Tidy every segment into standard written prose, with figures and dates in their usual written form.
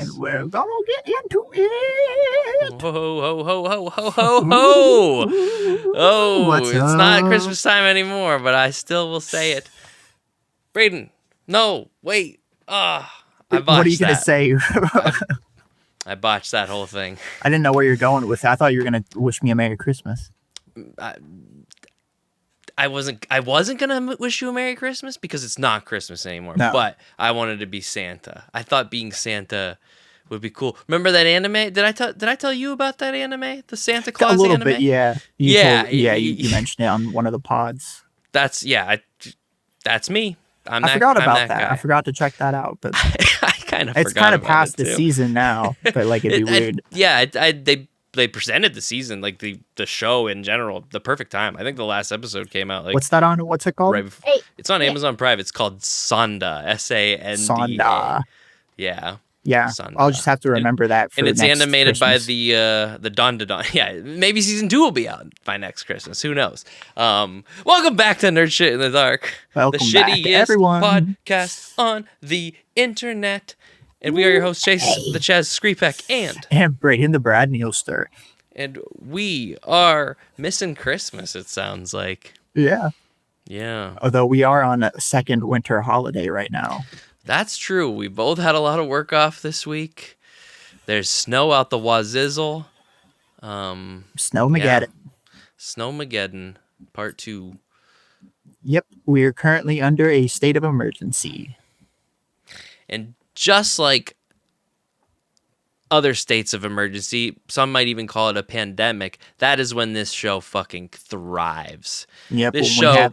And we're gonna get into it. Ho, ho, ho, ho, ho, ho, ho. Oh, What's it's up? not Christmas time anymore, but I still will say it. Braden, no, wait. I botched What are you gonna that. say? I botched that whole thing. I didn't know where you're going with it. I thought you were gonna wish me a Merry Christmas. I wasn't gonna wish you a Merry Christmas because it's not Christmas anymore. No. But I wanted to be Santa. I thought being Santa would be cool. Remember that anime? Did I tell you about that anime? The Santa Claus A little anime? bit, yeah. Yeah, You mentioned it on one of the pods. That's me. I forgot about that. Guy. I forgot to check that out, but I kind of it's kind of past the season now. But like it'd be weird. They presented the season, like the show in general, the perfect time. I think the last episode came out like What's that on? What's it called? right before, it's on Amazon Prime. It's called Sonda. Sanda. Sonda. Yeah. Yeah. Sonda. I'll just have to remember that. And it's next animated Christmas. by the Don to Don. Yeah, maybe season 2 will be out by next Christmas. Who knows? Welcome back to Nerd Shit in the Dark. Welcome the back, shittiest everyone. podcast on the internet. And we are your hosts, Chase the Chaz Skripek and Braden the Brad Neilster. And we are missing Christmas, it sounds like. Yeah. Yeah. Although we are on a second winter holiday right now. That's true. We both had a lot of work off this week. There's snow out the wazizzle. Snowmageddon. Yeah. Snowmageddon, part 2. Yep. We are currently under a state of emergency. And just like other states of emergency, some might even call it a pandemic, that is when this show fucking thrives. Yep. This show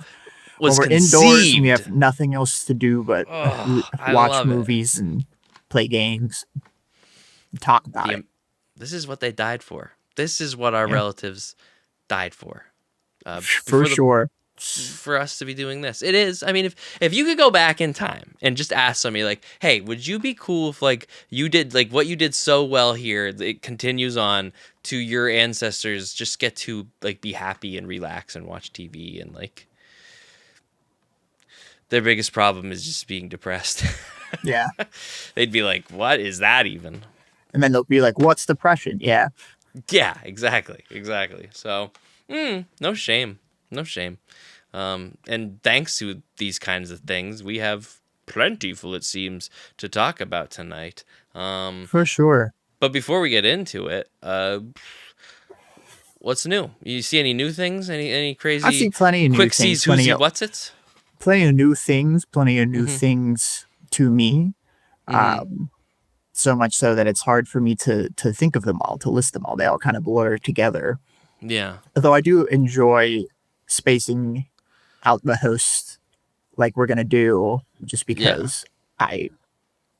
was when we're conceived. indoors and we have nothing else to do but I watch love movies and play games and talk about it. This is what they died for. This is what our relatives died for. For sure. For us to be doing this. It is. I mean, if you could go back in time and just ask somebody like, hey, would you be cool if like you did like what you did so well here, it continues on to your ancestors just get to like be happy and relax and watch TV, and like their biggest problem is just being depressed. Yeah. They'd be like, what is that even? And then they'll be like, what's depression? Yeah. Yeah, exactly. So, no shame. And thanks to these kinds of things, we have plentiful, it seems, to talk about tonight. For sure. But before we get into it, what's new? You see any new things? Any crazy? I see plenty of new quick things. sees, who's what's it? Plenty of new things to me. So much so that it's hard for me to think of them all, to list them all. They all kind of blur together. Yeah. Although I do enjoy spacing out the host like we're going to do, just because I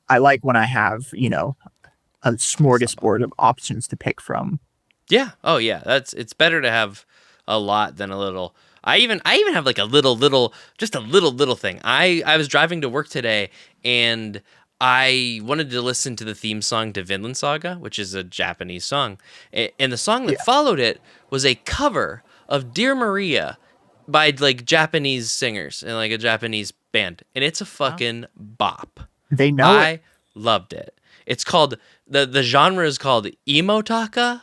like when I have, a smorgasbord of options to pick from. Yeah. Oh yeah. It's better to have a lot than a little. I even have like a little thing. I was driving to work today and I wanted to listen to the theme song to Vinland Saga, which is a Japanese song. And the song that followed it was a cover of Dear Maria by like Japanese singers and like a Japanese band. And it's a fucking bop. They know I loved it. It's called, the genre is called Emotaka.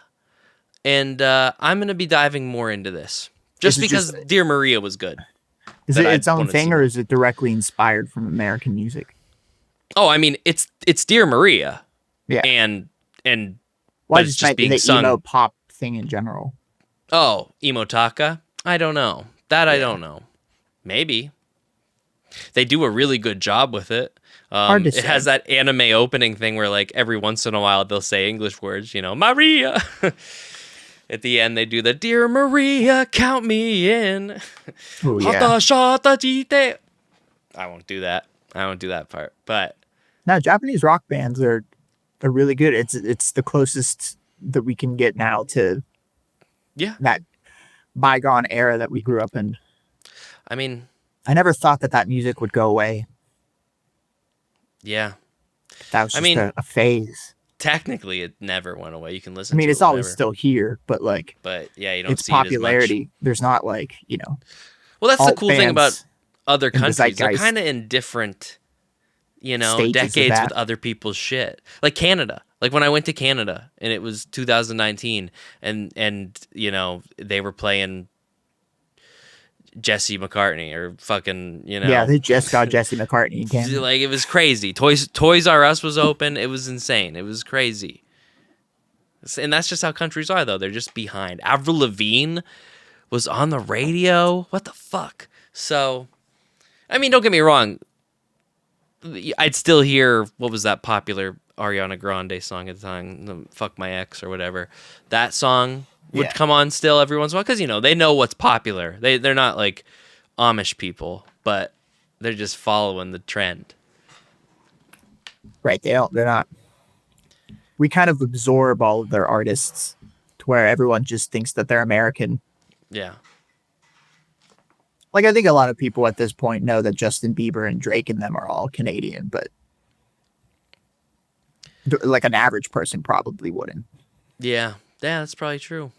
And I'm going to be diving more into this. Just because Dear Maria was good. Is it its own thing or is it directly inspired from American music? Oh, I mean, it's Dear Maria. Yeah. And well, but it's just being sung. Emo pop thing in general. Oh, Emotaka? I don't know. I don't know. Maybe. They do a really good job with it. Hard to it say. has that anime opening thing where like every once in a while they'll say English words, Maria. At the end they do the Dear Maria, count me in. Oh, yeah. I won't do that. I won't do that part. But no, Japanese rock bands are really good. It's the closest that we can get now to that bygone era that we grew up in. I mean, I never thought that music would go away. Yeah. That was just a phase. Technically, it never went away. You can listen to it. I mean, it's always still here, but yeah, you don't its see popularity. It as much. There's not Well, that's the cool thing about other countries. They're zeitgeist. kind of in different stages of decades that. with other people's shit. Like Canada. Like when I went to Canada and it was 2019 and they were playing Jesse McCartney or fucking, Yeah, they just got Jesse McCartney again. like it was crazy. Toys R Us was open. It was insane. It was crazy. And that's just how countries are, though. They're just behind. Avril Lavigne was on the radio. What the fuck? So, I mean, don't get me wrong. I'd still hear, what was that popular Ariana Grande song at the time? Fuck My Ex or whatever. That song would come on still every once in a while because, they know what's popular. They're not like Amish people, but they're just following the trend. Right, they're not. We kind of absorb all of their artists to where everyone just thinks that they're American. Yeah. Like, I think a lot of people at this point know that Justin Bieber and Drake and them are all Canadian, but like an average person probably wouldn't. Yeah, that's probably true.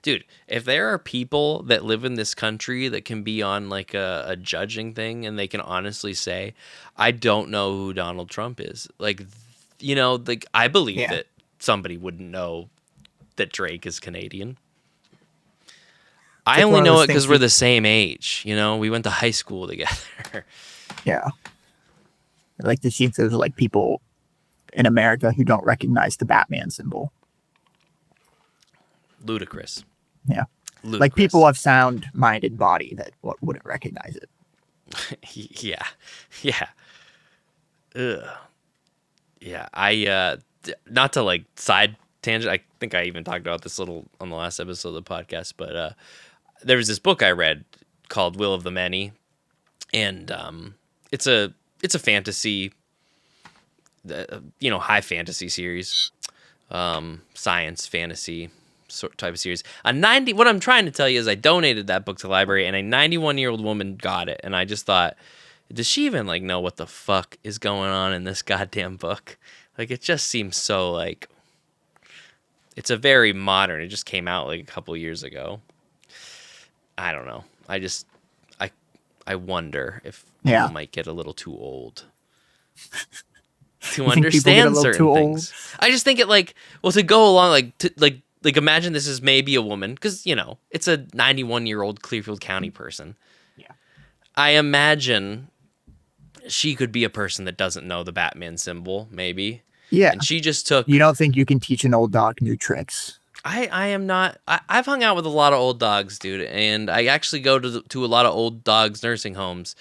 Dude, if there are people that live in this country that can be on like a judging thing and they can honestly say, I don't know who Donald Trump is. Like, like I believe that somebody wouldn't know that Drake is Canadian. I only know it because we're the same age. We went to high school together. Yeah. Like, there seems there's like people in America who don't recognize the Batman symbol. Ludicrous. Yeah. Ludicrous. Like people of sound-minded body that wouldn't recognize it. Yeah. Yeah. Ugh. Yeah. I, not to like side tangent, I think I even talked about this little on the last episode of the podcast, but there was this book I read called Will of the Many, and it's a fantasy, high fantasy series, science fantasy sort type of series. What I'm trying to tell you is I donated that book to the library, and a 91-year-old woman got it, and I just thought, does she even like know what the fuck is going on in this goddamn book? Like, it just seems so like, it's a very modern. It just came out like a couple years ago. I don't know. I wonder if people might get a little too old to understand certain things. I just think it like, well, to go along like imagine this is maybe a woman because it's a 91-year-old Clearfield County person. Yeah, I imagine she could be a person that doesn't know the Batman symbol, maybe. Yeah, and she just took. You don't think you can teach an old dog new tricks? I am not. I've hung out with a lot of old dogs, dude, and I actually go to a lot of old dogs nursing homes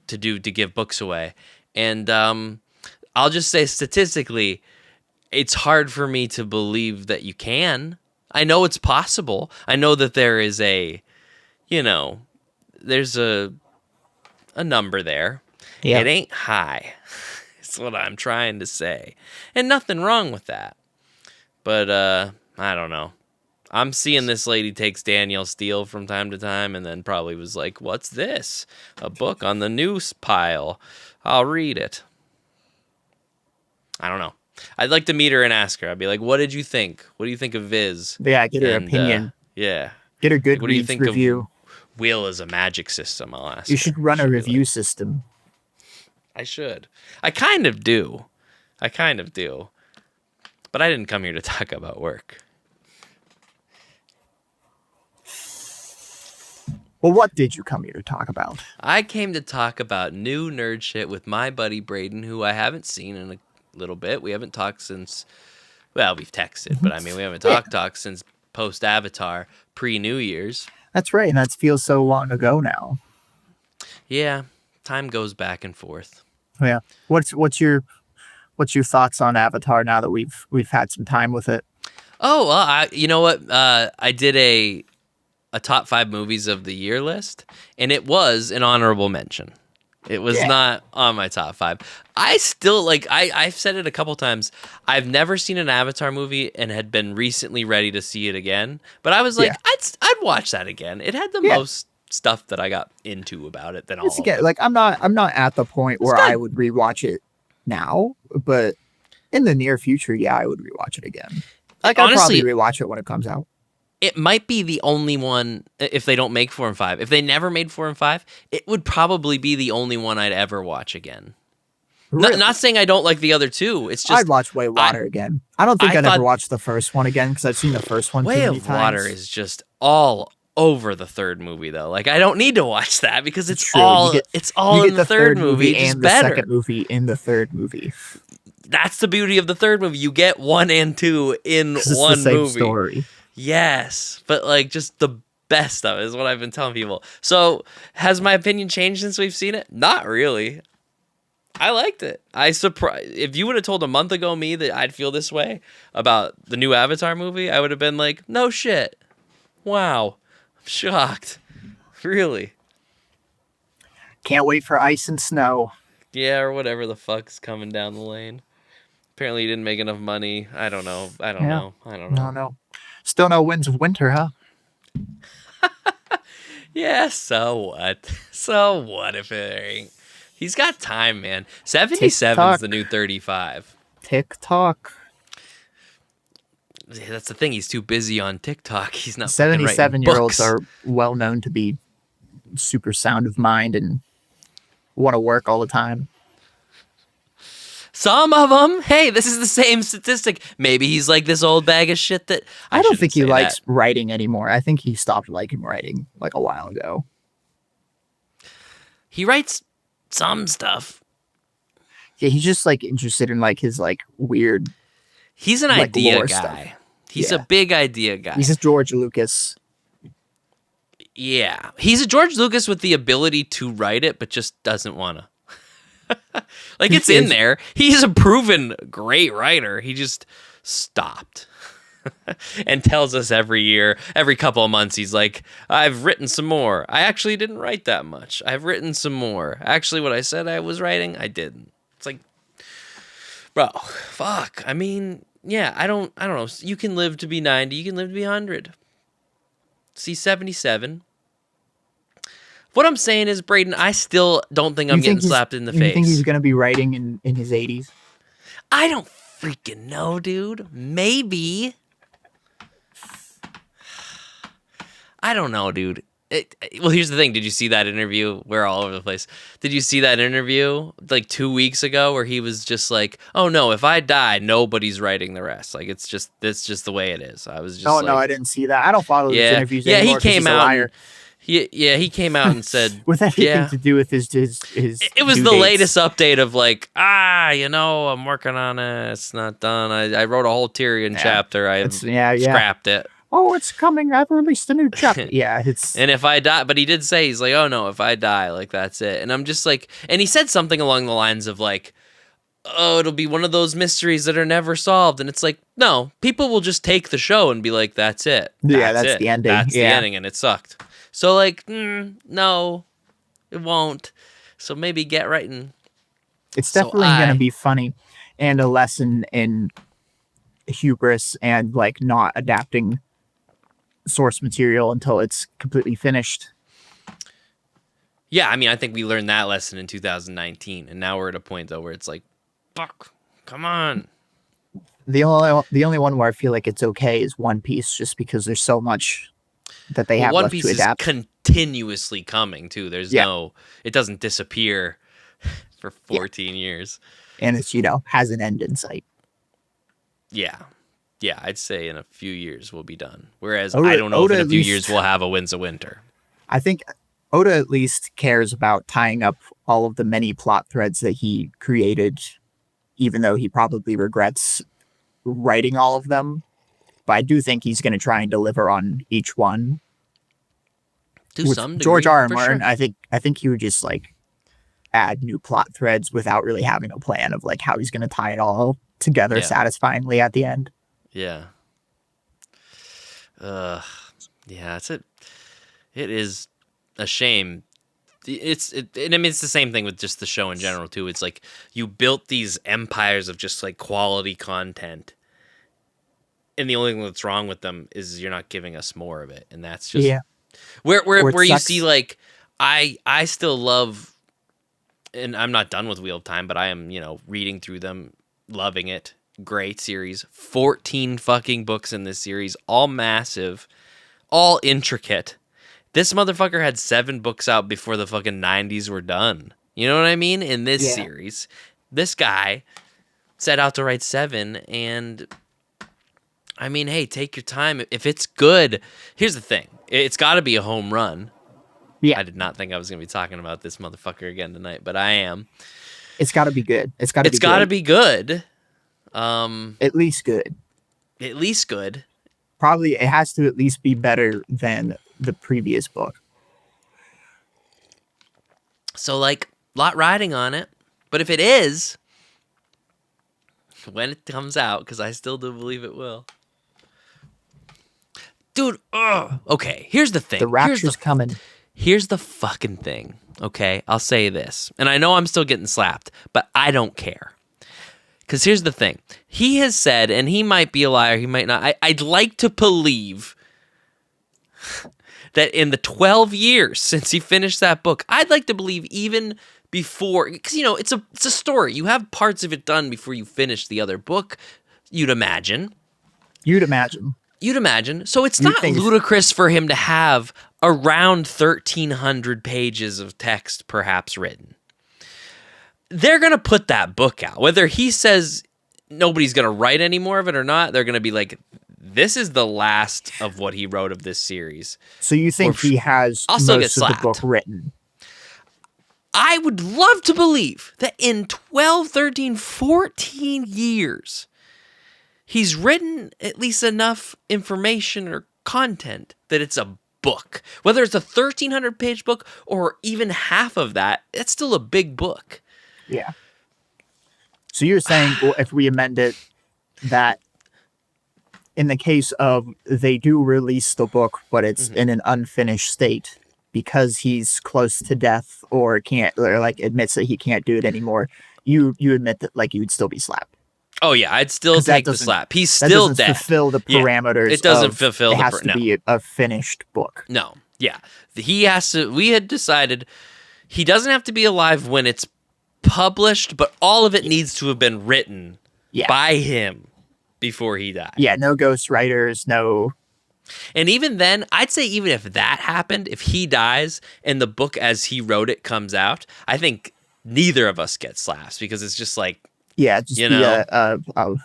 to give books away. And I'll just say statistically, it's hard for me to believe that you can. I know it's possible. I know that there is there's a number there. Yeah. It ain't high. It's what I'm trying to say, and nothing wrong with that. But I don't know. I'm seeing this lady takes Danielle Steele from time to time and then probably was like, what's this? A book on the news pile. I'll read it. I don't know. I'd like to meet her and ask her. I'd be like, what did you think? What do you think of Viz? Yeah, get her opinion. Yeah. Get her good review. Of Wheel as a magic system, I'll ask You should run a review system. I should. I kind of do. But I didn't come here to talk about work. Well, what did you come here to talk about? I came to talk about new nerd shit with my buddy Braden, who I haven't seen in a little bit. We haven't talked since, well, we've texted, but I mean, we haven't talked since post-Avatar, pre-New Year's. That's right, and that feels so long ago now. Yeah, time goes back and forth. Yeah. What's your thoughts on Avatar now that we've had some time with it? Oh, well, you know what? I did a top 5 movies of the year list, and it was an honorable mention. It was not on my top 5. I still I've said it a couple times. I've never seen an Avatar movie and had been recently ready to see it again. But I was like, I'd watch that again. It had the most stuff that I got into about it than all. Like I'm not at the point where I would rewatch it now, but in the near future, I would rewatch it again. Like I'll probably rewatch it when it comes out. It might be the only one if they don't make 4 and 5. If they never made 4 and 5, it would probably be the only one I'd ever watch again. Really? Not saying I don't like the other two. It's just I'd watch Way of Water again. I don't think I I'd ever thought watch the first one again because I've seen the first one too Way many of Water times. is just all over the third movie though. Like I don't need to watch that because it's True. all You in get the third movie. It's and just the better. second movie in the third movie. That's the beauty of the third movie. You get 1 and 2 in It's one the same movie. story. Yes, but like just the best of it is what I've been telling people. So has my opinion changed since we've seen it? Not really. I liked it. If you would have told a month ago me that I'd feel this way about the new Avatar movie, I would have been like, no shit. Wow. I'm shocked. Really. Can't wait for ice and snow. Yeah, or whatever the fuck's coming down the lane. Apparently he didn't make enough money. I don't know. I don't know. No. Still no winds of winter, huh? Yeah, so what? So what if it ain't? He's got time, man. 77's the new 35. TikTok. Yeah, that's the thing. He's too busy on TikTok. He's not 77-year-olds are well known to be super sound of mind and want to work all the time. Some of them. Hey, this is the same statistic. Maybe he's like this old bag of shit that I don't think he likes writing anymore. I think he stopped liking writing like a while ago. He writes some stuff. Yeah, he's just like interested in like his like weird. He's an like, idea lore guy. Stuff. He's a big idea guy. He's a George Lucas. Yeah, he's a George Lucas with the ability to write it, but just doesn't want to. Like it's in there. He's a proven great writer. He just stopped. And tells us every year, every couple of months, he's like, I've written some more. I actually didn't write that much. I've written some more. Actually, what I said I was writing, I didn't. It's like, bro, fuck. I mean, yeah, I don't know. You can live to be 90. You can live to be 100. See, 77. What I'm saying is, Braden, I still don't think I'm getting slapped in the face. You think he's going to be writing in his 80s? I don't freaking know, dude. Maybe. I don't know, dude. Well, here's the thing. Did you see that interview? We're all over the place. Did you see that interview like 2 weeks ago where he was just like, "Oh no, if I die, nobody's writing the rest. Like it's just the way it is." I was just no, I didn't see that. I don't follow his interviews anymore. Yeah, he came out. He came out and said with anything to do with his it was the latest update of like, I'm working on it. It's not done. I wrote a whole Tyrion chapter. I scrapped it. Oh, it's coming. I've released a new chapter. Yeah, it's... And if I die... But he did say, he's like, oh, no, if I die, like, that's it. And I'm just like... And he said something along the lines of, like, oh, it'll be one of those mysteries that are never solved. And it's like, no, people will just take the show and be like, that's it. That's the ending. That's the ending, and it sucked. So, like, no, it won't. So maybe get writing. It's definitely going to be funny and a lesson in hubris and, like, not adapting source material until it's completely finished. Yeah, I mean, I think we learned that lesson in 2019, and now we're at a point though where it's like, fuck, come on. The only one where I feel like it's okay is One Piece, just because there's so much that they have One left Piece to adapt. Is continuously coming too. There's it doesn't disappear for 14 years, and it's has an end in sight. Yeah, I'd say in a few years we'll be done. Whereas I don't know if in a few years we'll have a Winds of Winter. I think Oda at least cares about tying up all of the many plot threads that he created, even though he probably regrets writing all of them. But I do think he's going to try and deliver on each one. To some degree, George R. R. Martin, sure. I think he would just like add new plot threads without really having a plan of like how he's going to tie it all together satisfyingly at the end. Yeah. It is a shame. And I mean, it's the same thing with just the show in general too. It's like you built these empires of just like quality content, and the only thing that's wrong with them is you're not giving us more of it, and that's just where you see like I still love, and I'm not done with Wheel of Time, but I am reading through them, loving it. Great series. 14 fucking books in this series, all massive, all intricate. This motherfucker had 7 books out before the fucking 90s were done. You know what I mean? In this series. This guy set out to write 7, and I mean, hey, take your time. If it's good, here's the thing. It's got to be a home run. Yeah. I did not think I was going to be talking about this motherfucker again tonight, but I am. It's got to be good. It's got to be good. It's got to be good. At least good. At least good. Probably it has to at least be better than the previous book. So, like, lot riding on it. But if it is, when it comes out, because I still do believe it will. Dude, okay, here's the thing. The rapture's coming. Here's the fucking thing, okay? I'll say this. And I know I'm still getting slapped, but I don't care. Because here's the thing. He has said, and he might be a liar, he might not. I'd like to believe that in the 12 years since he finished that book, I'd like to believe even before, because, you know, it's a story. You have parts of it done before you finish the other book, you'd imagine. You'd imagine. So it's not ludicrous for him to have around 1,300 pages of text perhaps written. They're going to put that book out. Whether he says nobody's going to write any more of it or not, they're going to be like, this is the last of what he wrote of this series. So you think he has most of the book written? I would love to believe that in 12, 13, 14 years, he's written at least enough information or content that it's a book. Whether it's a 1,300-page book or even half of that, it's still a big book. Yeah. So you're saying, well, if we amend it, that in the case of they do release the book, but it's in an unfinished state because he's close to death or can't, or like admits that he can't do it anymore, you admit that like you would still be slapped. Oh yeah, I'd still take the slap. He's still dead. That doesn't fulfill the parameters. It doesn't fulfill it has to be a finished book. No. Yeah. He has to. We had decided he doesn't have to be alive when it's published, but all of it needs to have been written by him before he died. Yeah, no ghost writers, no. And even then, I'd say even if that happened, if he dies and the book as he wrote it comes out, I think neither of us get slaps because it's just like, yeah, just you know,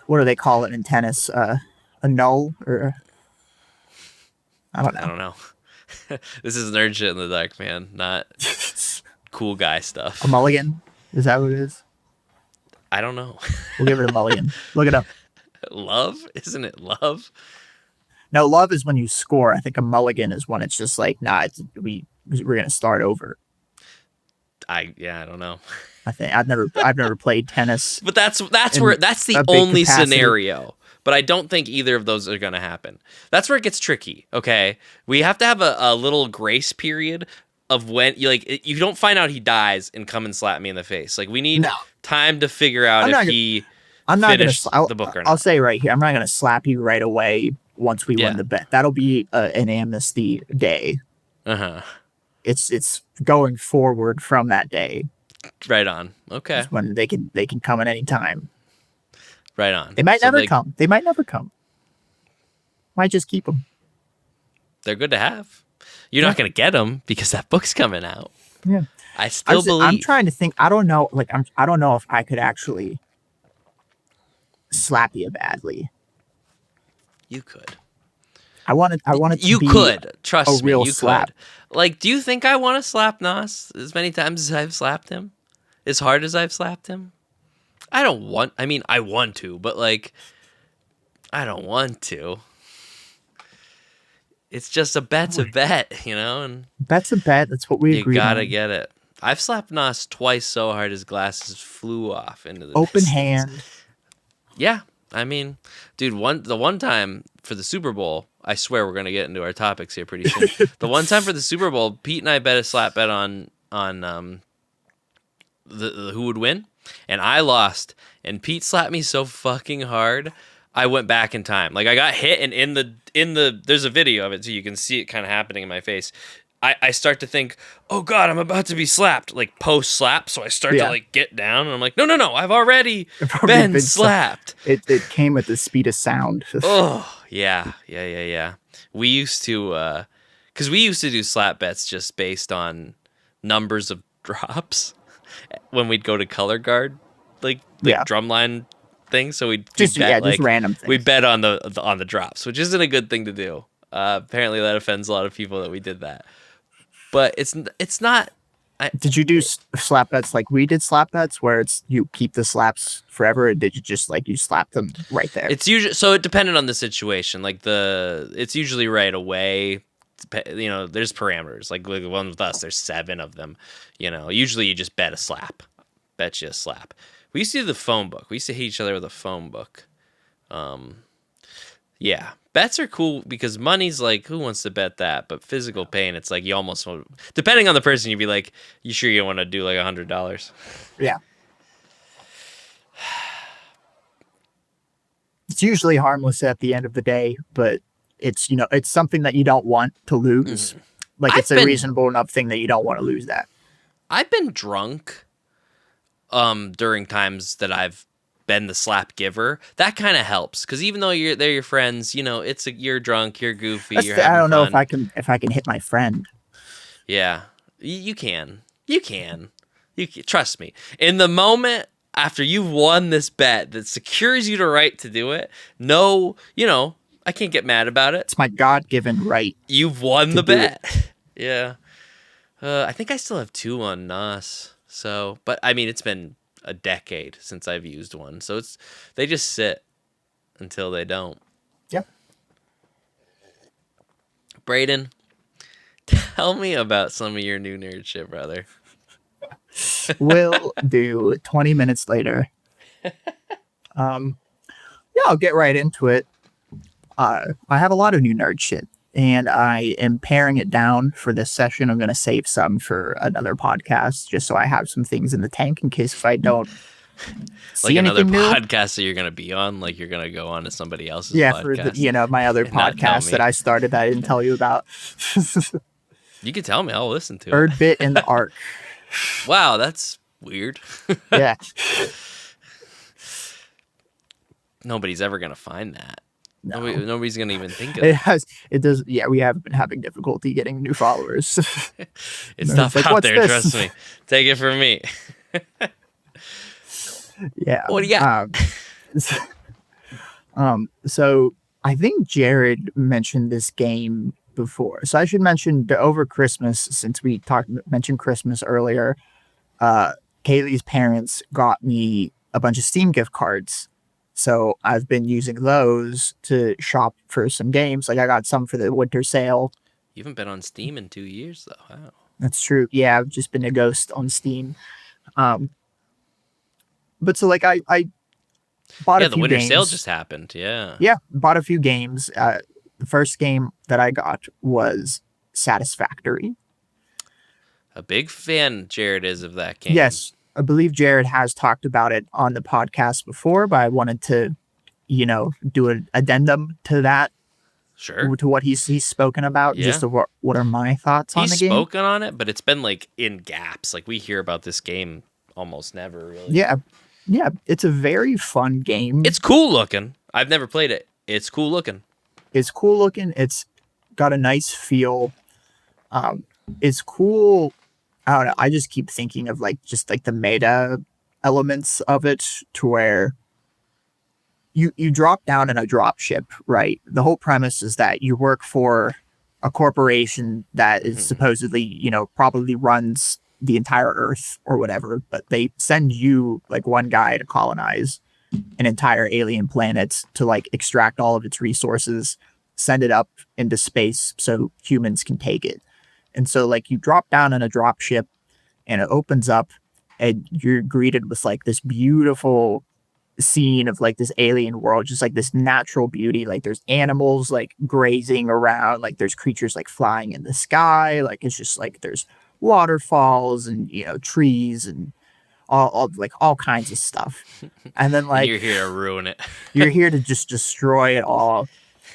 what do they call it in tennis? A null or I don't know. This is nerd shit in the dark, man. Not cool guy stuff. A mulligan? Is that what it is? I don't know. We'll give it a mulligan. Look it up. Love? Isn't it love? No, love is when you score. I think a mulligan is when it's just like, nah, we're gonna start over. I don't know. I think I've never played tennis. But that's the only scenario. But I don't think either of those are gonna happen. That's where it gets tricky. Okay, we have to have a little grace period of when you don't find out he dies and come and slap me in the face. Like we need time to figure out if he finished the book or not. I'll say right here, I'm not gonna slap you right away once we win the bet. That'll be an amnesty day. It's going forward from that day. Right on. Okay. When they can come at any time. Right on. They might never come. They might never come. Might just keep them. They're good to have. You're not going to get them because that book's coming out. Yeah. I still believe. I'm trying to think. I don't know. Like I don't know if I could actually slap you badly. You could. I want it to you be could. Trust me, you slap. could. Like, do you think I want to slap Nas as many times as I've slapped him? As hard as I've slapped him? I mean, I want to, but like, I don't want to. It's just a bet's a bet, you know? And bet's a bet. That's what we agreed on. You gotta get it. I've slapped Nas twice so hard his glasses flew off into the open distance. hand. Yeah. I mean, dude, the one time for the Super Bowl, I swear we're gonna get into our topics here pretty soon. The one time for the Super Bowl, Pete and I bet a slap bet on the who would win, and I lost. And Pete slapped me so fucking hard, I went back in time. Like I got hit, and in the there's a video of it, so you can see it kind of happening in my face. I start to think, oh God, I'm about to be slapped, like post slap. So I start to like get down, and I'm like, no, I've already been slapped. It came at the speed of sound. Oh yeah. We used to, because we used to do slap bets just based on numbers of drops when we'd go to color guard. Yeah. drumline thing. So we'd Just bet just random we things. bet on the drops, which isn't a good thing to do. Apparently that offends a lot of people that we did that. But it's not. Did you do slap bets like we did slap bets, where it's you keep the slaps forever, or did you just like you slap them right there? It's usually so it depended on the situation. Like it's usually right away. You know, there's parameters. Like the one with us, there's 7 of them. You know, usually you just bet a slap. Bet you a slap. We used to do the phone book. We used to hit each other with a phone book. Yeah, bets are cool because money's like, who wants to bet that? But physical pain, it's like you almost want, depending on the person, you'd be like, you sure you want to do like $100? Yeah. It's usually harmless at the end of the day, but it's it's something that you don't want to lose. Like it's a reasonable enough thing that you don't want to lose that. I've been drunk during times that I've been the slap giver. That kind of helps because even though they're your friends, you know, you're drunk, you're goofy, you're having I don't know fun. if I can hit my friend. Yeah, you can. You can. Trust me. In the moment after you've won this bet that secures you the right to do it, no, you know, I can't get mad about it. It's my God-given right. You've won the bet. Yeah. I think I still have 2 on NOS. So, but I mean, it's been a decade since I've used one. So they just sit until they don't. Yep. Braden, tell me about some of your new nerd shit, brother. Will do. 20 minutes later. Yeah, I'll get right into it. I have a lot of new nerd shit, and I am paring it down for this session. I'm going to save some for another podcast, just so I have some things in the tank in case if I don't see like another anything new. Podcast that you're going to be on, like you're going to go on to somebody else's podcast. For the, my other podcast that I started that I didn't tell you about. You can tell me. I'll listen to Third bit in the arc. Wow, that's weird. Yeah. Nobody's ever going to find that. No. Nobody's going to even think of it. It does. Yeah, we have been having difficulty getting new followers. It's tough out there, trust me. Take it from me. Yeah. What do you got? So I think Jared mentioned this game before. So I should mention over Christmas, since we mentioned Christmas earlier, Kaylee's parents got me a bunch of Steam gift cards. So I've been using those to shop for some games. Like I got some for the winter sale. You haven't been on Steam in 2 years, though. Wow. That's true. Yeah, I've just been a ghost on Steam. But so like I bought a few games. The winter sale just happened. Yeah. Yeah, bought a few games. The first game that I got was Satisfactory. A big fan Jared is of that game. Yes. I believe Jared has talked about it on the podcast before, but I wanted to, do an addendum to that. Sure. To what he's spoken about. Yeah. Just what are my thoughts on the game. He's spoken on it, but it's been like in gaps. Like we hear about this game almost never really. Yeah. Yeah. It's a very fun game. It's cool looking. I've never played it. It's cool looking. It's cool looking. It's got a nice feel. It's cool. I don't know. I just keep thinking of just the meta elements of it, to where you drop down in a drop ship, right? The whole premise is that you work for a corporation that is supposedly, probably runs the entire Earth or whatever, but they send you one guy to colonize an entire alien planet to extract all of its resources, send it up into space so humans can take it. And so you drop down in a drop ship and it opens up and you're greeted with this beautiful scene of this alien world, just this natural beauty. There's animals grazing around, there's creatures flying in the sky. It's just there's waterfalls and, trees and all kinds of stuff. And then you're here to ruin it. You're here to just destroy it all.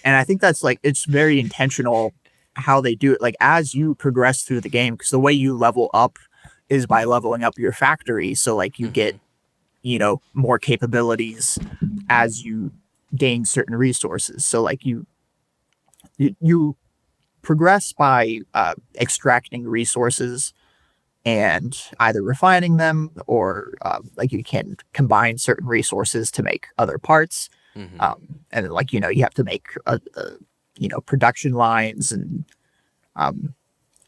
And I think that's it's very intentional how they do it. As you progress through the game, because the way you level up is by leveling up your factory. So you get, more capabilities as you gain certain resources. So you progress by extracting resources and either refining them or like you can combine certain resources to make other parts. Mm-hmm. And like, you have to make production lines and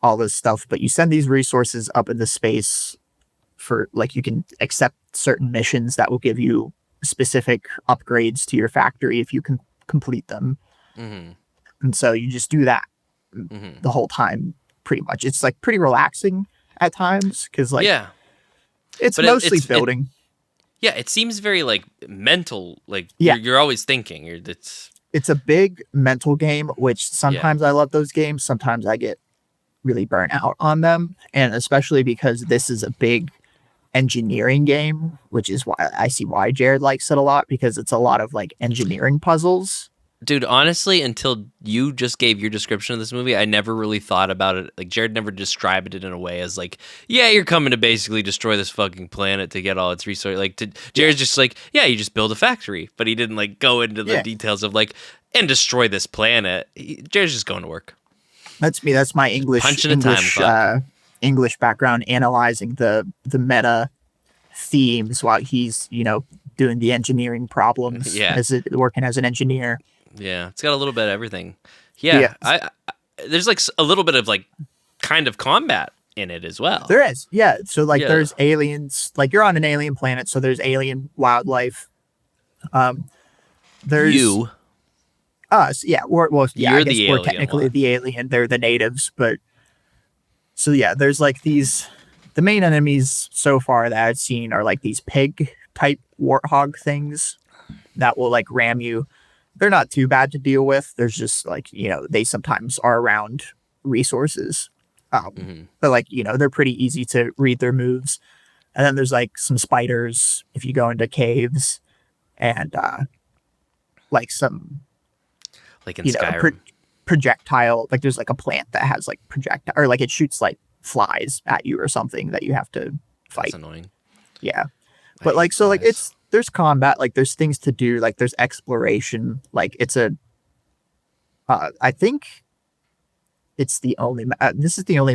all this stuff, but you send these resources up into space for like, you can accept certain missions that will give you specific upgrades to your factory if you can complete them. Mm-hmm. And so you just do that Mm-hmm. the whole time, pretty much. It's like pretty relaxing at times because like Yeah, it's but mostly building. yeah, it seems very like mental. Like Yeah, you're always thinking. it's a big mental game, which Yeah. sometimes I love those games. Sometimes I get really burnt out on them. And especially because this is a big engineering game, which is why I see why Jared likes it a lot, because it's a lot of like engineering puzzles. Dude, honestly, until you just gave your description of this movie, I never really thought about it. Like, Jared never described it in a way as like, yeah, you're coming to basically destroy this fucking planet to get all its resources. Like, Jared's just like, yeah, you just build a factory, but he didn't like go into the details of like, and destroy this planet. Jared's just going to work. That's me. That's my English background, analyzing the meta themes while he's doing the engineering problems Yeah. as working as an engineer. Yeah, it's got a little bit of everything. Yeah, Yeah. I there's like a little bit of like kind of combat in it as well. There is, yeah. So like, Yeah. there's aliens. Like, you're on an alien planet, so there's alien wildlife. There's You. us. Yeah, You're I guess the we're alien technically one. the alien. They're the natives, but so yeah, there's like these. The main enemies so far that I've seen are like these pig type warthog things that will like ram you. They're not too bad to deal with. There's just like, they sometimes are around resources. But like, they're pretty easy to read their moves. And then there's like some spiders if you go into caves, and like some, Like in Skyrim. projectile. Like, there's like a plant that has like projectile, or like it shoots like flies at you or something that you have to fight. That's annoying. Yeah. I But hate like, so like, flies. there's combat, like there's things to do, like there's exploration, like I think this is the only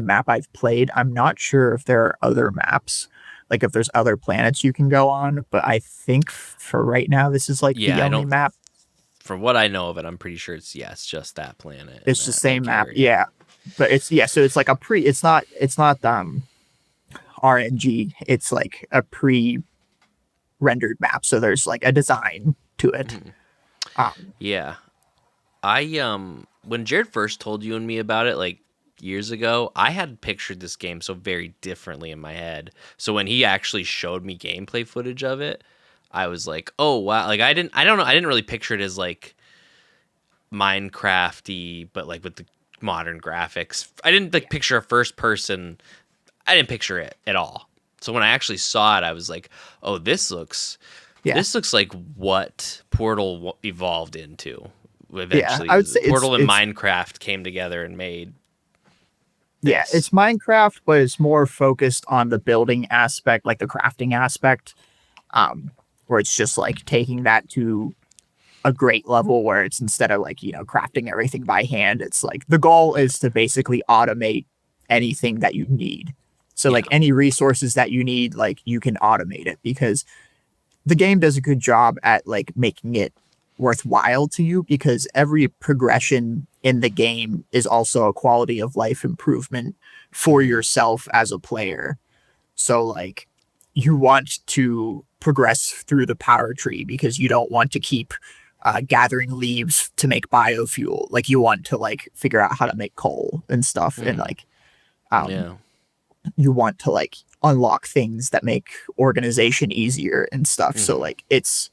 map I've played. I'm not sure if there are other maps, like if there's other planets you can go on, but I think for right now, this is like Yeah, the I only don't. map. From what I know of it, I'm pretty sure it's just that planet. It's the that same make map. area. Yeah. But so it's like it's not RNG. It's like a pre-rendered map. So there's like a design to it. Mm-hmm. Yeah. I when Jared first told you and me about it like years ago, I had pictured this game so very differently in my head. So when he actually showed me gameplay footage of it, I was like, "Oh, wow." Like I don't know, I didn't really picture it as like Minecrafty, but like with the modern graphics. I didn't like picture a first person. I didn't picture it at all. So when I actually saw it, I was like, "Oh, this looks Yeah. like what Portal evolved into Yeah. eventually." I would say Portal and Minecraft came together and made yeah, this. it's Minecraft, but it's more focused on the building aspect, like the crafting aspect, where it's just like taking that to a great level where it's, instead of like, crafting everything by hand, it's like the goal is to basically automate anything that you need. So Yeah. like any resources that you need, like you can automate it, because the game does a good job at like making it worthwhile to you, because every progression in the game is also a quality of life improvement for yourself as a player. So like, you want to progress through the power tree because you don't want to keep gathering leaves to make biofuel. Like, you want to like figure out how to make coal and stuff, and like Yeah. you want to like unlock things that make organization easier and stuff. So like, it's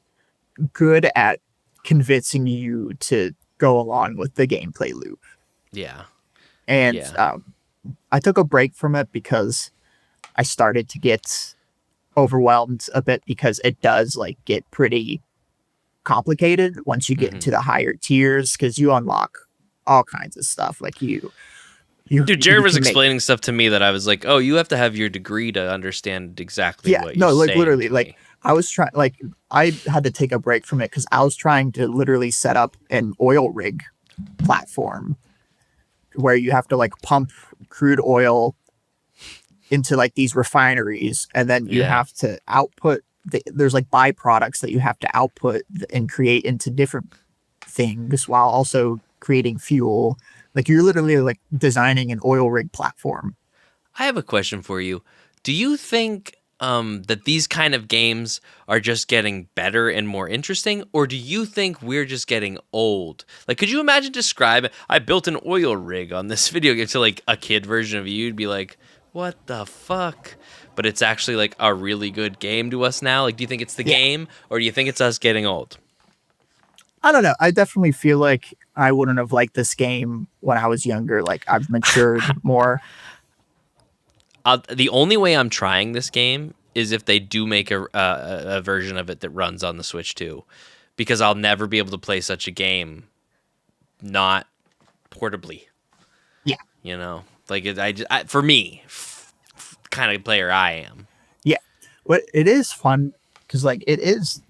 good at convincing you to go along with the gameplay loop. Yeah. And Yeah. I took a break from it because I started to get overwhelmed a bit, because it does like get pretty complicated once you get into the higher tiers, because you unlock all kinds of stuff. Like Dude, Jared you was can make, explaining stuff to me that I was like, "Oh, you have to have your degree to understand exactly yeah, what no, you're like saying." literally, To like me. I was trying, like I had to take a break from it because I was trying to literally set up an oil rig platform where you have to like pump crude oil into like these refineries, and then you Yeah. have to output. There's like byproducts that you have to output and create into different things while also creating fuel. Like you're literally like designing an oil rig platform. I have a question for you. Do you think that these kind of games are just getting better and more interesting, or do you think we're just getting old? Like, could you imagine describe? I built an oil rig on this video game to like a kid version of you. You'd be like, "What the fuck?" But it's actually like a really good game to us now. Like, do you think it's the Yeah. game, or do you think it's us getting old? I don't know. I definitely feel like I wouldn't have liked this game when I was younger. Like I've matured more. The only way I'm trying this game is if they do make a version of it that runs on the Switch too, because I'll never be able to play such a game not portably. Yeah. You know, like for me, kind of player I am. Yeah. But it is fun because like it is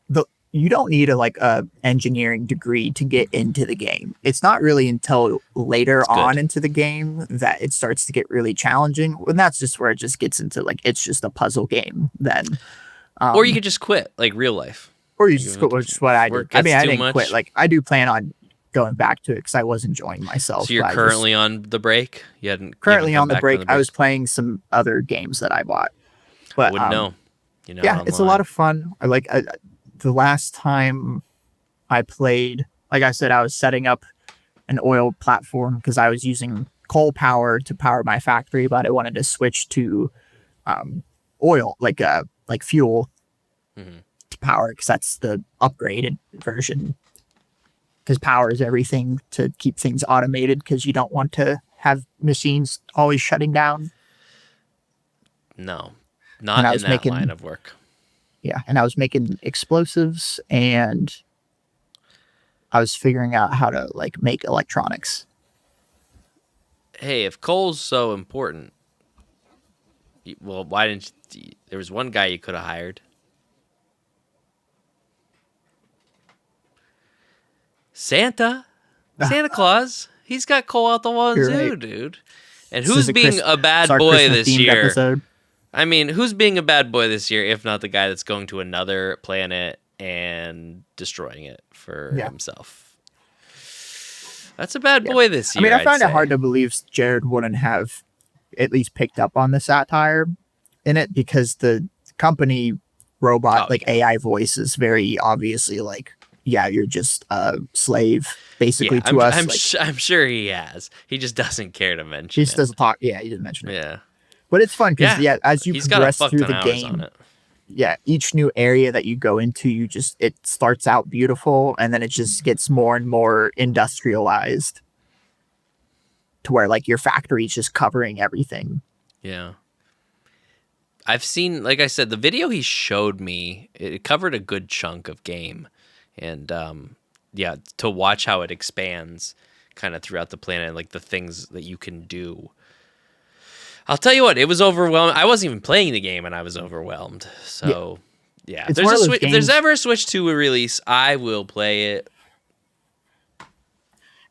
the you don't need a engineering degree to get into the game. It's not really until later It's on good. into the game that it starts to get really challenging. And that's just where it just gets into like it's just a puzzle game then. Or you could just quit, like real life. Or you Like, just quit, which is what I did. work I mean, gets I too didn't quit. much. Like I do plan on going back to it because I was enjoying myself. So you're But I just currently on the break. You haven't currently come on the back from break. the I break. was playing some other games that I bought. I But wouldn't know. You're not yeah, it's a lot online. of fun. The last time I played, like I said, I was setting up an oil platform because I was using coal power to power my factory, but I wanted to switch to oil, like fuel Mhm. to power because that's the upgraded version. Because power is everything to keep things automated because you don't want to have machines always shutting down. No, And not I in was that line making of work. yeah, and I was making explosives and I was figuring out how to like make electronics. Hey, if coal's so important, well, why didn't you, there was one guy you could have hired. Santa Claus. He's got coal out the You're right. wazoo, dude. And This is who's a being a it's bad our boy Christmas this themed year? episode. I mean, who's being a bad boy this year if not the guy that's going to another planet and destroying it for Yeah, himself? That's a bad yeah. boy this I mean, year, I I'd find it say. hard to believe Jared wouldn't have at least picked up on the satire in it because the company robot, Oh, like yeah. AI voice, is very obviously like, yeah, you're just a slave basically Yeah, to us. Like I'm sure he has. He just doesn't care to he mention just it. doesn't talk. Yeah, he didn't mention it, Yeah. but it's fun because Yeah. yeah, as you He's got a progress fuck through ton the of hours on game, it. yeah, each new area that you go into, it starts out beautiful and then it just gets more and more industrialized to where like your factory's just covering everything. Yeah. I've seen, like I said, the video he showed me, it covered a good chunk of game. And yeah, to watch how it expands kind of throughout the planet, like the things that you can do. I'll tell you what, it was overwhelming. I wasn't even playing the game and I was overwhelmed. Yeah, So, yeah, it's one of those If there's games. ever a Switch 2 release, I will play it.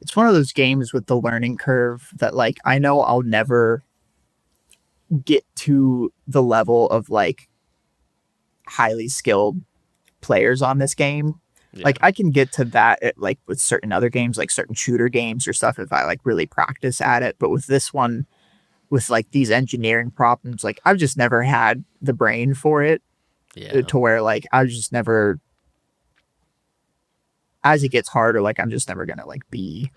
It's one of those games with the learning curve that like I know I'll never get to the level of like highly skilled players on this game. Yeah. Like I can get to that like with certain other games, like certain shooter games or stuff if I like really practice at it. But with this one, with like these engineering problems, like I've just never had the brain for it Yeah. to where like I just never as it gets harder, like I'm just never gonna like be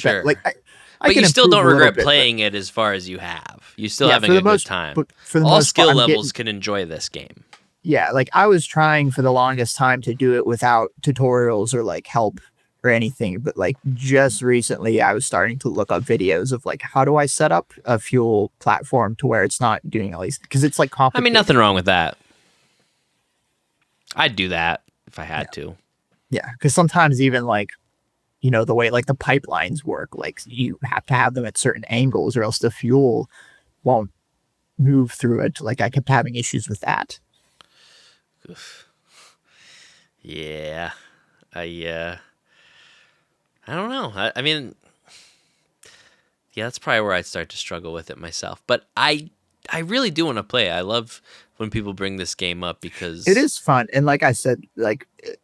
that like Sure. I But can you still improve don't a little regret bit, but playing it as far as you have. You still yeah, having a good time. for the All most part, skill I'm levels getting can enjoy this game. yeah, like I was trying for the longest time to do it without tutorials or like help or anything, but like just recently I was starting to look up videos of like how do I set up a fuel platform to where it's not doing all these because it's like I mean, complicated. nothing wrong with that. I'd do that if I Yeah, had to. yeah, because sometimes even like the way like the pipelines work, like you have to have them at certain angles or else the fuel won't move through it. Like I kept having issues with that. Yeah. I I don't know. I mean, yeah, that's probably where I'd start to struggle with it myself. But I I really do want to play. I love when people bring this game up because It is fun, and like I said, like it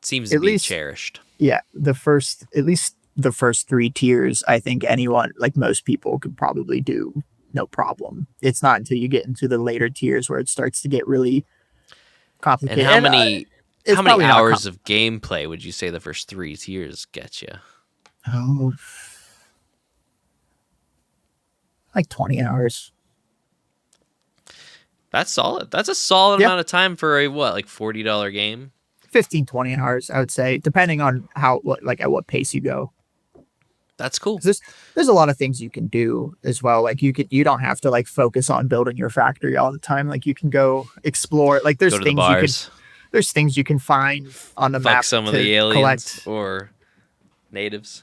seems to at be least cherished. yeah, at least the first 3 tiers, I think anyone, like most people, could probably do no problem. It's not until you get into the later tiers where it starts to get really And complicated. how And many it's probably not hours of gameplay would you say the first 3 tiers get you? oh, like 20 hours. That's solid. That's a solid Yeah, amount of time for a what, like $40 game? 15, 20 hours, I would say, depending on like at what pace you go. That's cool. Because there's a lot of things you can do as well. Like you don't have to like focus on building your factory all the time. Like you can go explore. Like Go to the bars, there's things you can find on the fuck map some of to the aliens collect. or natives.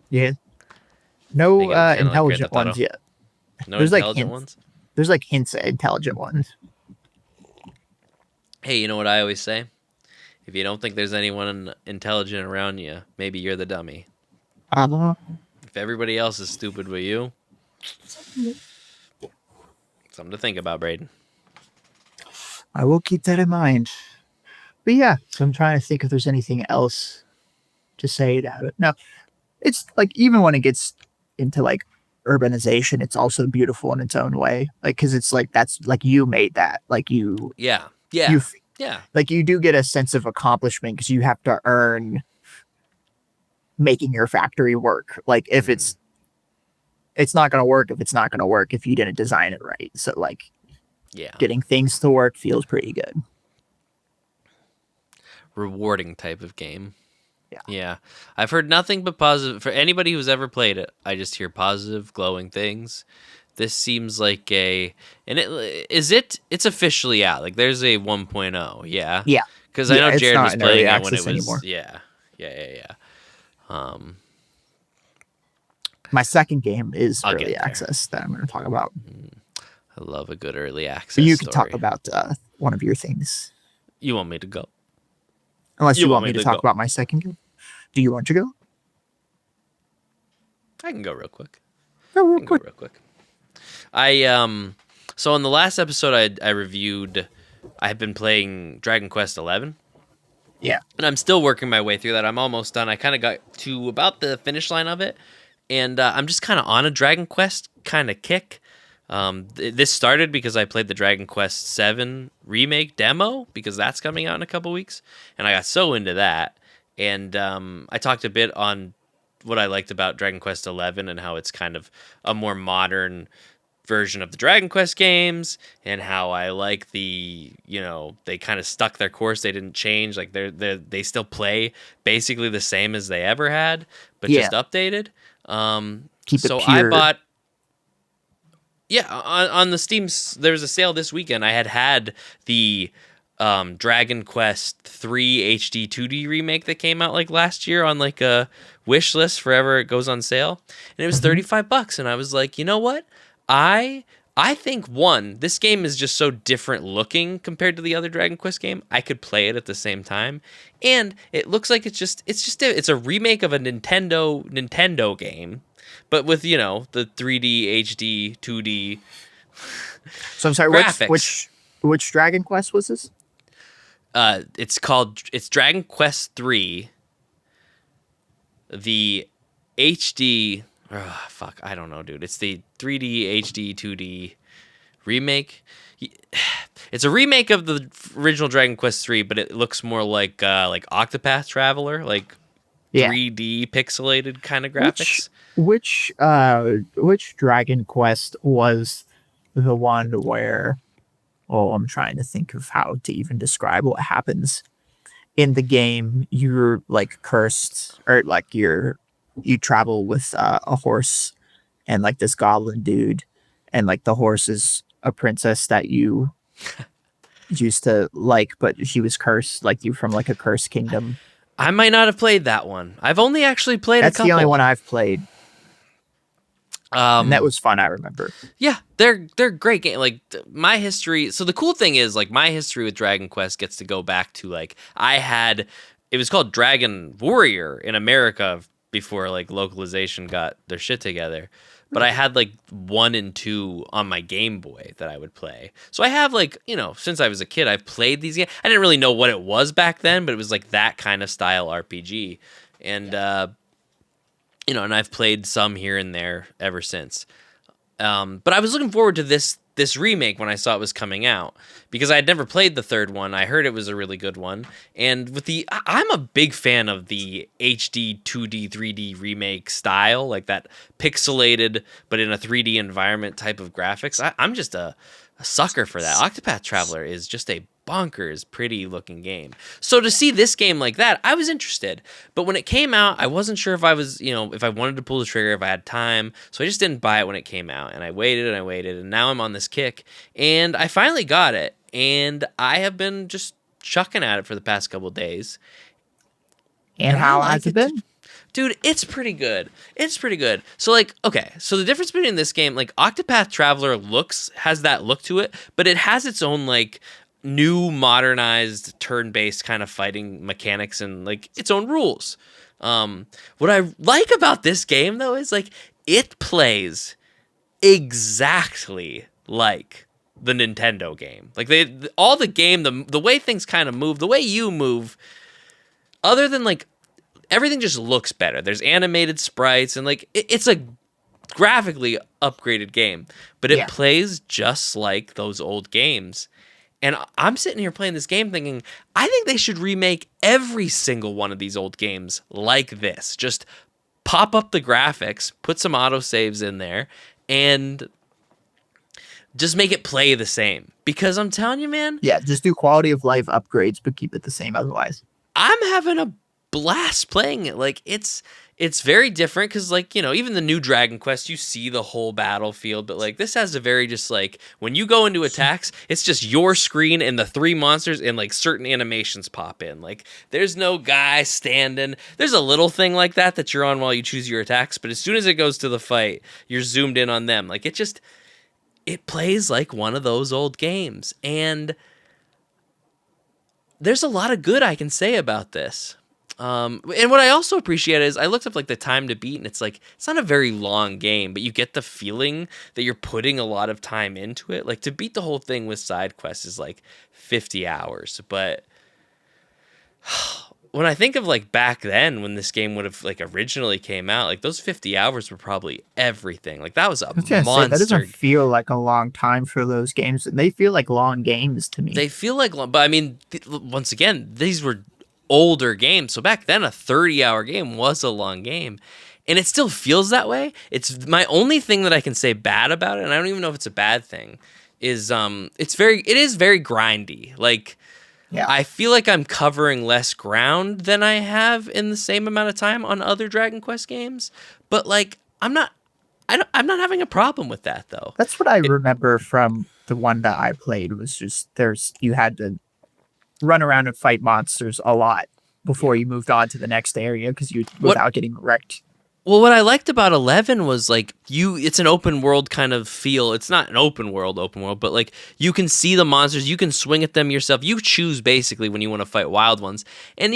Yeah, Make no it kind of like Grand intelligent Theft Auto. ones yet. No There's like intelligent hints. ones. There's like hints at intelligent ones. Hey, you know what I always say? If you don't think there's anyone intelligent around you, maybe you're the dummy. Uh, If everybody else is stupid with you, something to think about, Braden. I will keep that in mind. But yeah, so I'm trying to think if there's anything else to say about it. No, it's like even when it gets into like urbanization, it's also beautiful in its own way. Like because it's like that's like you made that. Like Yeah, you yeah. like you do get a sense of accomplishment because you have to earn making your factory work. Like if it's not going to work if it's not going to work if you didn't design it right. So like Yeah. getting things to work feels pretty good. Rewarding type of game. Yeah. Yeah. I've heard nothing but positive. For anybody who's ever played it, I just hear positive, glowing things. This seems like it's officially out. Like there's a 1.0, yeah? Yeah. Because I Yeah, know it's Jared not was in early playing it when it access was, anymore. yeah. My second game is I'll early get there. access that I'm going to talk about. I love a good early access But you can story. talk about one of your things. You want me to go? Unless you want me to talk about my second game. Do you want to go? I can go real quick. Go real quick. So in the last episode I reviewed, I have been playing Dragon Quest 11. Yeah. And I'm still working my way through that. I'm almost done. I kind of got to about the finish line of it. And I'm just kind of on a Dragon Quest kind of kick. This started because I played the Dragon Quest 7 remake demo because that's coming out in a couple weeks. And I got so into that. And I talked a bit on what I liked about Dragon Quest 11 and how it's kind of a more modern version of the Dragon Quest games, and how I like they kind of stuck their course. They didn't change. Like they still play basically the same as they ever had, but just updated. Keep so it pure. I bought. Yeah, on the Steam, there was a sale this weekend. I had the Dragon Quest 3 HD 2D remake that came out like last year on like a wish list forever it goes on sale, and it was $35, and I was like, you know what, I think this game is just so different looking compared to the other Dragon Quest game. I could play it at the same time, and it looks like it's a remake of a Nintendo game, but with the 3D HD 2D. So I'm sorry, graphics. which Dragon Quest was this? It's Dragon Quest 3. The HD. Fuck, I don't know, dude. It's the 3D HD 2D remake. It's a remake of the original Dragon Quest 3, but it looks more like Octopath Traveler, like 3D pixelated kind of graphics. Which Dragon Quest was the one where? Oh, I'm trying to think of how to even describe what happens in the game. You're like cursed, or like you travel with a horse and like this goblin dude, and like the horse is a princess that you used to like, but she was cursed, like you from like a cursed kingdom. I might not have played that one. I've only actually played That's a couple. the only one I've played. And that was fun, I remember. Yeah, they're great game. Like my history. So the cool thing is, like, my history with Dragon Quest gets to go back to like it was called Dragon Warrior in America before like localization got their shit together. but I had like 1 and 2 on my Game Boy that I would play. So I have like, since I was a kid, I've played these games. I didn't really know what it was back then, but it was like that kind of style RPG. And, and I've played some here and there ever since. But I was looking forward to this remake when I saw it was coming out because I had never played the third one. I heard it was a really good one, and I'm a big fan of the HD 2D 3D remake style, like that pixelated but in a 3D environment type of graphics. I'm just a sucker for that. Octopath Traveler is just a bonkers pretty looking game. So to see this game like that, I was interested. But when it came out, I wasn't sure if I was, if I wanted to pull the trigger, if I had time. So I just didn't buy it when it came out. And I waited and I waited. And now I'm on this kick. And I finally got it. And I have been just chucking at it for the past couple of days. And how has it been? Dude, it's pretty good. It's pretty good. So, so the difference between this game, Octopath Traveler has that look to it, but it has its own, new modernized turn-based kind of fighting mechanics and, its own rules. What I like about this game, though, is, it plays exactly like the Nintendo game. All the game, the way things kind of move, the way you move, other than, everything just looks better. There's animated sprites and it's a graphically upgraded game, but it plays just like those old games. And I'm sitting here playing this game thinking, I think they should remake every single one of these old games like this. Just pop up the graphics, put some autosaves in there, and just make it play the same. Because I'm telling you, man. Yeah, just do quality of life upgrades, but keep it the same otherwise. I'm having a blast playing it. It's very different because even the new Dragon Quest, you see the whole battlefield, but this has a very just when you go into attacks, it's just your screen and the 3 monsters and certain animations pop in. There's no guy standing. There's a little thing like that you're on while you choose your attacks, but as soon as it goes to the fight, you're zoomed in on them. It plays like one of those old games, and there's a lot of good I can say about this. And what I also appreciate is I looked up the time to beat, and it's not a very long game, but you get the feeling that you're putting a lot of time into it. To beat the whole thing with side quests is 50 hours. But when I think of back then when this game would have originally came out, those 50 hours were probably everything. That was a monster. That doesn't feel like a long time for those games. They feel like long games to me. They feel like long, but I mean, once again, these were older games. So back then, a 30-hour game was a long game. And it still feels that way. It's my only thing that I can say bad about it, and I don't even know if it's a bad thing, is it is very grindy. I feel like I'm covering less ground than I have in the same amount of time on other Dragon Quest games. But I'm not having a problem with that though. That's what I remember from the one that I played was just you had to run around and fight monsters a lot before you moved on to the next area without getting wrecked. Well, what I liked about 11 was it's an open world kind of feel. It's not an open world, but you can see the monsters, you can swing at them yourself. You choose basically when you want to fight wild ones. And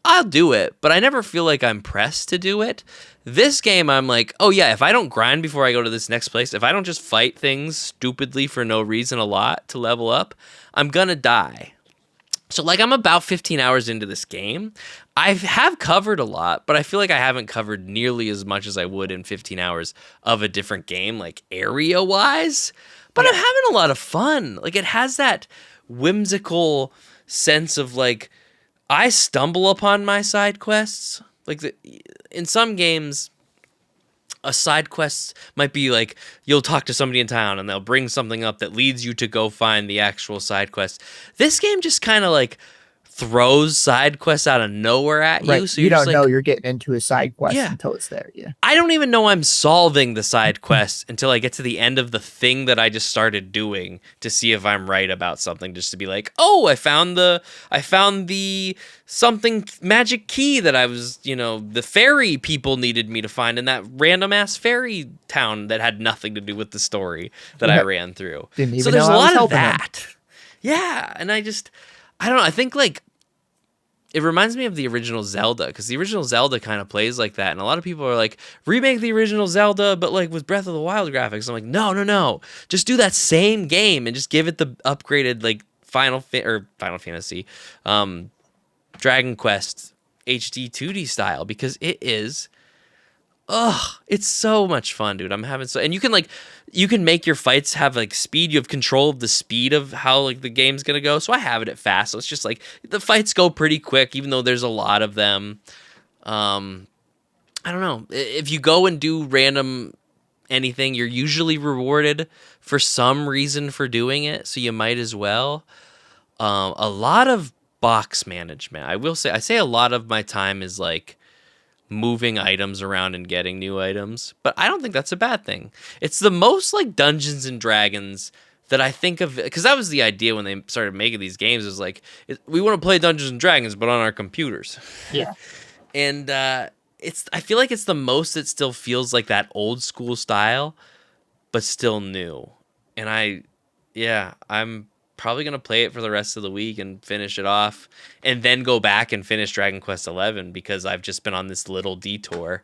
I'll do it, but I never feel like I'm pressed to do it. This game, I'm oh yeah, if I don't grind before I go to this next place, if I don't just fight things stupidly for no reason a lot to level up, I'm gonna die. So I'm about 15 hours into this game. I have covered a lot, but I feel like I haven't covered nearly as much as I would in 15 hours of a different game, area-wise. But I'm having a lot of fun. It has that whimsical sense of I stumble upon my side quests. In some games, a side quest might be you'll talk to somebody in town and they'll bring something up that leads you to go find the actual side quest. This game just kind of throws side quests out of nowhere at you. Right. So you don't know you're getting into a side quest until it's there. Yeah. I don't even know I'm solving the side quest until I get to the end of the thing that I just started doing to see if I'm right about something, just to be oh, I found the something magic key that I was, the fairy people needed me to find in that random ass fairy town that had nothing to do with the story that I ran through. So there's a lot of that. Yeah. And I don't know. I think it reminds me of the original Zelda, because the original Zelda kind of plays like that, and a lot of people are like, remake the original Zelda, but like with Breath of the Wild graphics. I'm like, no, just do that same game and just give it the upgraded like Final Fantasy, Dragon Quest HD 2D style, because it is. Ugh, it's so much fun, dude. I'm having so, and you can make your fights have like speed. You have control of the speed of how like the game's gonna go. So I have it at fast. So it's just like the fights go pretty quick, even though there's a lot of them. I don't know. If you go and do random anything, you're usually rewarded for some reason for doing it. So you might as well. A lot of box management. I say a lot of my time is like moving items around and getting new items, but I don't think that's a bad thing. It's the most like Dungeons and Dragons that I think of, because that was the idea when they started making these games. Is like, we want to play Dungeons and Dragons, but on our computers. Yeah. And I feel like it's the most that still feels like that old school style, but still new. And I'm probably gonna play it for the rest of the week and finish it off, and then go back and finish Dragon Quest 11, because I've just been on this little detour.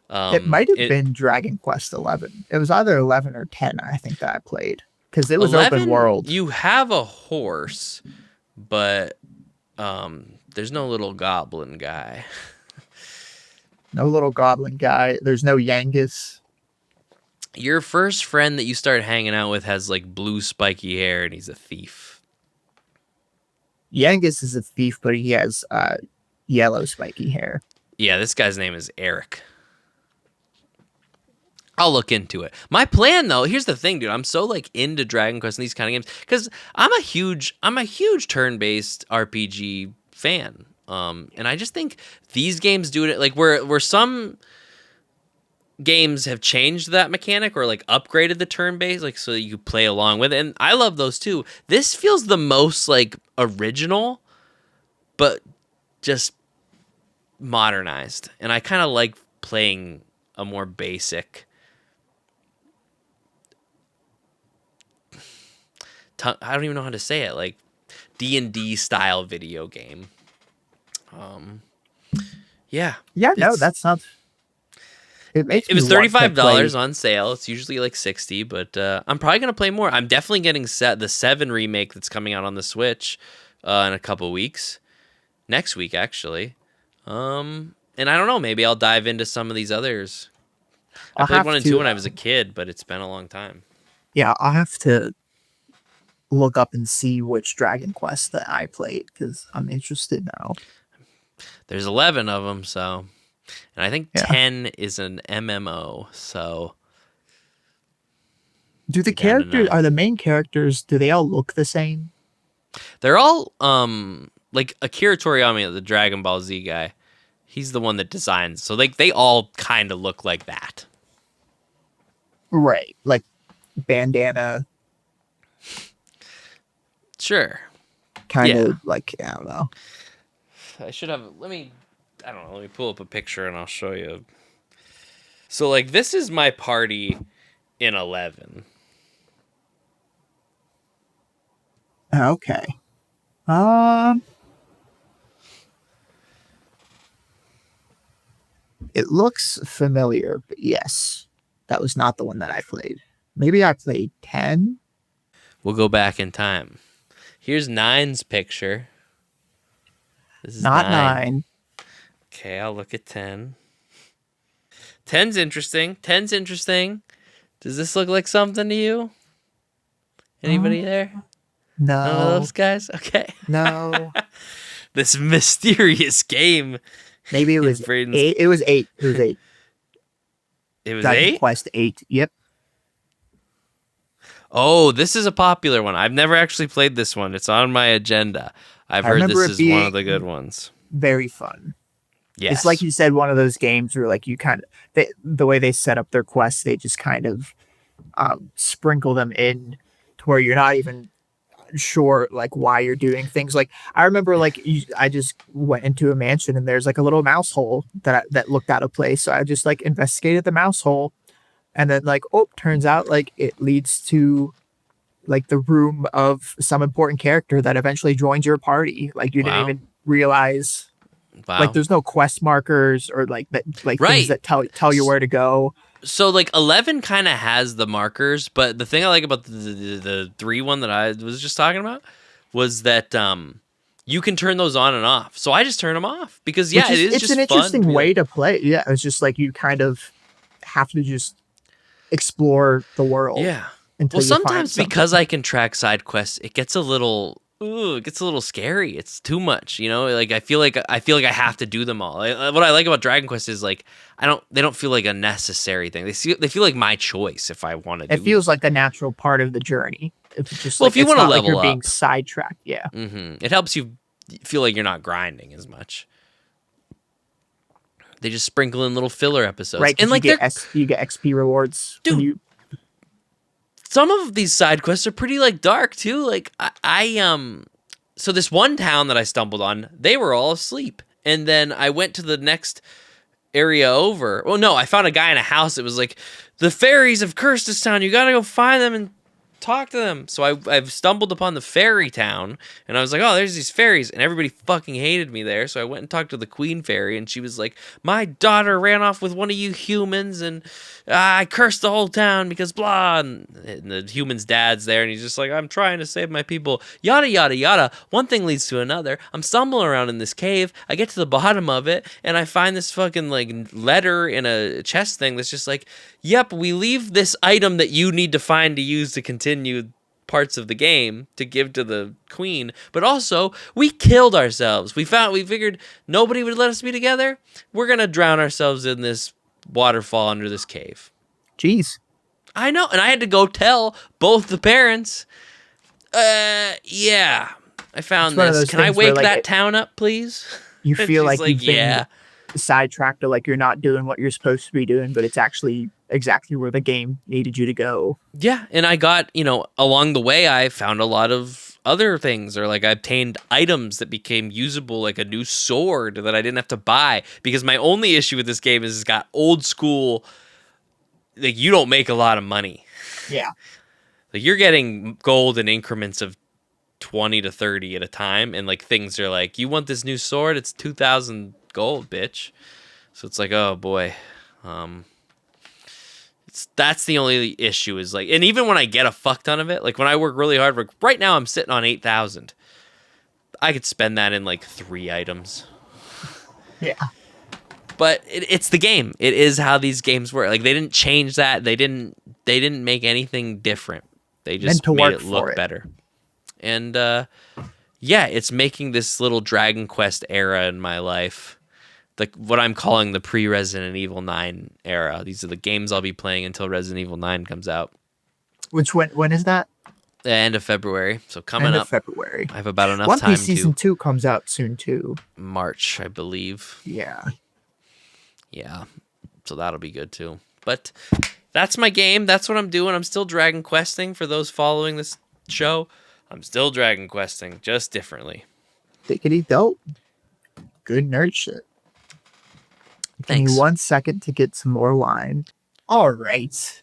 It might have been Dragon Quest 11. It was either 11 or 10, I think, that I played, because it was 11, open world. you have a horse, but there's no little goblin guy. No little goblin guy. There's no Yangus. Your first friend that you start hanging out with has like blue spiky hair, and he's a thief. Yangus is a thief, but he has yellow spiky hair. Yeah, this guy's name is Eric. I'll look into it. My plan, though, here's the thing, dude. I'm so like into Dragon Quest and these kind of games, because I'm a huge turn-based RPG fan. And I just think these games do it like where some games have changed that mechanic, or like upgraded the turn-based, like so you play along with it. And I love those too. This feels the most like original, but just modernized. And I kind of like playing a more basic, I don't even know how to say it, like D&D style video game. Yeah. Yeah, no, that's not. It was $35 on. on sale. It's usually like $60, but I'm probably gonna play more. I'm definitely getting the 7 remake that's coming out on the Switch in a couple weeks. Next week, actually. And I don't know. Maybe I'll dive into some of these others. I played 1 and 2 when I was a kid, but it's been a long time. Yeah, I'll have to look up and see which Dragon Quest that I played, because I'm interested now. There's 11 of them, so, and I think 10 is an MMO. So, do the characters, are the main characters, do they all look the same? They're all like Akira Toriyama, the Dragon Ball Z guy. He's the one that designs, so like they all kind of look like that. Right, like bandana. Sure. Kind of like, I don't know. I should have, let me pull up a picture and I'll show you. So like this is my party in 11. Okay. It looks familiar, but yes, that was not the one that I played. Maybe I played 10. We'll go back in time. Here's 9's picture. This is not 9. Okay, I'll look at 10. 10's interesting. 10's interesting. Does this look like something to you? Anybody there? No. None of those guys? Okay. No. This mysterious game. Maybe it was 8. It was 8. It was 8. It was Dragon 8? Quest 8. Yep. Oh, this is a popular one. I've never actually played this one. It's on my agenda. I've heard this is one of the good ones. Very fun. Yes. It's like you said, one of those games where like you kind of, the way they set up their quests, they just kind of sprinkle them in to where you're not even sure like why you're doing things. Like I remember like I just went into a mansion and there's like a little mouse hole that looked out of place. So I just like investigated the mouse hole. And then like, turns out like it leads to like the room of some important character that eventually joins your party. Like you didn't even realize. Wow. Like there's no quest markers or like that, like things Right. that tell you where to go. So like 11 kind of has the markers, but the thing I like about the 3 one that I was just talking about was that you can turn those on and off. So I just turn them off because Which it is it's just an fun interesting be way like, to play. Yeah, it's just like you kind of have to just explore the world yeah. Well, until you find sometimes because something. I can track side quests, it gets a little it gets a little scary. It's too much, you know? Like I feel like I have to do them all. What I like about Dragon Quest is like they don't feel like a necessary thing. They feel like my choice if I want to It do them. feels like the natural part of the journey. It's just Well, like if you it's want to not like you're level being up, sidetracked. Yeah. it helps you feel like you're not grinding as much. They just sprinkle in little filler episodes. Right, And because like they're you get XP rewards when dude, you. some of these side quests are pretty like dark too. Like so this one town that I stumbled on, they were all asleep. And then I went to the next area over. Well, no, I found a guy in a house that was like, the fairies have cursed this town. You gotta go find them and talk to them. So I've stumbled upon the fairy town, and I was like, oh, there's these fairies, and everybody fucking hated me there. So I went and talked to the queen fairy, and she was like, my daughter ran off with one of you humans, and I cursed the whole town because blah. And the human's dad's there, and he's just like, I'm trying to save my people. Yada yada yada. One thing leads to another. I'm stumbling around in this cave. I get to the bottom of it, and I find this fucking like letter in a chest thing that's just like, yep, we leave this item that you need to find to use to continue parts of the game to give to the queen, but also we killed ourselves. We figured nobody would let us be together. We're gonna drown ourselves in this waterfall under this cave. Jeez. I know, and I had to go tell both the parents. Yeah, I found It's one of this. those Can I things where wake like that town up, please? you And feel she's like like, you've been yeah. sidetracked or like you're not doing what you're supposed to be doing, but it's actually exactly where the game needed you to go. Yeah, and I got, along the way, I found a lot of other things, or like I obtained items that became usable, like a new sword that I didn't have to buy. Because my only issue with this game is it's got old school, like you don't make a lot of money. Yeah. Like you're getting gold in increments of 20 to 30 at a time, and like things are like, you want this new sword? It's 2,000 gold, bitch. So it's like, oh boy. That's the only issue is like, and even when I get a fuck ton of it, like when I work really hard, right now I'm sitting on 8,000. I could spend that in like 3 items. Yeah. But it's the game. It is how these games work. Like they didn't change that. They didn't make anything different. They just made it look better. And yeah, it's making this little Dragon Quest era in my life. Like what I'm calling the pre-Resident Evil 9 era. These are the games I'll be playing until Resident Evil 9 comes out. Which when is that? The end of February. So coming End up. of February. I have about enough One time Piece season 2 comes out soon too. March, I believe. Yeah. Yeah. So that'll be good too. But that's my game. That's what I'm doing. I'm still Dragon Questing for those following this show. I'm still Dragon Questing, just differently. Dickety dope. Good nerd shit. Thanks. Give me 1 second to get some more wine. All right.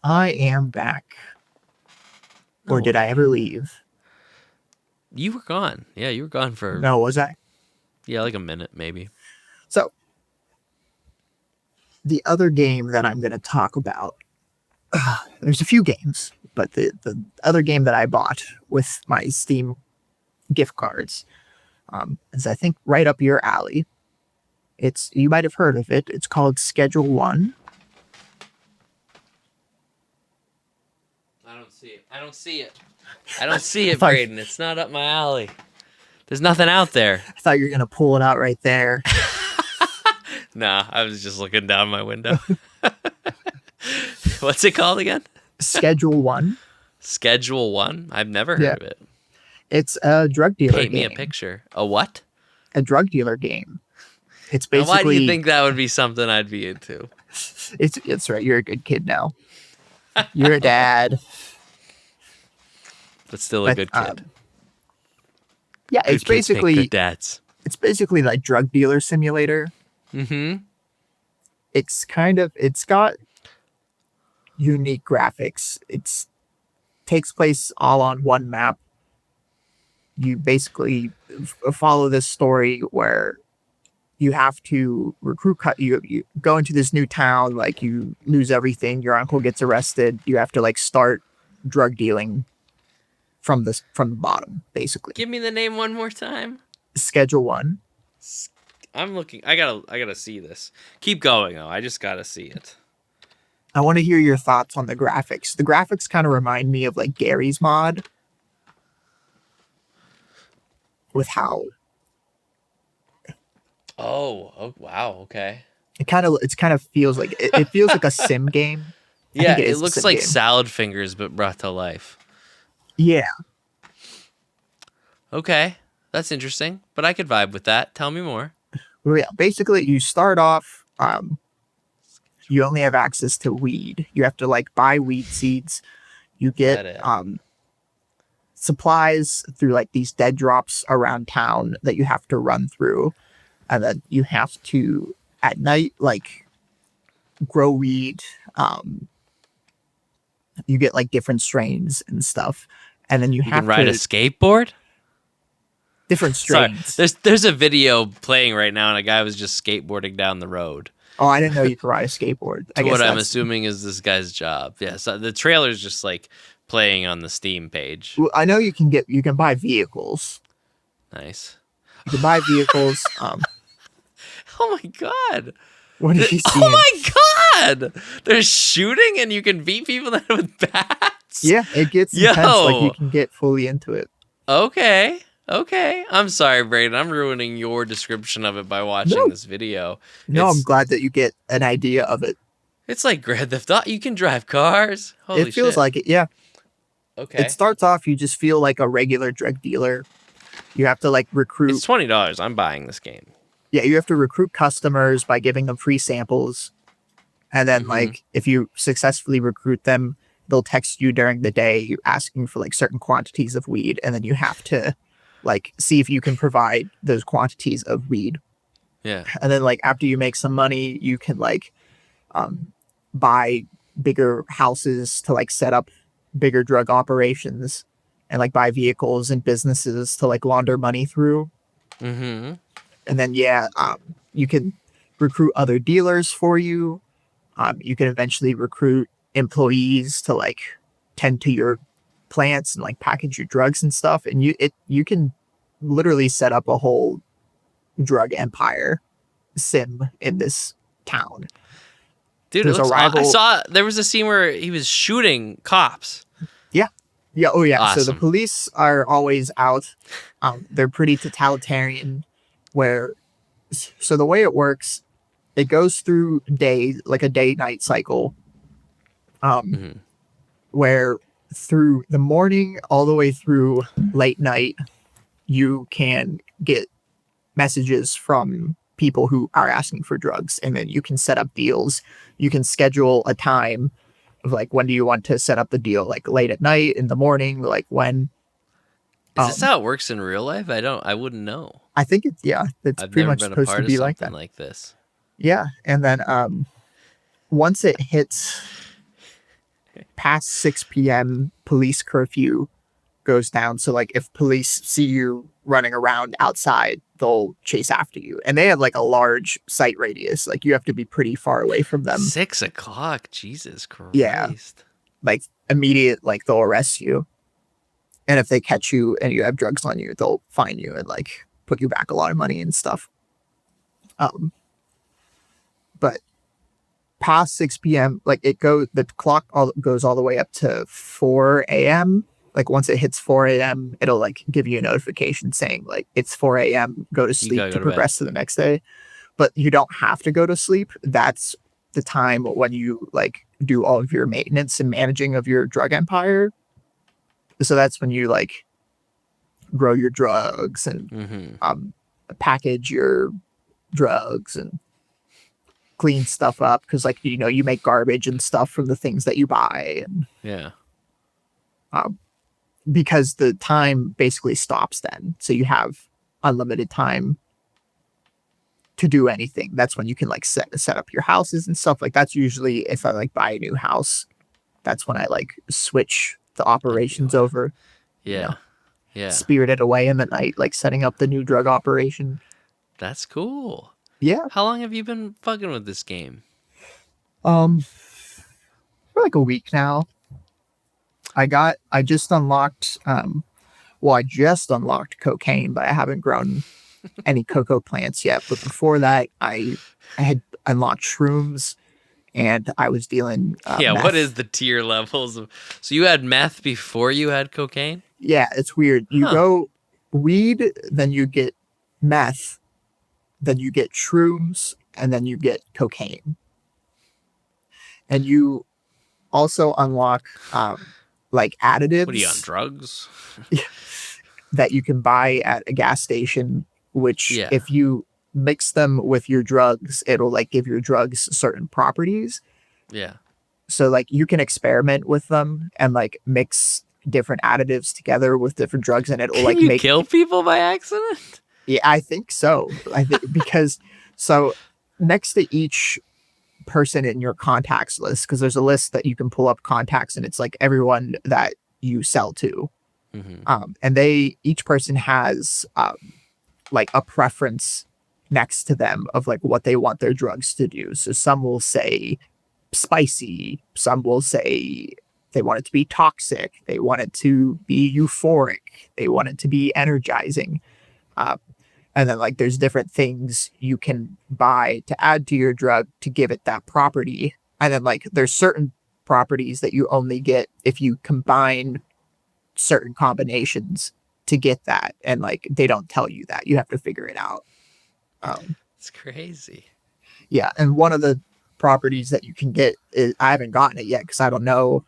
I am back. Or did I ever leave? You were gone. Yeah, you were gone for... No, was I? Yeah, like a minute, maybe. So, the other game that I'm going to talk about, there's a few games, but the other game that I bought with my Steam gift cards is, I think, right up your alley. You might have heard of it. It's called Schedule 1. I don't see it. I don't see it, Braden. It's not up my alley. There's nothing out there. I thought you were going to pull it out right there. Nah, I was just looking down my window. What's it called again? Schedule 1. Schedule 1? I've never heard of it. It's a drug dealer game. Paint me a picture. A what? A drug dealer game. It's basically... Now, why do you think that would be something I'd be into? It's right. You're a good kid now. You're a dad. But still a good kid. Yeah, good it's basically... good dads. It's basically like drug dealer simulator. Mm-hmm. It's got unique graphics. Takes place all on one map. you basically follow this story where you have to recruit. You go into this new town, like you lose everything. Your uncle gets arrested. You have to like start drug dealing from the bottom, basically. Give me the name one more time. Schedule 1. I'm looking. I gotta see this. Keep going though. I just gotta see it. I want to hear your thoughts on the graphics. The graphics kind of remind me of like Gary's mod, with how Oh wow. Okay. it kind of feels like it feels like a sim game. I Yeah, think it it is a looks sim like game. salad fingers but brought to life. Yeah. Okay, that's interesting. But I could vibe with that. Tell me more. Well, yeah. Basically, you start off. You only have access to weed. You have to like buy weed seeds. You get That supplies through like these dead drops around town that you have to run through, and then you have to at night like grow weed. You get like different strains and stuff, and then you You can have ride a to skateboard. different Sorry, strains. there's a video playing right now, and a guy was just skateboarding down the road. Oh, I didn't know you could ride a skateboard. I To guess what I'm that's. assuming is this guy's job. Yeah, so the trailer's just like playing on the Steam page. Well, I know you can buy vehicles. Nice. You can buy vehicles. Oh my god. What are you Oh seeing? my god. There's shooting and you can beat people that with bats. Yeah, it gets Yo. intense. Like you can get fully into it. Okay. Okay. I'm sorry, Braden. I'm ruining your description of it by watching No, this video. no, I'm glad that you get an idea of it. It's like Grand Theft Auto. You can drive cars. Holy It feels shit. like it. Yeah. Okay. It starts off, you just feel like a regular drug dealer. You have to like recruit. It's $20. I'm buying this game. Yeah, you have to recruit customers by giving them free samples. And then, like, if you successfully recruit them, they'll text you during the day asking for like certain quantities of weed. And then you have to like see if you can provide those quantities of weed. Yeah. And then, like, after you make some money, you can like buy bigger houses to like set up bigger drug operations, and like buy vehicles and businesses to like launder money through. Mm-hmm. And then you can recruit other dealers for you. You can eventually recruit employees to like tend to your plants and like package your drugs and stuff. And you can literally set up a whole drug empire sim in this town. Dude, There's it looks a rival. I saw there was a scene where he was shooting cops. Yeah. Oh, yeah. So the Awesome. police are always out. They're pretty totalitarian. So the way it works, it goes through like a day-night cycle. Mhm. Where through the morning all the way through late night, you can get messages from people who are asking for drugs, and then you can set up deals. You can schedule a time of like, when do you want to set up the deal? Like late at night, in the morning, like when. Is this how it works in real life? I wouldn't know. I think it's I've pretty never much been a supposed to part of be like something that. like this. Yeah, and then once it hits past 6 p.m., police curfew goes down. So like if police see you running around outside, they'll chase after you. And they have like a large sight radius. Like you have to be pretty far away from them. 6 o'clock. Jesus Christ. Yeah. Like immediate, like they'll arrest you. And if they catch you and you have drugs on you, they'll fine you and like put you back a lot of money and stuff. But past 6 p.m., like the clock goes all the way up to 4 a.m. Like once it hits 4 a.m., it'll like give you a notification saying like it's 4 a.m. Go to sleep gotta to go to progress to the next day. But you don't have to go to sleep. That's the time when you like do all of your maintenance and managing of your drug empire. So that's when you like grow your drugs and package your drugs and clean stuff up, because like you make garbage and stuff from the things that you buy, and Yeah. because the time basically stops then, so you have unlimited time to do anything. That's when you can like set up your houses and stuff. Like that's usually if I like buy a new house, that's when I like switch the operations over. Yeah. Yeah. spirited away in the night, like setting up the new drug operation. That's cool. Yeah. How long have you been fucking with this game? Um, for like a week now. I just unlocked I just unlocked cocaine, but I haven't grown any cocoa plants yet. But before that, I had unlocked shrooms and I was dealing Yeah, what is meth. the tier levels of? So you had meth before you had cocaine? Yeah, it's weird. You Huh. go weed, then you get meth, then you get shrooms, and then you get cocaine. And you also unlock like What are you on additives drugs? that you can buy at a gas station, which Yeah. if you mix them with your drugs, it'll like give your drugs certain properties. Yeah. So like you can experiment with them and like mix different additives together with different drugs and it'll Can like you make. kill people by accident? Yeah, I think so. I think because so next to each person in your contacts list, because there's a list that you can pull up contacts and it's like everyone that you sell to. Mm-hmm. And they each person has like a preference next to them of like what they want their drugs to do. So some will say spicy, some will say they want it to be toxic, they want it to be euphoric, they want it to be energizing. Uh, and then like there's different things you can buy to add to your drug to give it that property. And then like there's certain properties that you only get if you combine certain combinations to get that. And like they don't tell you that. You have to figure it out. Um, It's crazy. yeah. And one of the properties that you can get is I haven't gotten it yet because I don't know.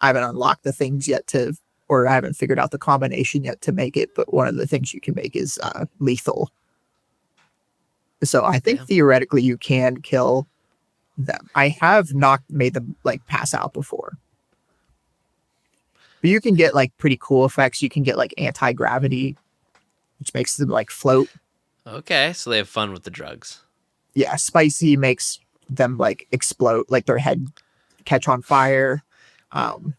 I haven't unlocked the things yet to, or I haven't figured out the combination yet to make it. But one of the things you can make is lethal. So I think Damn. theoretically you can kill them. I have not made them like pass out before. But you can get like pretty cool effects. You can get like anti-gravity, which makes them like float. Okay, so they have fun with the drugs. Yeah, spicy makes them like explode, like their head catch on fire. Um,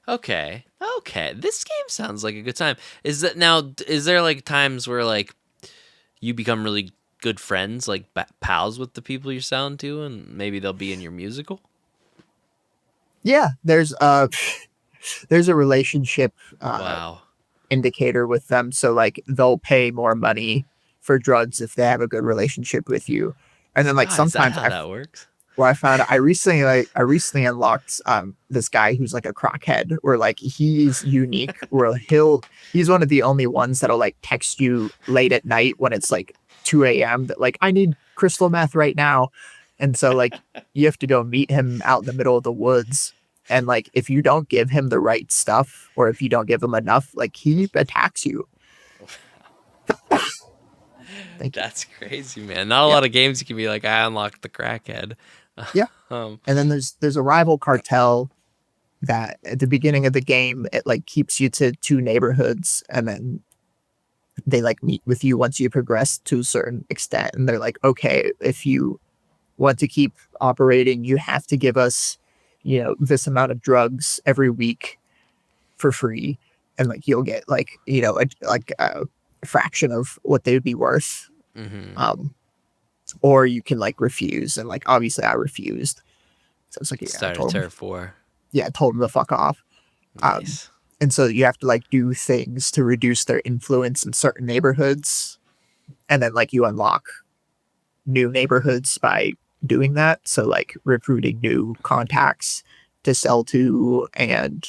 Okay. Okay. This game sounds like a good time. Is that now? Is there like times where like you become really good friends, like pals with the people you're selling to, and maybe they'll be in your musical? yeah, there's a relationship Wow. indicator with them, so like they'll pay more money for drugs if they have a good relationship with you. And then like Ah, is that sometimes how that works? where I found I recently unlocked this guy who's like a crockhead where like he's unique where he's one of the only ones that'll like text you late at night when it's like 2 a.m. that like I need crystal meth right now. And so like you have to go meet him out in the middle of the woods. And like if you don't give him the right stuff or if you don't give him enough, like he attacks you. Thank you. That's crazy, man. Not a Yeah. lot of games you can be like, I unlocked the crackhead. Yeah. um, And then there's a rival cartel that at the beginning of the game it like keeps you to two neighborhoods and then they like meet with you once you progress to a certain extent and they're like okay if you want to keep operating you have to give us this amount of drugs every week for free and like you'll get like a fraction of what they would be worth mhm. um or you can like refuse and like obviously I refused so it's like Start a turf war. I told him to fuck off. Nice. And so you have to like do things to reduce their influence in certain neighborhoods. And then like you unlock new neighborhoods by doing that. So like recruiting new contacts to sell to and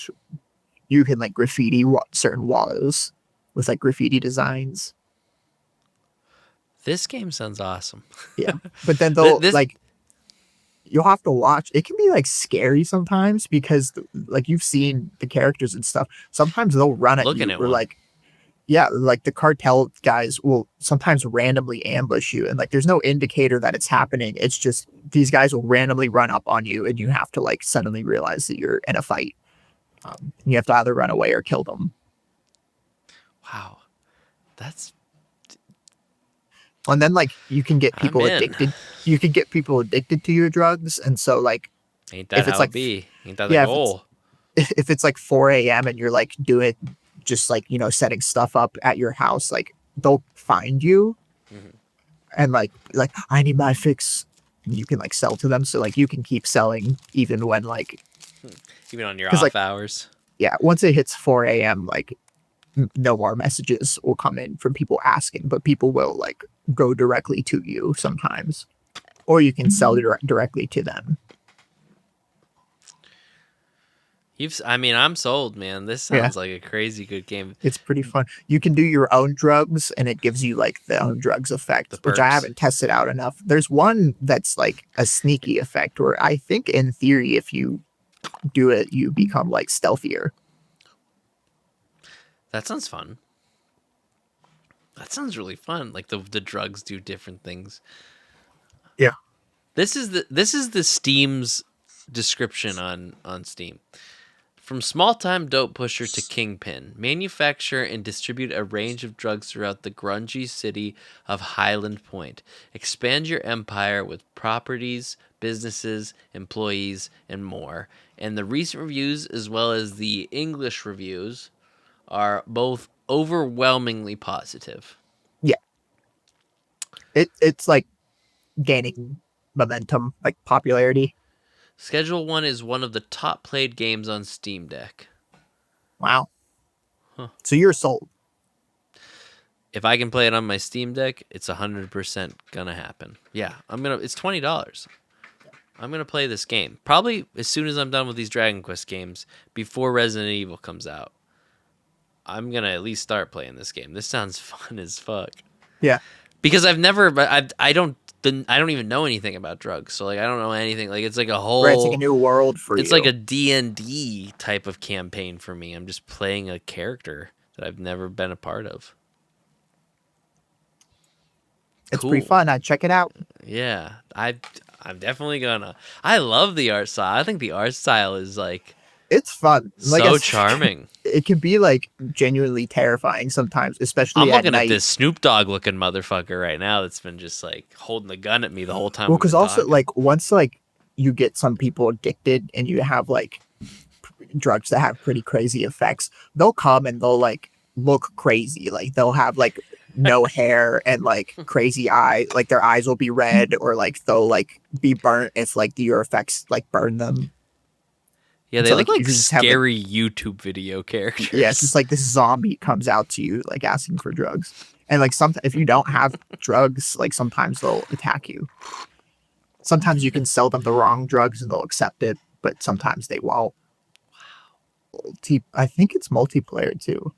you can like graffiti certain walls with like graffiti designs. This game sounds awesome. Yeah. But then they'll This like you'll have to watch. It can be like scary sometimes because like you've seen the characters and stuff. Sometimes they'll run at looking you at or one. like yeah, like the cartel guys will sometimes randomly ambush you and like there's no indicator that it's happening. It's just these guys will randomly run up on you and you have to like suddenly realize that you're in a fight. You have to either run away or kill them. Wow. That's And then like you can get I'm people in. addicted. You can get people addicted to your drugs. And so like Ain't that if it's how it like be? Ain't that the yeah, goal? if it's like 4 a.m. and you're like doing just like, setting stuff up at your house, like they'll find you Mhm. and like I need my fix. You can like sell to them, so like you can keep selling even when like Even on your because like off hours. yeah, once it hits 4 a.m. like no more messages will come in from people asking, but people will like go directly to you sometimes, or you can sell directly to them. I mean, I'm sold, man. This Yeah, sounds like a crazy good game. it's pretty fun. You can do your own drugs, and it gives you like the own drugs The effect, which I perks. haven't tested out enough. There's one that's like a sneaky effect, where I think in theory, if you do it, you become like stealthier. That sounds fun. That sounds really fun. Like the drugs do different things. Yeah. This is the Steam's description on Steam. From small-time dope pusher to kingpin, manufacture and distribute a range of drugs throughout the grungy city of Highland Point. Expand your empire with properties, businesses, employees, and more. And the recent reviews, as well as the English reviews, are both overwhelmingly positive. Yeah. It's like gaining momentum, like popularity. Schedule 1 is one of the top played games on Steam Deck. Wow. Huh. So you're sold. If I can play it on my Steam Deck, it's 100% gonna happen. Yeah, it's $20. I'm gonna play this game. Probably as soon as I'm done with these Dragon Quest games, before Resident Evil comes out. I'm gonna at least start playing this game. This sounds fun as fuck. Yeah. Because I've never, but I don't even know anything about drugs. So like I don't know anything. Like it's like a Right. It's like a whole, new world for it's you. like a D&D type of campaign for me. I'm just playing a character that I've never been a part of. It's pretty Cool. fun. I'd check it out. Yeah, I'm definitely gonna. I love the art style. I think the art style is like It's fun. Like I so said, charming. it can be like genuinely terrifying sometimes, I'm especially at looking at night. this Snoop Dogg looking motherfucker right now that's been just like holding the gun at me the whole time Well, we've because been also talking. like once like you get some people addicted and you have like drugs that have pretty crazy effects, they'll come and they'll like look crazy. Like they'll have like no hair and like crazy eye. Like their eyes will be red or like they'll like be burnt if like your effects like burn them. Yeah, they So look like you like just have like scary YouTube video yeah, it's characters. just like this zombie comes out to you like asking for drugs. And like sometimes if you don't have drugs, like sometimes they'll attack you. Sometimes you can sell them the wrong drugs and they'll accept it, but sometimes they won't. I think it's multiplayer too.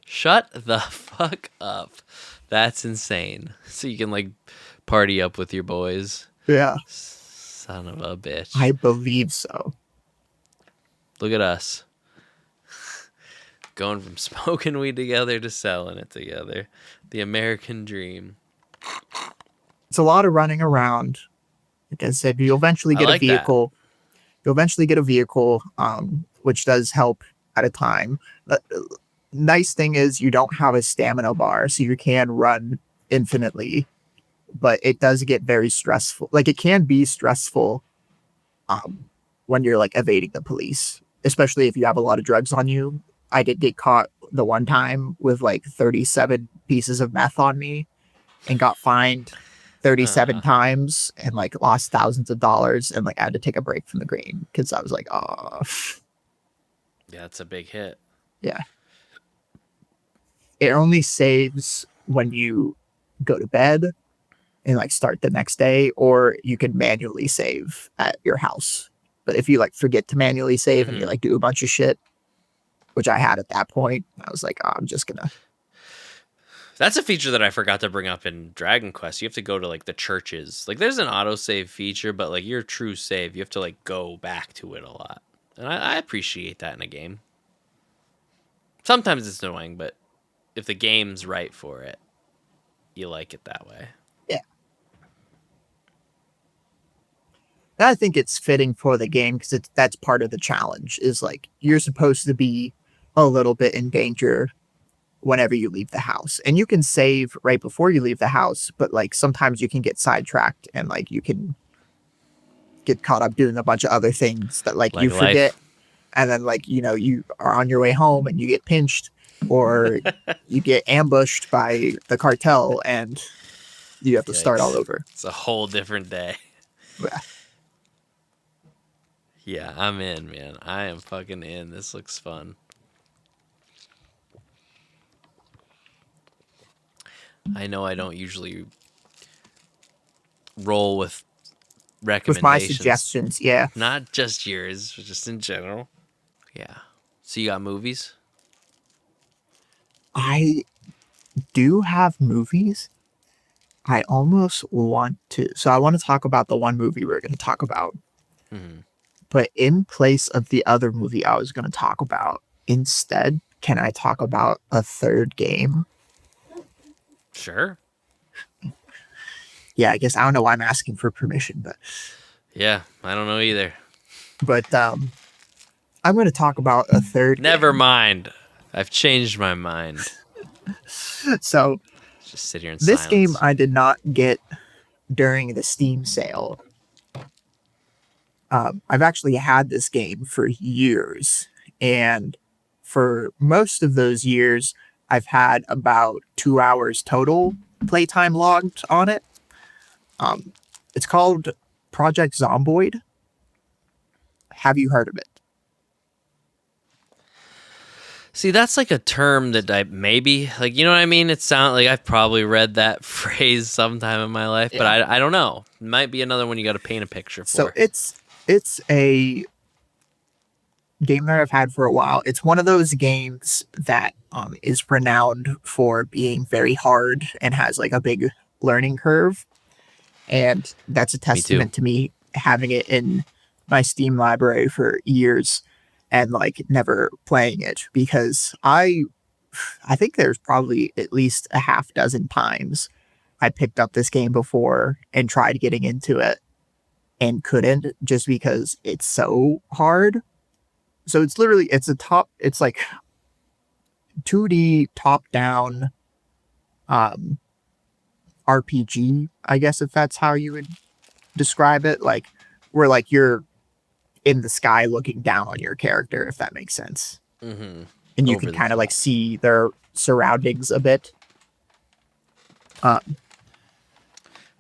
Shut the fuck up. That's insane. So you can like party up with your boys. Yeah, Son of a bitch. I believe so. Look at us. Going from smoking weed together to selling it together. The American dream. It's a lot of running around. Like I said, you'll eventually I get a like that. vehicle. You'll eventually get a vehicle, which does help at a time. The nice thing is you don't have a stamina bar, so you can run infinitely. But it does get very stressful. Like it can be stressful um, when you're like evading the police, especially if you have a lot of drugs on you. I did get caught the one time with like 37 pieces of meth on me and got fined 37 Uh, times and like lost thousands of dollars and like I had to take a break from the green because I was like, oh, yeah, it's a big hit. yeah. It only saves when you go to bed and like start the next day, or you can manually save at your house. But if you like forget to manually save and you Hmm. like do a bunch of shit, which I had at that point, I was like, oh, I'm just gonna. That's a feature that I forgot to bring up in Dragon Quest. You have to go to like the churches. Like there's an autosave feature, but like your true save, you have to like go back to it a lot. And I appreciate that in a game. Sometimes it's annoying, but if the game's right for it, you like it that way. Yeah. And I think it's fitting for the game because that's part of the challenge. Is like you're supposed to be a little bit in danger whenever you leave the house, and you can save right before you leave the house. But like sometimes you can get sidetracked and like you can get caught up doing a bunch of other things that like you Like forget, life. and then like you are on your way home and you get pinched or you get ambushed by the cartel and you have to start all Yikes. over. It's a whole different day. Yeah. Yeah, I'm in, man. I am fucking in. This looks fun. I know I don't usually roll with With my recommendations. suggestions, yeah. Not just yours, just in general. Yeah. So you got movies? I do have movies. I almost want to. So I want to talk about the one movie we're going to talk about. Mm-hmm. But in place of the other movie I was going to talk about, instead, can I talk about a third game? Sure. Yeah, I guess I don't know why I'm asking for permission, Yeah, I don't know either. but I'm going to talk about a third Never game. mind. I've changed my mind. So Just sit here in this game silence. I did not get during the Steam sale. I've actually had this game for years, and for most of those years, I've had about 2 hours total playtime logged on it. It's called Project Zomboid. Have you heard of it? See, that's like a term that I maybe like. You know what I mean? It sounds like I've probably read that phrase sometime in my life, but Yeah. I don't know. It might be another one you got to paint a picture So for. it's a game that I've had for a while. It's one of those games that is renowned for being very hard and has like a big learning curve. And that's a Me too. testament to me having it in my Steam library for years and like never playing it, because I think there's probably at least a half dozen times I picked up this game before and tried getting into it and couldn't, just because it's so hard. So it's like 2D top down um RPG, I guess, if that's how you would describe it, like where like you're in the sky looking down on your character, if that makes sense. Mm-hmm. And you Over can the kind of like top. see their surroundings a bit. Um, I'm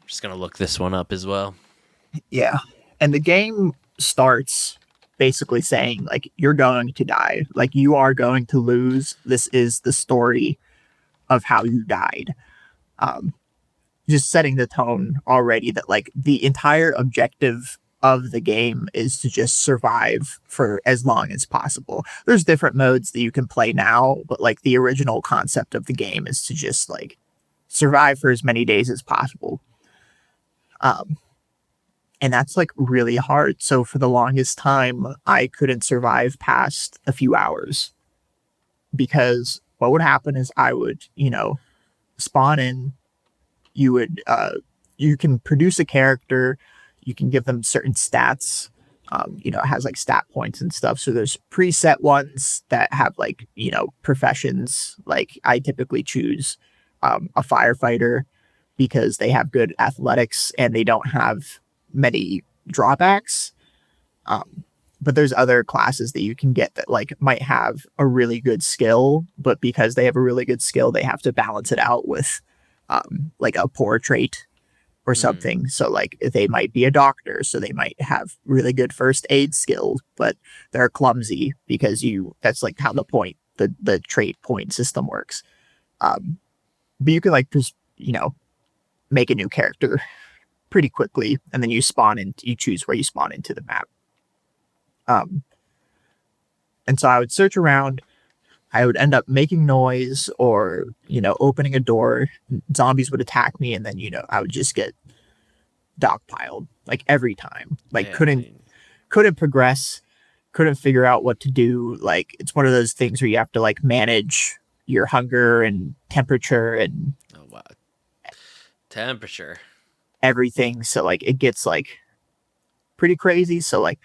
just gonna look this one up as well. yeah. And the game starts basically saying, like, you're going to die. Like, you are going to lose. This is the story of how you died. Um, just setting the tone already that, like, the entire objective of the game is to just survive for as long as possible. There's different modes that you can play now, but, like, the original concept of the game is to just, like, survive for as many days as possible. Um, and that's like really hard. So for the longest time, I couldn't survive past a few hours, because what would happen is I would, spawn in. You would, you can produce a character, you can give them certain stats. It has like stat points and stuff. So there's preset ones that have like, professions. Like I typically choose a firefighter because they have good athletics and they don't have many drawbacks. Um, but there's other classes that you can get that like might have a really good skill, but because they have a really good skill, they have to balance it out with like a poor trait or Mm. something. So like they might be a doctor, so they might have really good first aid skills, but they're clumsy because that's like how the trait point system works. But you can like just make a new character pretty quickly, and then you choose where you spawn into the map. Um, and so I would search around. I would end up making noise or opening a door. Zombies would attack me, and then I would just get dogpiled like every time. Like Yeah, I mean, couldn't progress, couldn't figure out what to do. Like it's one of those things where you have to like manage your hunger and temperature and oh wow, temperature. everything. So like it gets like pretty crazy. So like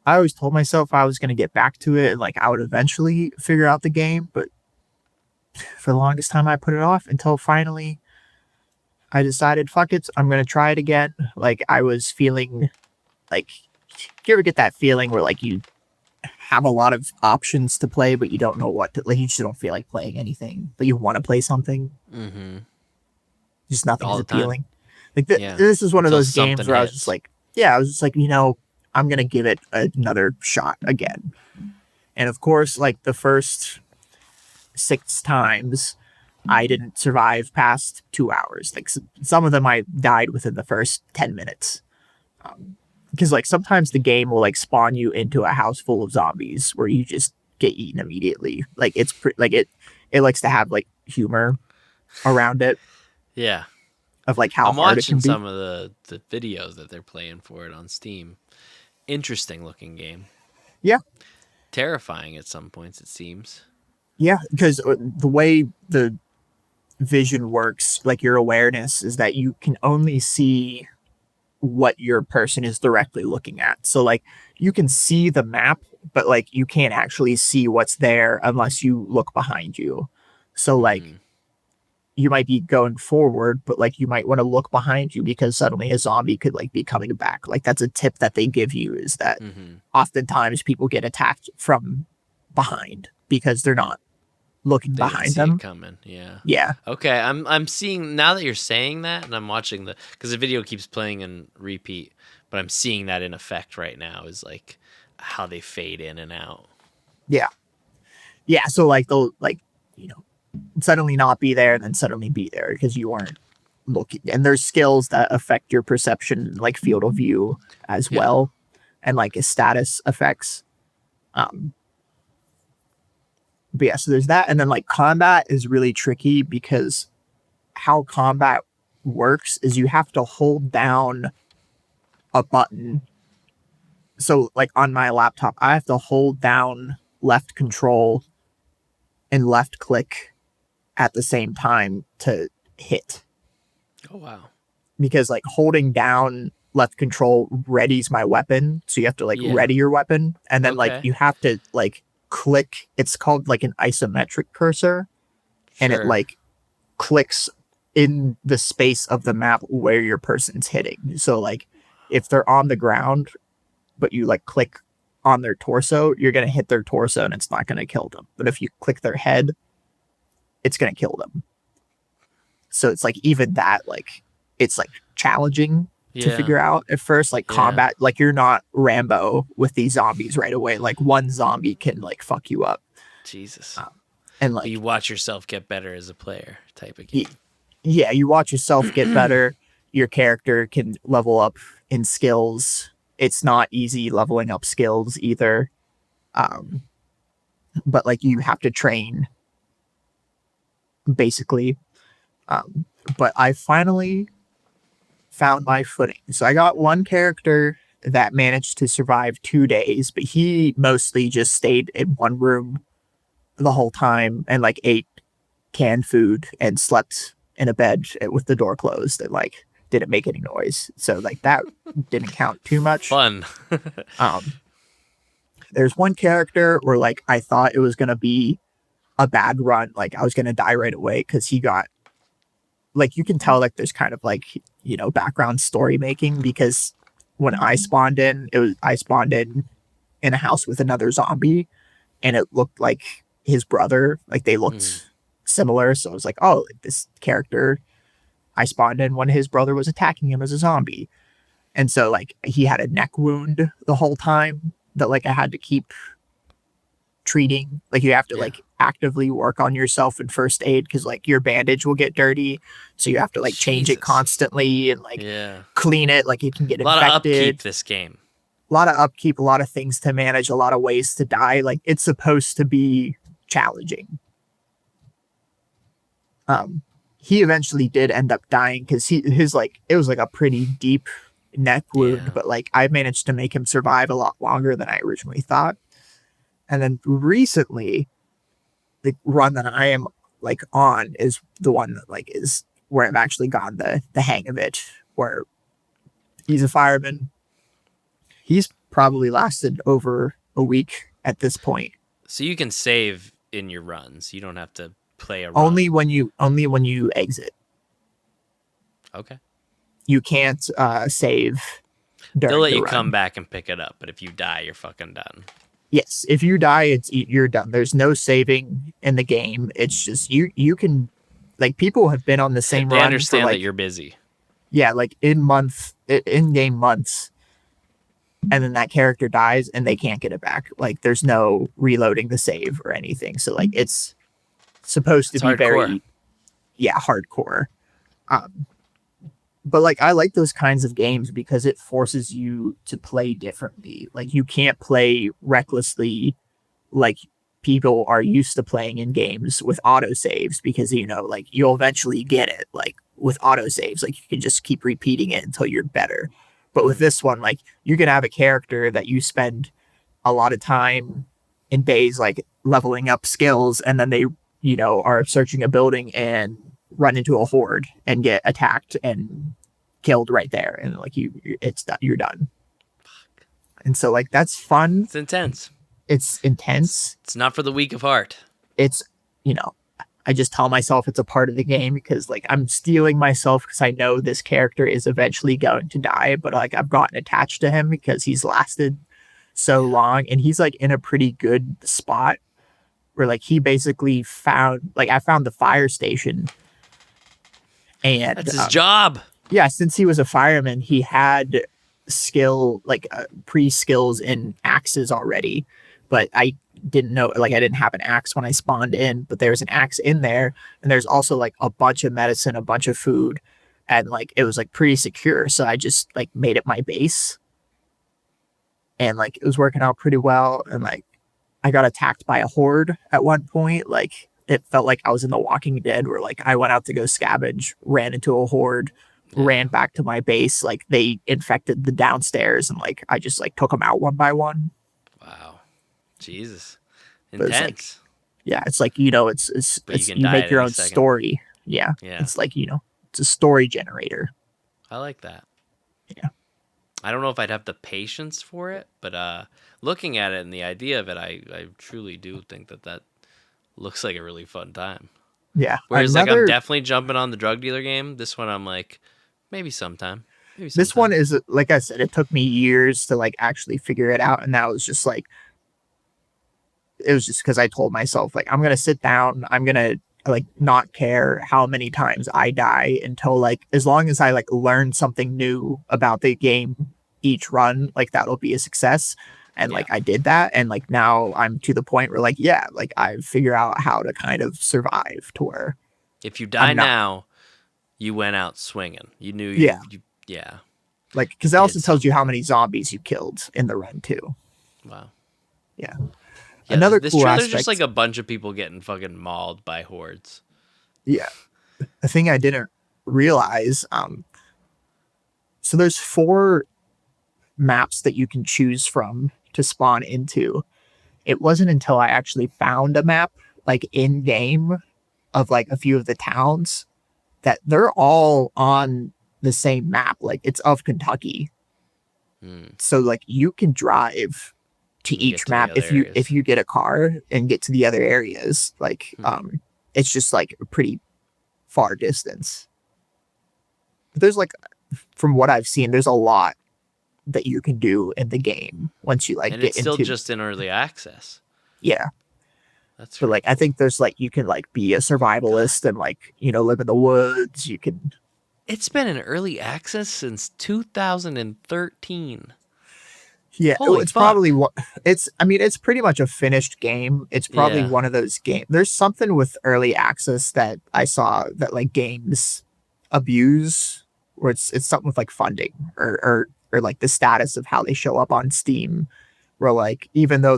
I always told myself I was going to get back to it and like I would eventually figure out the game, but for the longest time I put it off until finally I decided, fuck it, I'm going to try it again. Like I was feeling like, you ever get that feeling where like you have a lot of options to play, but you don't know what to, like, you just don't feel like playing anything, but you want to play something. Mm-hmm. Just nothing All is the time. appealing. Like Yeah. this is one of Until those something games where I was just hits. like, yeah, I was just like, you know, I'm gonna give it another shot again. And of course, like the first 6 times, I didn't survive past 2 hours. Like some of them, I died within the first 10 minutes. Because like sometimes the game will like spawn you into a house full of zombies where you just get eaten immediately. Like like it likes to have like humor around it Yeah. of like how I'm hard it watching can be. some of the videos that they're playing for it on Steam. Interesting looking game. Yeah, Terrifying at some points, it seems. yeah. Because the way the vision works, like your awareness, is that you can only see what your person is directly looking at. So like you can see the map, but like you can't actually see what's there unless you look behind you. So like Mm-hmm. you might be going forward, but like you might want to look behind you because suddenly a zombie could like be coming back. Like that's a tip that they give you, is that Mm-hmm. oftentimes people get attacked from behind because they're not looking They didn't behind see it them. coming. Yeah. Yeah. Okay, I'm seeing now that you're saying that, and I'm watching because the video keeps playing and repeat, but I'm seeing that in effect right now is like how they fade in and out. Yeah. Yeah. So like they'll like, you know, suddenly not be there and then suddenly be there because you aren't looking. And there's skills that affect your perception, like field of view as Yeah. well, and like status effects. Um, but yeah, so there's that. And then like combat is really tricky because how combat works is you have to hold down a button. So like on my laptop, I have to hold down left control and left click at the same time to hit, Oh wow. because like holding down left control readies my weapon. So you have to like Yeah. ready your weapon, and then like Okay. you have to like click. It's called like an isometric cursor, and it Sure. like clicks in the space of the map where your person's hitting. So like if they're on the ground, but you like click on their torso, you're gonna hit their torso and it's not gonna kill them. But if you click their head, it's gonna kill them. So it's like even that, like it's like challenging to Yeah. figure out at first. Like Yeah. combat, like you're not Rambo with these zombies right away. Like one zombie can like fuck you up. Jesus. Um, and But you like watch yourself get better as a player type of game. yeah, you watch yourself get better. Your character can level up in skills. It's not easy leveling up skills either. Um, but like you have to train basically. Um, but I finally found my footing. So I got one character that managed to survive 2 days, but he mostly just stayed in one room the whole time and like ate canned food and slept in a bed with the door closed and like didn't make any noise. So like that didn't count too much. Fun. Um, there's one character where like I thought it was gonna be a bad run, like I was gonna die right away because he got, like you can tell like there's kind of like, you know, background story making, because when I spawned in, I spawned in a house with another zombie and it looked like his brother, like they Mm. looked similar. So I was like, oh, this character I spawned in when his brother was attacking him as a zombie. And so like he had a neck wound the whole time that like I had to keep treating. Like you have to Yeah. like actively work on yourself in first aid because like your bandage will get dirty. So you have to like change it Jesus. constantly and like Yeah. clean it. Like it can get A lot of upkeep infected. this game. A lot of upkeep, a lot of things to manage, a lot of ways to die. Like it's supposed to be challenging. Um, he eventually did end up dying because his like it was like a pretty deep neck wound, Yeah. but like I managed to make him survive a lot longer than I originally thought. And then recently, the run that I am like on is the one that like is where I've actually gotten the hang of it. Where he's a fireman. He's probably lasted over a week at this point. So you can save in your runs. You don't have to play a run. Only when you exit. Okay. You can't save They'll during let the you come run. back and pick it up, but if you die, you're fucking done. Yes, if you die, you're done. There's no saving in the game. It's just you can like people have been on the same They run for understand that like you're busy. yeah, like in game months, and then that character dies and they can't get it back. Like there's no reloading the save or anything. So like it's supposed to It's be hardcore. very hardcore. Um, but like I like those kinds of games because it forces you to play differently. Like you can't play recklessly like people are used to playing in games with autosaves because like you'll eventually get it like with autosaves like you can just keep repeating it until you're better. But with this one like you can have a character that you spend a lot of time in days like leveling up skills and then they are searching a building and run into a horde and get attacked and killed right there and like it's done, you're done. And so like that's fun. It's intense. It's intense. It's not for the weak of heart. It's you know I just tell myself it's a part of the game because like I'm stealing myself because I know this character is eventually going to die, but like I've gotten attached to him because he's lasted so long and he's like in a pretty good spot where like he basically found like I found the fire station and That's his job. yeah, since he was a fireman, he had skill like pre-skills in axes already, but I didn't know like I didn't have an axe when I spawned in, but there's an axe in there and there's also like a bunch of medicine, a bunch of food, and like it was like pretty secure. So I just like made it my base and like it was working out pretty well. And like I got attacked by a horde at one point. Like it felt like I was in The Walking Dead where like I went out to go scavenge, ran into a horde, ran back to my base. Like they infected the downstairs and like I just like took them out one by one. Wow. Jesus. But it's like, Intense. yeah, it's like, But you can you die make at your any own second. story. Yeah. Yeah. It's like, it's a story generator. I like that. Yeah. I don't know if I'd have the patience for it, but looking at it and the idea of it, I truly do think that looks like a really fun time. Yeah. Whereas, like, I'm definitely jumping on the drug dealer game. This one, I'm like, maybe sometime. This one is, like I said, it took me years to, like, actually figure it out. And that was just, like, it was just because I told myself, like, I'm going to sit down. I'm going to, like, not care how many times I die until, like, as long as I, like, learn something new about the game each run, like, that'll be a success. And, like, I did that. And, like, now I'm to the point where, like, yeah, like, I figure out how to kind of survive to where if you die now, you went out swinging. You knew yeah. Like, because it also tells you how many zombies you killed in the run, too. Wow. Yeah. Another cool trailer, aspect. there's just like a bunch of people getting fucking mauled by hordes. Yeah. A thing I didn't realize, so there's 4 maps that you can choose from to spawn into. It wasn't until I actually found a map, like, in-game of, like, a few of the towns that they're all on the same map. Like, it's of Kentucky. So, like, you can drive to each map if you get a car and get to the other areas. Like, it's just, like, a pretty far distance. But there's, like, from what I've seen, there's a lot that you can do in the game once you, like, and get it's still into... just in early access. Yeah. That's but, like, I think there's, like, you can, like, be a survivalist and, like, live in the woods. You can... It's been in early access since 2013. Yeah, Holy it's fuck. probably what it's pretty much a finished game. It's probably one of those games. There's something with early access that I saw that like games abuse, where it's something with like funding or like the status of how they show up on Steam, where like even though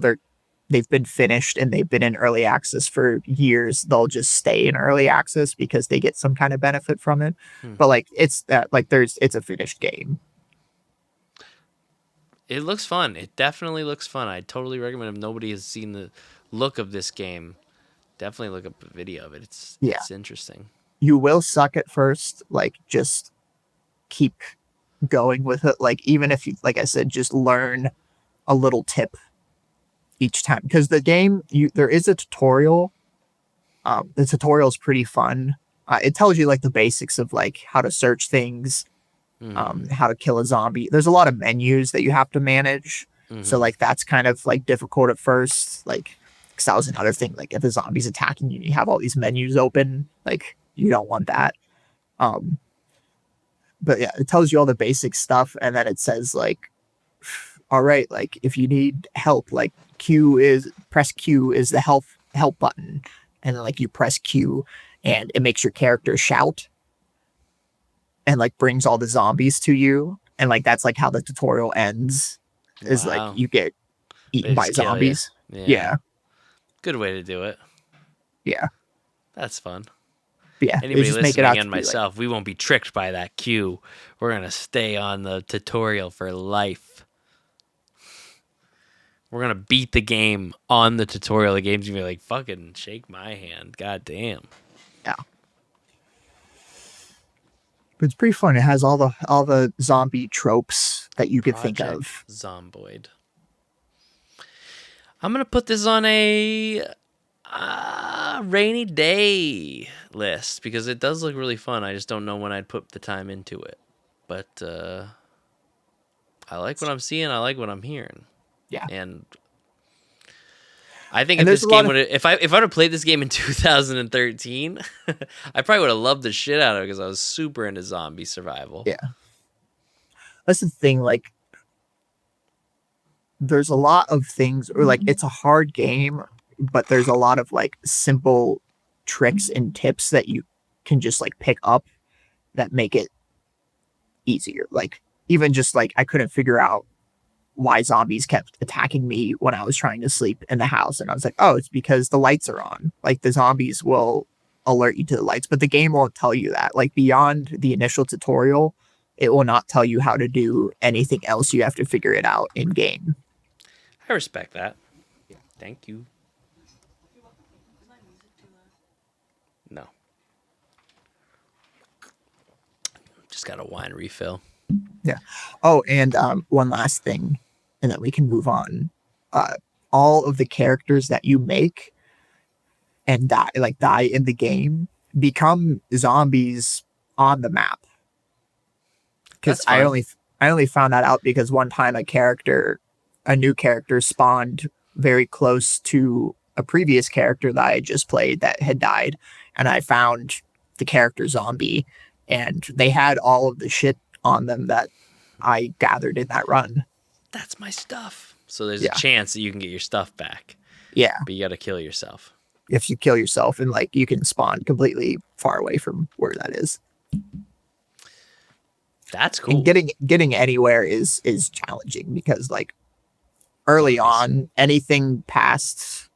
they've been finished and they've been in early access for years, they'll just stay in early access because they get some kind of benefit from it. But like it's that like it's a finished game. It looks fun. It definitely looks fun. I totally recommend if nobody has seen the look of this game, definitely look up a video of it. It's interesting. You will suck at first, like just keep going with it. Like even if you, like I said, just learn a little tip each time, because the game there is a tutorial. The tutorial is pretty fun. It tells you like the basics of like how to search things. How to kill a zombie. There's a lot of menus that you have to manage. So like that's kind of like difficult at first. Like, because that was another thing. Like if a zombie's attacking you, you have all these menus open. Like you don't want that. Um, but yeah, it tells you all the basic stuff, and then it says like, all right, like if you need help, like press Q is the help button, and then like you press Q, and it makes your character shout, and like brings all the zombies to you, and like that's like how the tutorial ends, is like Wow. you get They eaten by just kill you. zombies. Yeah. Yeah, Good way to do it. yeah, That's fun. yeah. They Anybody just make it listening out to and be like, myself, we won't be tricked by that cue. We're going to stay on the tutorial for life. We're going to beat the game on the tutorial. The game's going to be like, fucking shake my hand. God damn. yeah. But it's pretty fun. It has all the zombie tropes that you could think Project of. Zomboid. I'm going to put this on a rainy day list because it does look really fun. I just don't know when I'd put the time into it. But I like what I'm seeing. I like what I'm hearing. Yeah. And I think And if there's this a lot game of would if I would have played this game in 2013, I probably would have loved the shit out of it because I was super into zombie survival. yeah. That's the thing. Like, there's a lot of things, or like it's a hard game, but there's a lot of like simple tricks and tips that you can just like pick up that make it easier. Like even just like I couldn't figure out why zombies kept attacking me when I was trying to sleep in the house, and I was like, oh, it's because the lights are on. Like the zombies will alert you to the lights, but the game won't tell you that. Like beyond the initial tutorial, it will not tell you how to do anything else. You have to figure it out in game. I respect that. Thank you. No, just got a wine refill. Yeah. Oh, and one last thing, and then we can move on. Uh, all of the characters that you make and die in the game become zombies on the map. Because That's fun. I only found that out because one time a new character spawned very close to a previous character that I had just played that had died, and I found the character zombie, and they had all of the shit on them that I gathered in that run. That's my stuff. So there's a Yeah. chance that you can get your stuff back, Yeah. but you got to kill yourself. If you kill yourself, and like you can spawn completely far away from where that is. That's And cool. getting anywhere is challenging because like early Zombies. on, anything past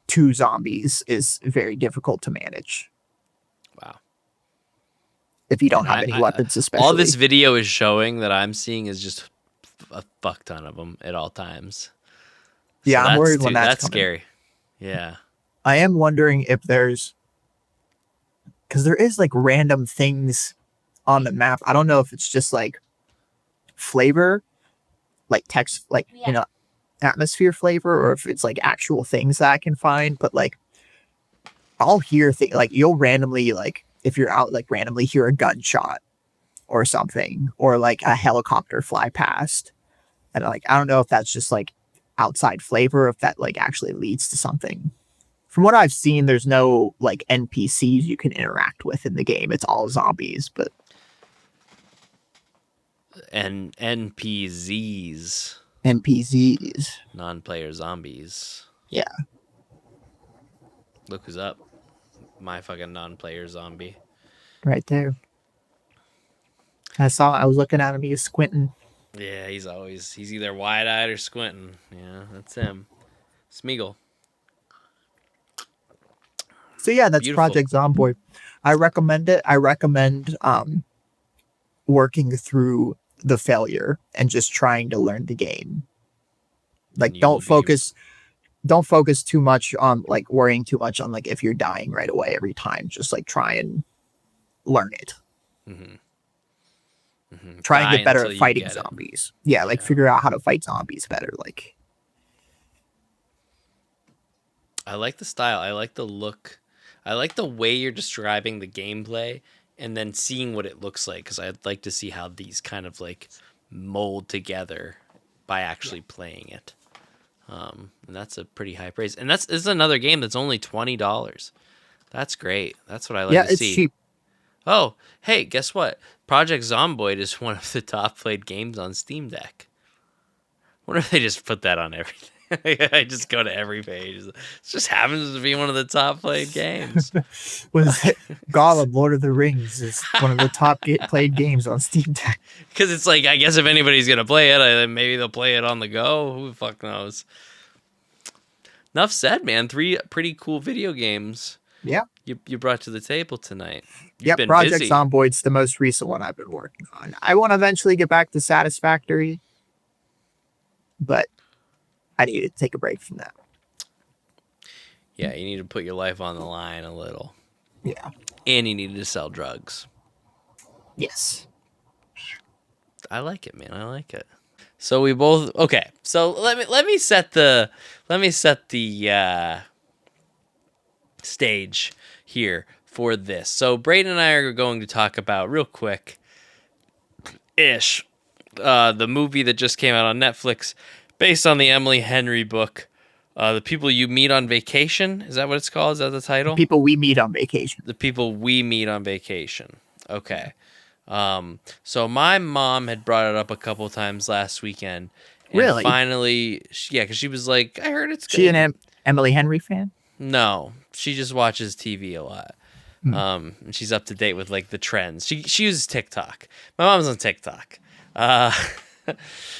two zombies is very difficult to manage Wow. if you don't And have any weapons, all this especially. video is showing that I'm seeing is just a fuck ton of them at all times. So Yeah, I'm worried when that's that's coming. scary. Yeah. I am wondering if because there is like random things on the map. I don't know if it's just like flavor, like text, like, atmosphere flavor, or if it's like actual things that I can find. But like, I'll hear things like you'll randomly, like, if you're out, like randomly hear a gunshot or something, or like a helicopter fly past. And like, I don't know if that's just like outside flavor, if that like actually leads to something. From what I've seen, there's no like NPCs you can interact with in the game. It's all zombies, but And NPZs, NPCs. non-player zombies. Yeah, Look who's up. My fucking non-player zombie. right there. I was looking at him, he was squinting. Yeah, he's either wide-eyed or squinting. Yeah, that's him. Smeagol. So yeah, that's Beautiful. Project Zomboid. I recommend it. I recommend working through the failure and just trying to learn the game. And Like you will be don't focus too much on like worrying too much on like if you're dying right away every time. Just like try and learn it. Try and die get better until at you fighting get it. zombies. Yeah, like Yeah. figure out how to fight zombies better. Like, I like the style. I like the look. I like the way you're describing the gameplay and then seeing what it looks like because I'd like to see how these kind of like mold together by actually playing it. And that's a pretty high praise. And this is another game that's only $20. That's great. That's what I like to see. It's cheap. Oh, hey, guess what? Project Zomboid is one of the top played games on Steam Deck. I wonder if they just put that on everything. I just go to every page. It just happens to be one of the top played games. Gollum, Lord of the Rings is one of the top played games on Steam Deck. Because it's like, I guess if anybody's going to play it, then maybe they'll play it on the go. Who the fuck knows? Enough said, man. 3 pretty cool video games. Yeah. You brought to the table tonight. Yep, Project Zomboid's the most recent one I've been working on. I want to eventually get back to Satisfactory, but I need to take a break from that. Yeah, you need to put your life on the line a little. Yeah. And you need to sell drugs. Yes. I like it, man. I like it. So we both okay. So let me set the stage here for this. So Braden and I are going to talk about real quick ish the movie that just came out on Netflix based on the Emily Henry book, The People You Meet on Vacation. Is that what it's called? Is that the title? The People We Meet on Vacation. The People We Meet on Vacation. Okay. So my mom had brought it up a couple times last weekend. And really? Finally, yeah, because she was like, I heard it's good. She an Emily Henry fan? No, she just watches TV a lot. And she's up to date with like the trends. She uses TikTok. My mom's on TikTok.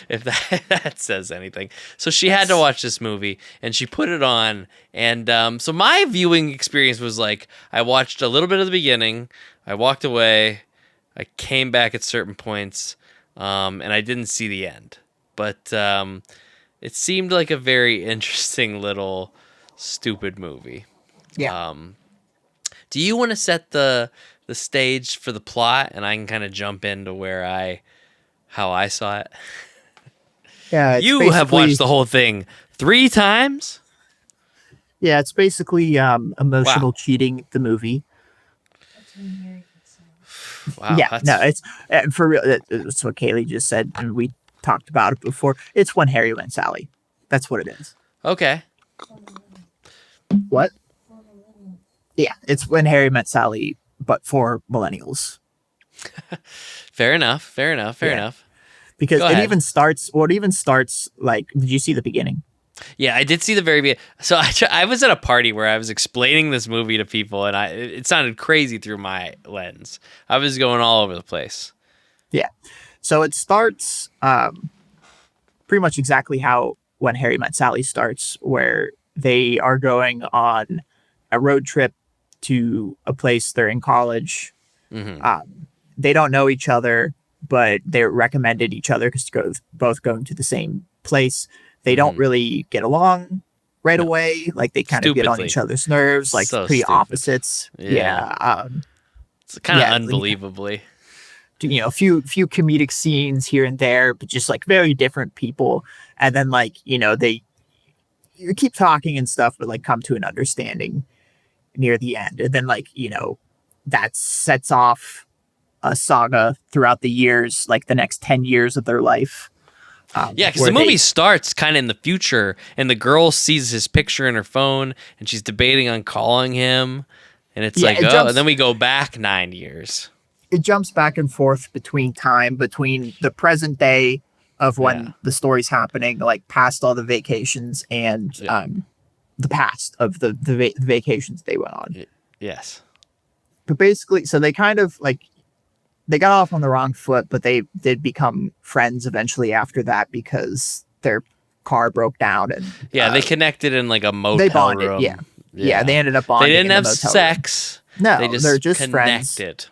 If that says anything. So she had to watch this movie and she put it on. And so my viewing experience was like, I watched a little bit of the beginning. I walked away. I came back at certain points. And I didn't see the end. But it seemed like a very interesting little stupid movie. Yeah. Do you want to set the stage for the plot, and I can kind of jump into how I saw it? Yeah. You have watched the whole thing 3 times? Yeah, it's basically emotional cheating, the movie. Wow. Yeah, no, it's for real. It's what Kaylee just said, and we talked about it before. It's When Harry Met Sally. That's what it is. Okay. What? Yeah, it's When Harry Met Sally, but for millennials. Fair enough. Because it even starts like, did you see the beginning? Yeah, I did see the very beginning. So I was at a party where I was explaining this movie to people, and it sounded crazy through my lens. I was going all over the place. Yeah. So it starts pretty much exactly how When Harry Met Sally starts, where they are going on a road trip to a place. They're in college. Mm-hmm. They don't know each other, but they recommended each other because both going to the same place. They don't really get along right away. Like, they kind of get on each other's nerves, like so pretty stupid. Opposites. Yeah. It's kind of unbelievably. A few comedic scenes here and there, but just like very different people. And then you keep talking and stuff, but like come to an understanding near the end. And then that sets off a saga throughout the years, like the next 10 years of their life. Yeah, because the movie starts kind of in the future, and the girl sees his picture in her phone, and she's debating on calling him, and it's and then we go back 9 years. It jumps back and forth between the present day of when the story's happening, like past all the vacations, and the past of the vacations they went on. Yes. But basically, so they kind of they got off on the wrong foot, but they did become friends eventually after that because their car broke down. And they connected in like a motel they bonded, room. Yeah, they ended up bonding. They didn't have sex. Room. No, they're just connected. Friends.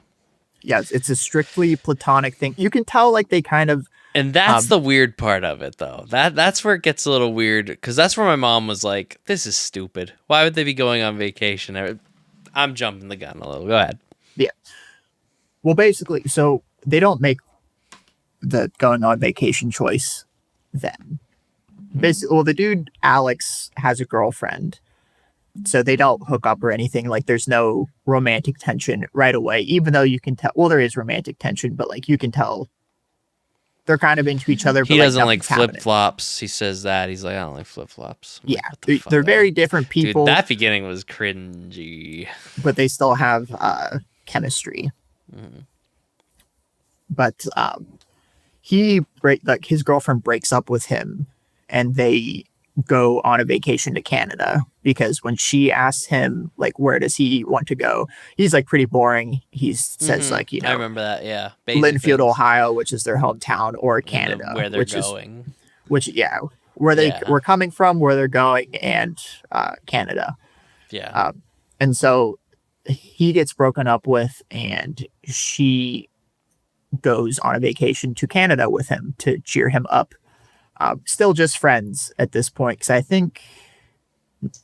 Yeah, it's a strictly platonic thing. You can tell they kind of. And that's the weird part of it, though. That's where it gets a little weird, because that's where my mom was like, "This is stupid. Why would they be going on vacation?" I'm jumping the gun a little. Go ahead. Yeah. Well, basically, so they don't make the going on vacation choice then. Basically, the dude, Alex, has a girlfriend. So they don't hook up or anything. Like, there's no romantic tension right away, even though you can tell. Well, there is romantic tension, but you can tell they're kind of into each other. He but doesn't like nothing's happening. flip flops. He says that he's like, I don't like flip flops. Yeah, they're very different people. Dude, that beginning was cringy, but they still have chemistry. But his girlfriend breaks up with him, and they go on a vacation to Canada, because when she asks him like where does he want to go, he's like pretty boring. He says like, I remember that, yeah. Basic Linfield, things. Ohio, which is their hometown, or Canada, where they're going. Where we're coming from, where they're going, and Canada. Yeah. And so he gets broken up with, and she goes on a vacation to Canada with him to cheer him up. Still just friends at this point, because I think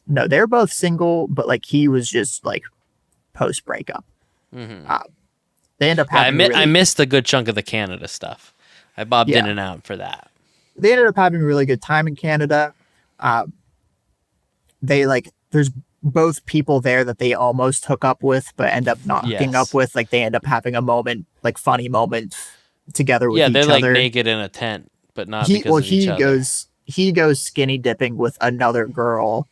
they're both single, but like he was just like post breakup. They end up having I missed a good chunk of the Canada stuff. I bobbed in and out for that. They ended up having a really good time in Canada. There's both people there that they almost hook up with, but end up not hooking up with. Like they end up having a moment, like funny moment together with each other. Yeah, they're like naked in a tent, but not because of each other. He goes skinny dipping with another girl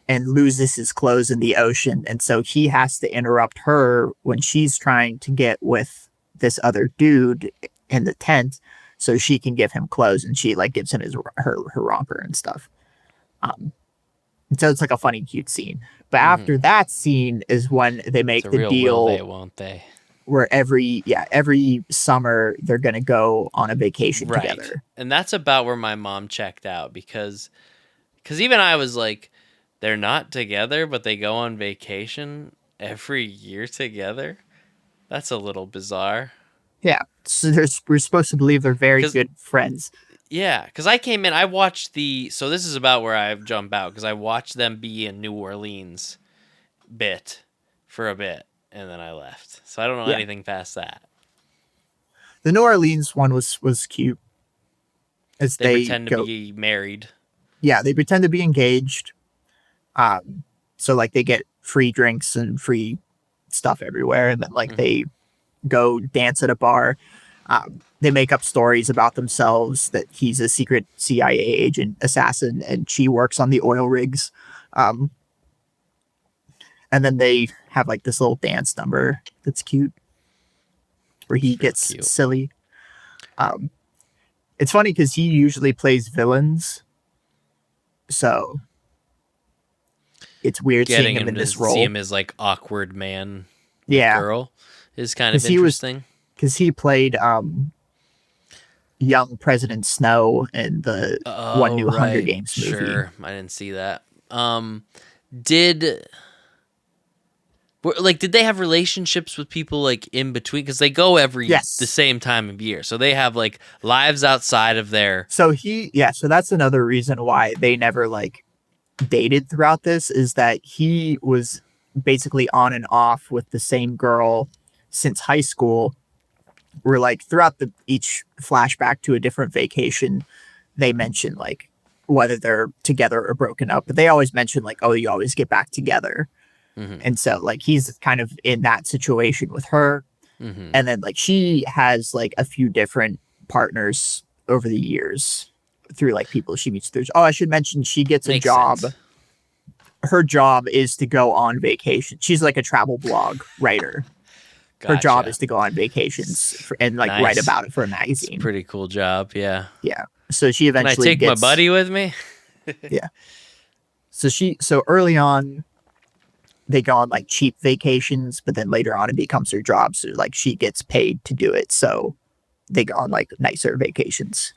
and loses his clothes in the ocean. And so he has to interrupt her when she's trying to get with this other dude in the tent so she can give him clothes, and she like gives him her romper and stuff. So it's like a funny, cute scene. But after that scene is when they make the deal. Will they, won't they? Where every summer they're going to go on a vacation together. And that's about where my mom checked out, because even I was like, they're not together, but they go on vacation every year together. That's a little bizarre. Yeah. So we're supposed to believe they're very good friends. Yeah, because I came in, I watched so this is about where I jump out, because I watched them be in New Orleans for a bit, and then I left. So I don't know anything past that. The New Orleans one was cute. As they pretend to be married. Yeah, they pretend to be engaged. So like they get free drinks and free stuff everywhere, and then like they go dance at a bar. They make up stories about themselves that he's a secret CIA agent assassin and she works on the oil rigs. And then they have like this little dance number that's cute where he gets silly. It's funny because he usually plays villains. So it's weird seeing him in this role. See him as like awkward man girl is kind of interesting. Because he played young President Snow in the one new Hunger Games movie. Sure, I didn't see that. Did they have relationships with people like in between? Because they go the same time of year, so they have like lives outside of their. So that's another reason why they never like dated throughout this, is that he was basically on and off with the same girl since high school. Where like throughout each flashback to a different vacation, they mention like whether they're together or broken up, but they always mention like, oh, you always get back together. And so like he's kind of in that situation with her. And then like she has like a few different partners over the years through like people she meets through. Oh, I should mention she gets a job. Sense. Her job is to go on vacation. She's like a travel blog writer. Her job is to go on vacations and like write about it for a magazine. It's a pretty cool job, yeah. Yeah. So she eventually Can I take my buddy with me? Yeah. So early on, they go on like cheap vacations, but then later on it becomes her job. So like she gets paid to do it. So they go on like nicer vacations.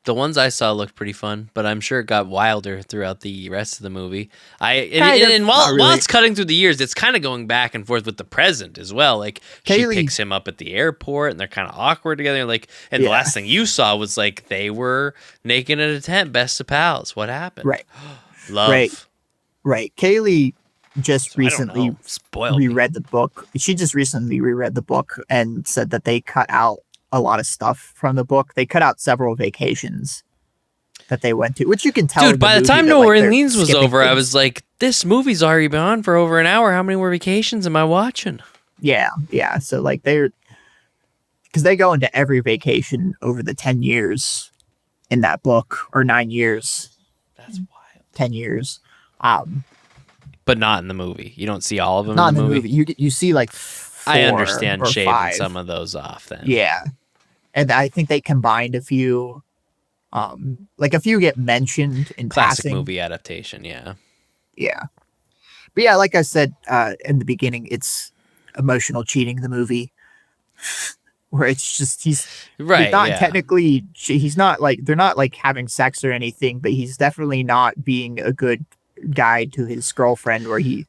The ones I saw looked pretty fun, but I'm sure it got wilder throughout the rest of the movie. While it's cutting through the years, it's kind of going back and forth with the present as well. Like she picks him up at the airport, and they're kind of awkward together. Like, and the last thing you saw was like they were naked in a tent, best of pals. What happened? Right. Love. Right. Kaylee just recently reread the book. She just recently reread the book and said that they cut out a lot of stuff from the book. They cut out several vacations that they went to, which you can tell. Dude, by the time New Orleans was over, I was like, this movie's already been on for over an hour. How many more vacations am I watching? Yeah. So like because they go into every vacation over the 10 years in that book, or 9 years. That's wild. 10 years. But not in the movie. You don't see all of them Not in the movie. You see like 4 I understand or shaving 5. some of those off then. Yeah. And I think they combined a few. Like a few get mentioned in Classic passing. movie adaptation, yeah. Yeah. But yeah, like I said in the beginning, it's emotional cheating, the movie. Where it's just he's right, not yeah. technically, he's not like, they're not like having sex or anything, but he's definitely not being a good guy to his girlfriend, where he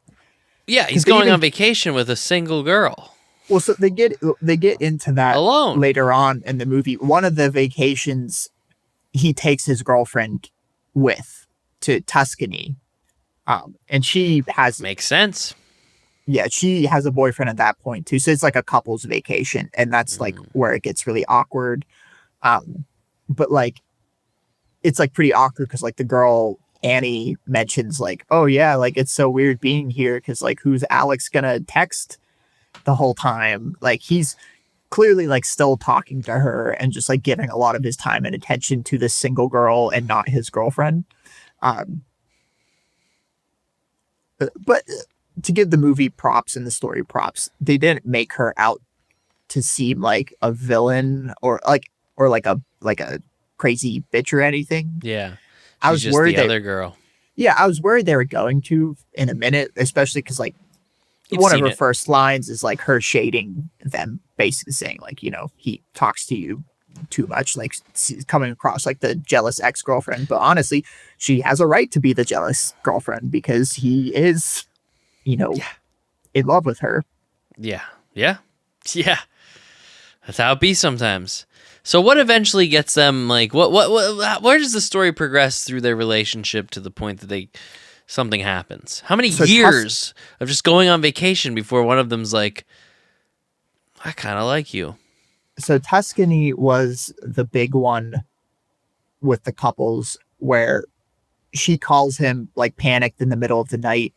he's going on vacation with a single girl. Well, so they get into that alone later on in the movie. One of the vacations, he takes his girlfriend with to Tuscany, and she has makes sense. Yeah, she has a boyfriend at that point too. So it's like a couple's vacation, and that's like where it gets really awkward. But like, it's like pretty awkward because like the girl Annie mentions like, oh yeah, like it's so weird being here because like who's Alex gonna text the whole time? Like he's clearly like still talking to her and just like giving a lot of his time and attention to this single girl and not his girlfriend. But to give the movie props and the story props, they didn't make her out to seem like a villain or like a crazy bitch or anything. Yeah. I was just worried the other girl. Yeah, I was worried they were going to in a minute, especially because like one of her first lines is like her shading them, basically saying like, you know, he talks to you too much, like coming across like the jealous ex-girlfriend. But honestly, she has a right to be the jealous girlfriend because he is, you know, in love with her. Yeah. That's how it be sometimes. So what eventually gets them like what where does the story progress through their relationship to the point that something happens? How many years of just going on vacation before one of them's like, I kind of like you? So Tuscany was the big one with the couples where she calls him like panicked in the middle of the night.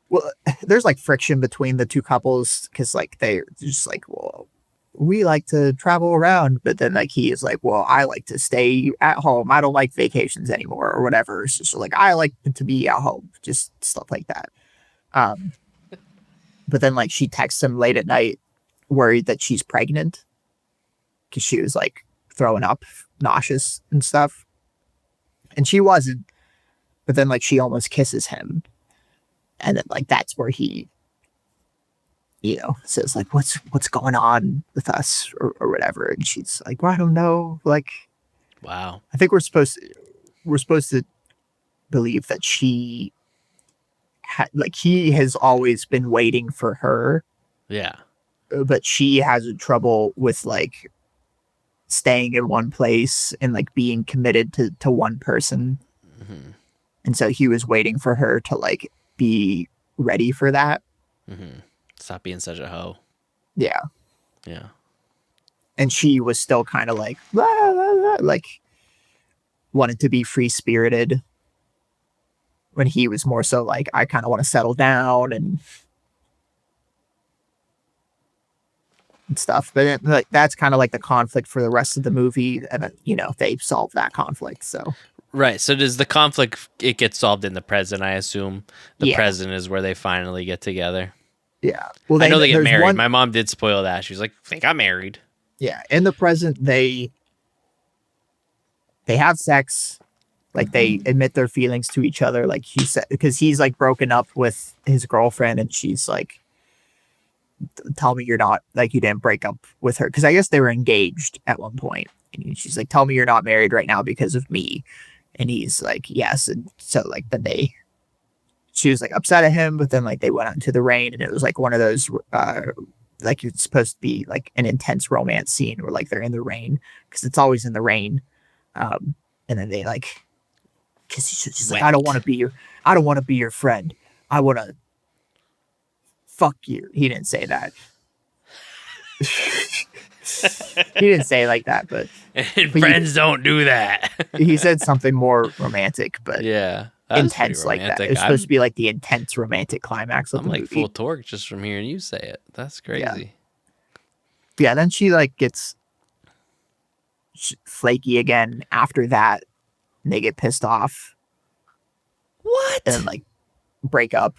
Well, there's like friction between the two couples because like they're just like, well, we like to travel around, but then like he is like, well, I like to stay at home. I don't like vacations anymore or whatever. It's just like, I like to be at home, just stuff like that. But then like she texts him late at night worried that she's pregnant because she was like throwing up, nauseous and stuff. And she wasn't, but then like she almost kisses him. And then like, that's where he, you know, says like, what's going on with us or whatever. And she's like, well, I don't know. Like, wow. I think we're supposed to believe that she like he has always been waiting for her. Yeah. But she has trouble with like staying in one place and like being committed to one person. Mm-hmm. And so he was waiting for her to like be ready for that. Mm-hmm. Stop being such a hoe. Yeah. Yeah. And she was still kind of like, blah, blah, blah, like wanted to be free spirited when he was more so like, I kind of want to settle down and stuff. But like, that's kind of like the conflict for the rest of the movie. And, you know, they solve that conflict. So. Right. So does the conflict, it gets solved in the present, I assume. The present is where they finally get together. Yeah. Well, I know they get married. My mom did spoil that. She was like, they got married. Yeah. In the present, they have sex. Like they admit their feelings to each other. Like he said, because he's like broken up with his girlfriend and she's like, tell me you're not, like you didn't break up with her. Cause I guess they were engaged at one point. And she's like, tell me you're not married right now because of me. And he's like, yes. And so like then she was like upset at him, but then like they went out into the rain and it was like one of those, like it's supposed to be like an intense romance scene where like they're in the rain because it's always in the rain. And then they like, cause she's like, I don't want to be your friend. I want to fuck you. He didn't say that. He didn't say it like that, but friends don't do that. He said something more romantic, but yeah, intense like that. It's supposed to be like the intense romantic climax of the movie. I'm like full torque just from hearing you say it. That's crazy. Yeah, then she like gets flaky again after that. And they get pissed off and What? like break up.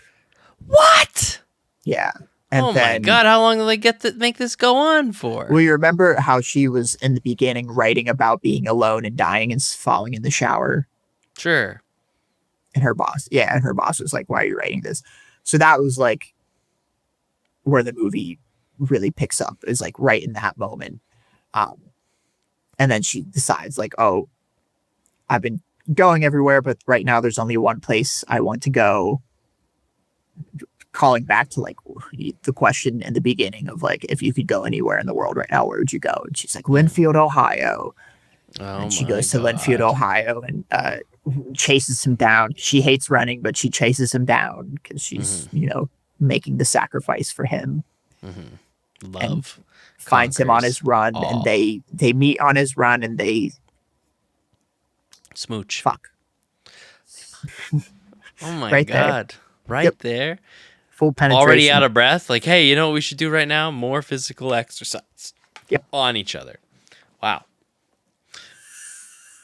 What? Yeah. And Oh my then god, how long do they get to make this go on for? we remember how she was in the beginning writing about being alone and dying and falling in the shower. Sure. And her boss was like, "Why are you writing this?" So that was like where the movie really picks up, is like right in that moment. Um, and then she decides like, "Oh, I've been going everywhere, but right now there's only one place I want to go." Calling back to like the question in the beginning of like, if you could go anywhere in the world right now, where would you go? And she's like, Linfield, Ohio. Oh And she my goes to Linfield, god. Ohio, and chases him down. She hates running, but she chases him down because she's, making the sacrifice for him. And Love finds him on conquers his run, and all. they meet on his run, and they Smooch. fuck Oh my right there. god. Right Yep. there. Full penetration. Already out of breath. Like, hey, you know what we should do right now? More physical exercise. Yep. On each other. Wow.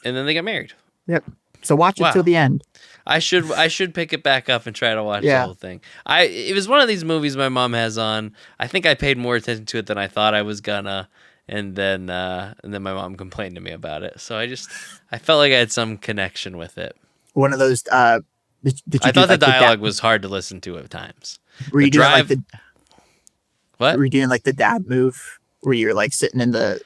And then they got married. Yep. So watch it till the end. I should pick it back up and try to watch the whole thing. It was one of these movies my mom has on. I think I paid more attention to it than I thought I was gonna, and then my mom complained to me about it. So I felt like I had some connection with it. One of those. Did you I thought like the dialogue was hard to listen to at times. Were you doing like what? Were you doing like the dad move where you're like sitting in the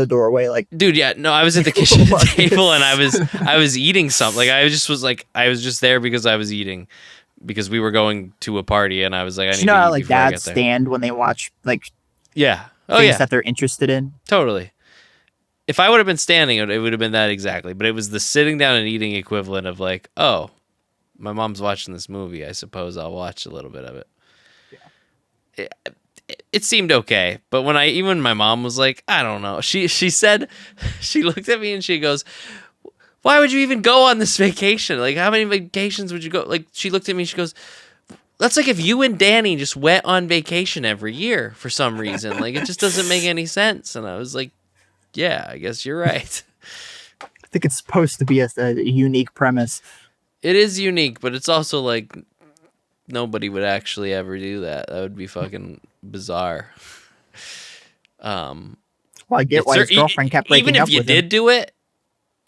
doorway, like, dude? Yeah, no, I was at the kitchen table and I was eating something. Like I was just there because I was eating, because we were going to a party and I was like, I need to eat how like before I dads get there. stand when they watch like things that they're interested in. Totally. If I would have been standing, it would have been that exactly. But it was the sitting down and eating equivalent of like, oh, my mom's watching this movie. I suppose I'll watch a little bit of it. Yeah. It seemed okay, but when my mom was like, I don't know. She said, she looked at me and she goes, why would you even go on this vacation? Like, how many vacations would you go? Like, she looked at me and she goes, that's like if you and Danny just went on vacation every year for some reason. Like, it just doesn't make any sense. And I was like, yeah, I guess you're right. I think it's supposed to be a unique premise. It is unique, but it's also like nobody would actually ever do that. That would be fucking bizarre. Well, I get why his girlfriend kept breaking up with him. Even if you did do it,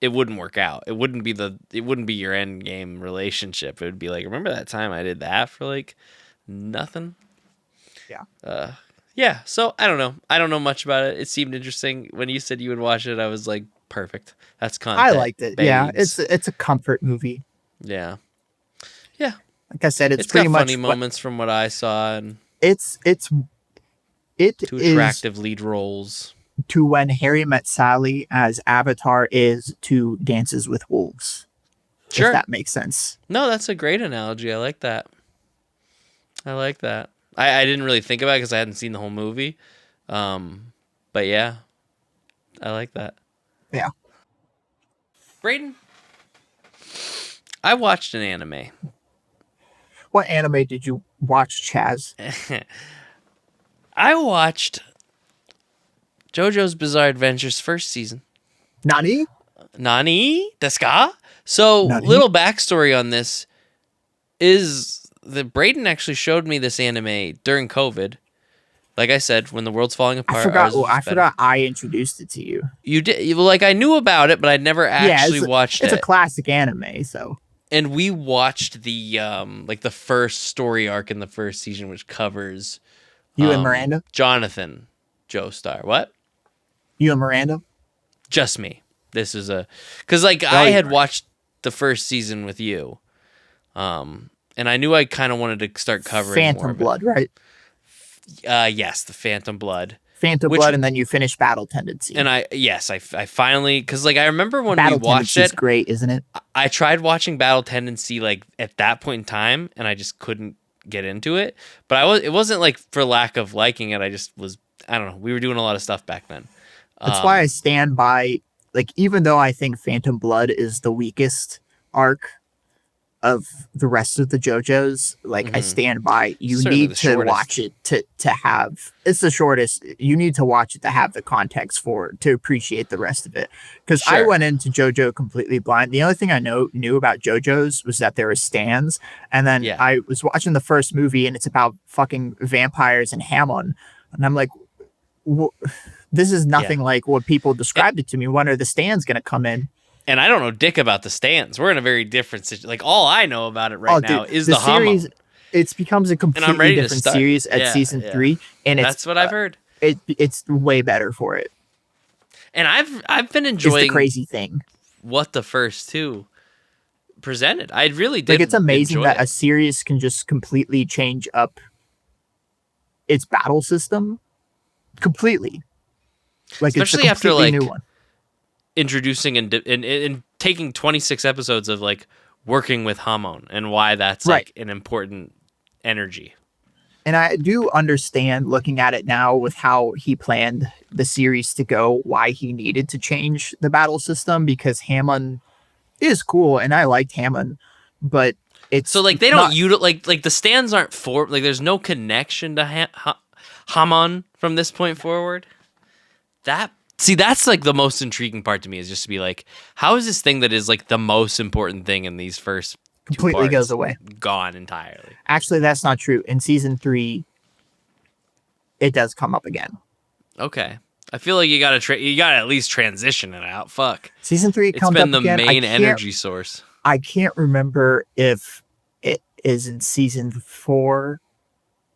it wouldn't work out. It wouldn't be your end game relationship. It would be like, remember that time I did that for like nothing? Yeah. Yeah. So I don't know. I don't know much about it. It seemed interesting. When you said you would watch it, I was like, perfect. That's content. I liked it. Babes. Yeah. It's a comfort movie. Yeah. Yeah. Like I said, it's pretty got much funny moments from what I saw, and it two attractive lead roles. To When Harry Met Sally as Avatar is to Dances with Wolves. Sure. If that makes sense. No, that's a great analogy. I like that. I didn't really think about it because I hadn't seen the whole movie. But yeah, I like that. Yeah. Brayden, I watched an anime. What anime did you watch, Chaz? I watched JoJo's Bizarre Adventures first season. Nani? Nani? Desu ka? So, Nani? Little backstory on this is that Brayden actually showed me this anime during COVID. Like I said, when the world's falling apart. I forgot I introduced it to you. You did. Like, I knew about it, but I'd never actually watched it. It's a classic anime, so. And we watched the the first story arc in the first season, which covers you and Miranda, Jonathan, Joestar. What? You and Miranda? Just me. This is because I had watched the first season with you, and I knew I kind of wanted to start covering Phantom more Blood, right? Yes, the Phantom Blood. Blood, and then you finish Battle Tendency. And I finally, because I remember when Battle we watched Tendency's it. Great, isn't it? I tried watching Battle Tendency like at that point in time, and I just couldn't get into it. But it wasn't like for lack of liking it. I just was. I don't know. We were doing a lot of stuff back then. That's why I stand by. Like, even though I think Phantom Blood is the weakest arc, of the rest of the JoJo's. Like I stand by. You Certainly need to watch it to have. It's the shortest. You need to watch it to have the context to appreciate the rest of it. Because I went into JoJo completely blind. The only thing I knew about JoJo's was that there were stands, and then I was watching the first movie, and it's about fucking vampires and Hamon, and I'm like, this is nothing like what people described it to me. When are the stands going to come in? And I don't know dick about the stands. We're in a very different situation. Like, all I know about it now is the series. It becomes a completely different series at season 3, and that's what I've heard. It's way better for it. And I've been enjoying the crazy thing what the first two presented. I really did. Like, it's amazing that a series can just completely change up its battle system completely. Like, especially it's a completely after, like, new one. Introducing and taking 26 episodes of, like, working with Hamon and why that's like an important energy. And I do understand, looking at it now with how he planned the series to go, why he needed to change the battle system, because Hamon is cool and I liked Hamon, but it's so, like, they don't like the stands aren't for, like, there's no connection to Hamon from this point forward. That's like the most intriguing part to me, is just to be like, how is this thing that is like the most important thing in these first completely goes away, gone entirely? Actually, that's not true. In season 3, it does come up again. Okay, I feel like you gotta at least transition it out. Fuck, season 3 comes up again. It's been the main energy source. I can't remember if it is in season 4.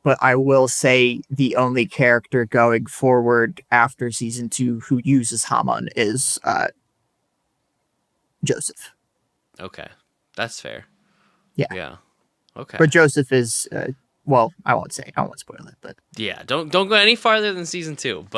But I will say the only character going forward after season 2 who uses Hamon is Joseph. Okay, that's fair. Yeah. Okay. But Joseph is well, I won't spoil it, but yeah, don't go any farther than season 2,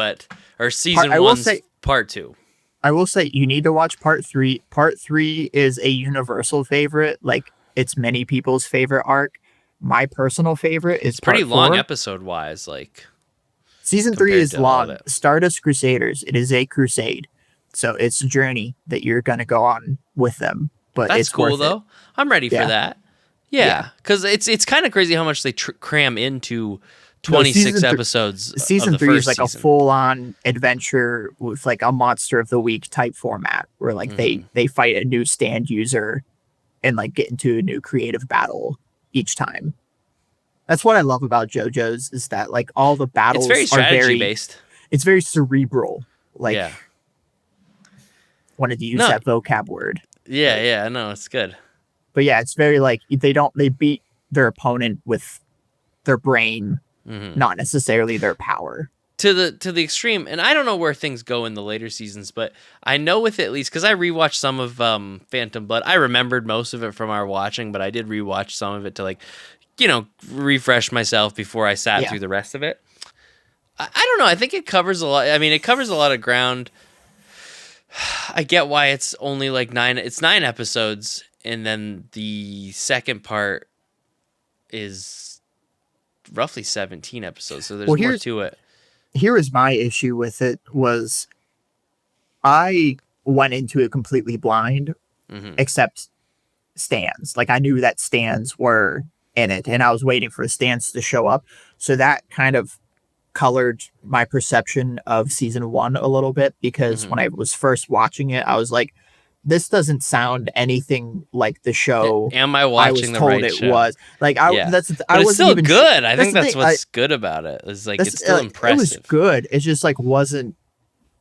or season 1's part 2. I will say you need to watch part 3. Part 3 is a universal favorite. Like, it's many people's favorite arc. My personal favorite is pretty part long 4. episode wise. Like, season 3 is long. Stardust Crusaders. It is a crusade, so it's a journey that you're gonna go on with them. But that's it's cool worth though. it. I'm ready for that. Yeah, because it's kind of crazy how much they cram into 26 episodes. Season 3 is like a full on adventure with like a monster of the week type format, where like they fight a new stand user and like get into a new creative battle each time. That's what I love about JoJo's, is that like all the battles it's very strategy based. It's very cerebral. Like, wanted to use that vocab word. Yeah, no, it's good. But yeah, it's very like they beat their opponent with their brain, not necessarily their power. To the extreme, and I don't know where things go in the later seasons, but I know with at least, because I rewatched some of Phantom Blood. I remembered most of it from our watching, but I did rewatch some of it to, like, refresh myself before I sat through the rest of it. I don't know. I think it covers a lot. I mean, it covers a lot of ground. I get why it's only like 9. It's 9 episodes, and then the second part is roughly 17 episodes. So there's more to it. Here is my issue with it was I went into it completely blind, except stands. Like, I knew that stands were in it, and I was waiting for the stands to show up. So that kind of colored my perception of season 1 a little bit, because when I was first watching it, I was like, this doesn't sound anything like the show. Am I watching the right show? It was like I was still even good. I think that's what's good about it. It's like it's still impressive. It was good. It just like wasn't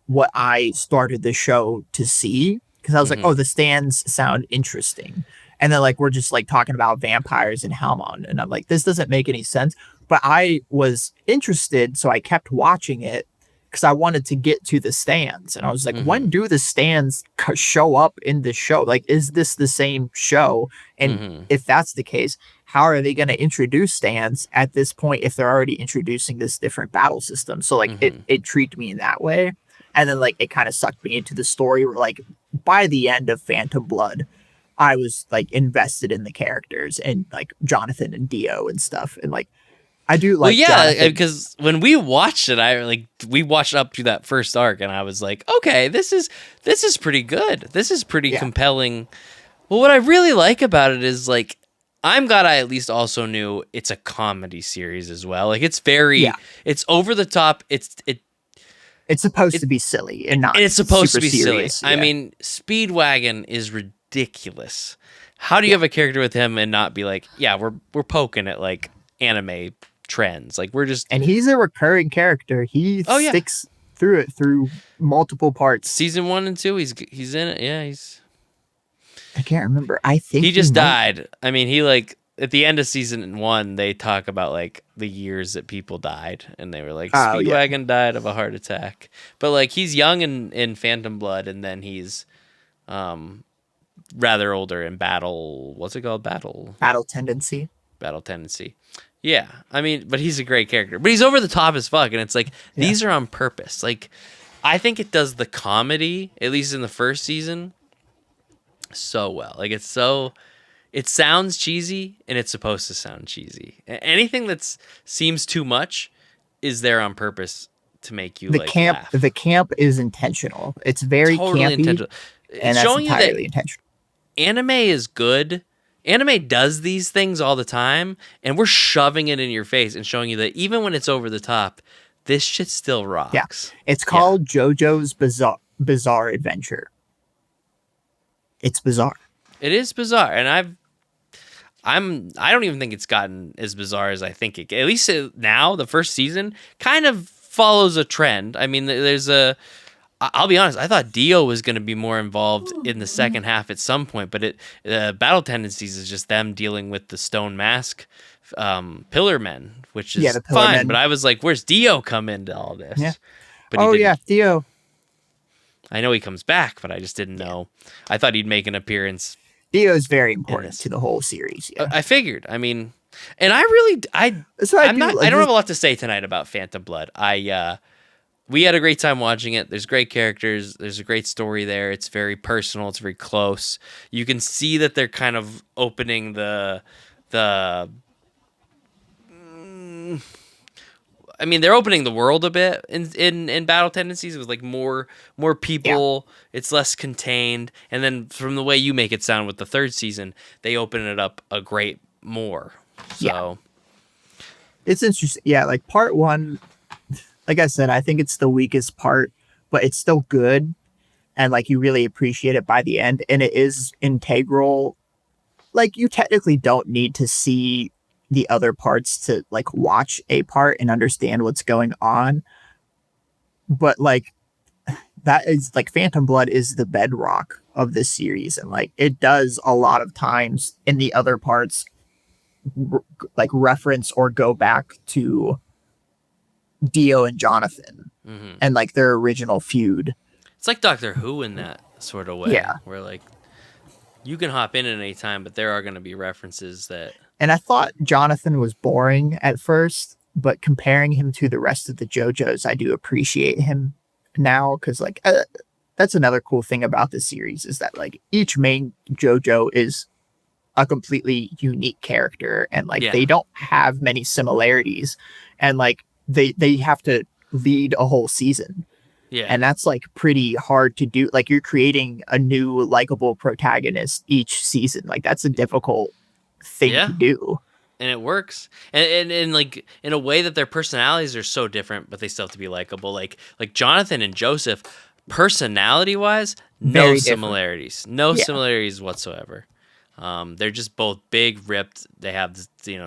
what I started the show to see, because I was like, oh, the stands sound interesting, and then like we're just like talking about vampires and Hamon, and I'm like, this doesn't make any sense. But I was interested, so I kept watching it because I wanted to get to the stands. And I was like, when do the stands show up in the show? Like, is this the same show? And if that's the case, how are they going to introduce stands at this point if they're already introducing this different battle system? So like it intrigued me in that way. And then like it kind of sucked me into the story where like by the end of Phantom Blood, I was like invested in the characters and like Jonathan and Dio and stuff. And like, I do like, because when we watched it, we watched up to that first arc, and I was like, okay, this is pretty good. This is pretty compelling. Well, what I really like about it is like I'm glad I at least also knew it's a comedy series as well. Like Yeah, it's over the top. it's supposed It to be silly and not and it's supposed to super be silly. serious. I Yeah, mean, Speedwagon is ridiculous. How do you yeah, have a character with him and not be like, yeah, we're poking at like anime trends. Like we're just and he's a recurring character. He oh yeah, sticks through it through multiple parts. season 1 and 2 he's in it. Yeah, I can't remember. I think he he just might. died. I mean, he like at the end of season 1 they talk about like the years that people died and they were like Oh yeah, Speedwagon died of a heart attack. But like he's young in Phantom Blood and then he's um rather older in Battle, what's it called? Battle Tendency. Battle Tendency. Yeah, I mean, but he's a great character. But he's over the top as fuck, and it's like Yeah, these are on purpose. Like, I think it does the comedy, at least in the first season, so well. Like, it sounds cheesy, and it's supposed to sound cheesy. Anything that seems too much is there on purpose to make you like laugh. the camp is intentional. It's very Totally campy, intentional. and It's that's showing you that entirely intentional. anime is good. Anime does these things all the time, and we're shoving it in your face and showing you that even when it's over the top, this shit still Yeah, rocks. it's Yeah, called JoJo's Bizarre Adventure. It's bizarre. it is bizarre, and I don't even think it's gotten as bizarre as I think it. At least now, the first season kind of follows a trend. I mean, there's a. I'll be honest. I thought Dio was going to be more involved in the second half at some point, but Battle Tendencies is just them dealing with the Stone Mask Pillar Men, which Yeah, is the Pillar fine. Men. But I was like, "Where's Dio come into all this?" Yeah. But he Oh didn't. yeah, Theo. I know he comes back, but I just didn't know. I thought he'd make an appearance Theo is very in important this. to the whole series. Yeah, I figured. I mean, and I really, that's what I I'm do. not. Like, I don't have a lot to say tonight about Phantom Blood. We had a great time watching it. There's great characters. There's a great story there. It's very personal. It's very close. You can see that they're kind of opening the. I mean, they're opening the world a bit in Battle Tendencies with like more Yeah, people. It's less contained, and then from the way you make it sound with the third season, they open it up a great more. yeah, So it's interesting. Yeah, like part one, like I said, I think it's the weakest part, but it's still good, and like you really appreciate it by the end, and it is integral. Like you technically don't need to see the other parts to like watch a part and understand what's going on, but like that is like Phantom Blood is the bedrock of this series, and like it does a lot of times in the other parts like reference or go back to Dio and Jonathan mhm. and like their original feud. It's like Doctor Who in that sort of way, Yeah. where like you can hop in at any time, but there are going to be references that. And I thought Jonathan was boring at first, but comparing him to the rest of the JoJo's, I do appreciate him now because like that's another cool thing about this series is that like each main JoJo is a completely unique character and like Yeah. they don't have many similarities and like they have to lead a whole season. Yeah. And that's like pretty hard to do. Like you're creating a new likable protagonist each season. Like that's a difficult thing Yeah. to do. And it works, and like in a way that their personalities are so different, but they still have to be likable. Like Jonathan and Joseph, personality wise, no Very different. similarities, no Yeah. similarities whatsoever. They're just both big, ripped. They have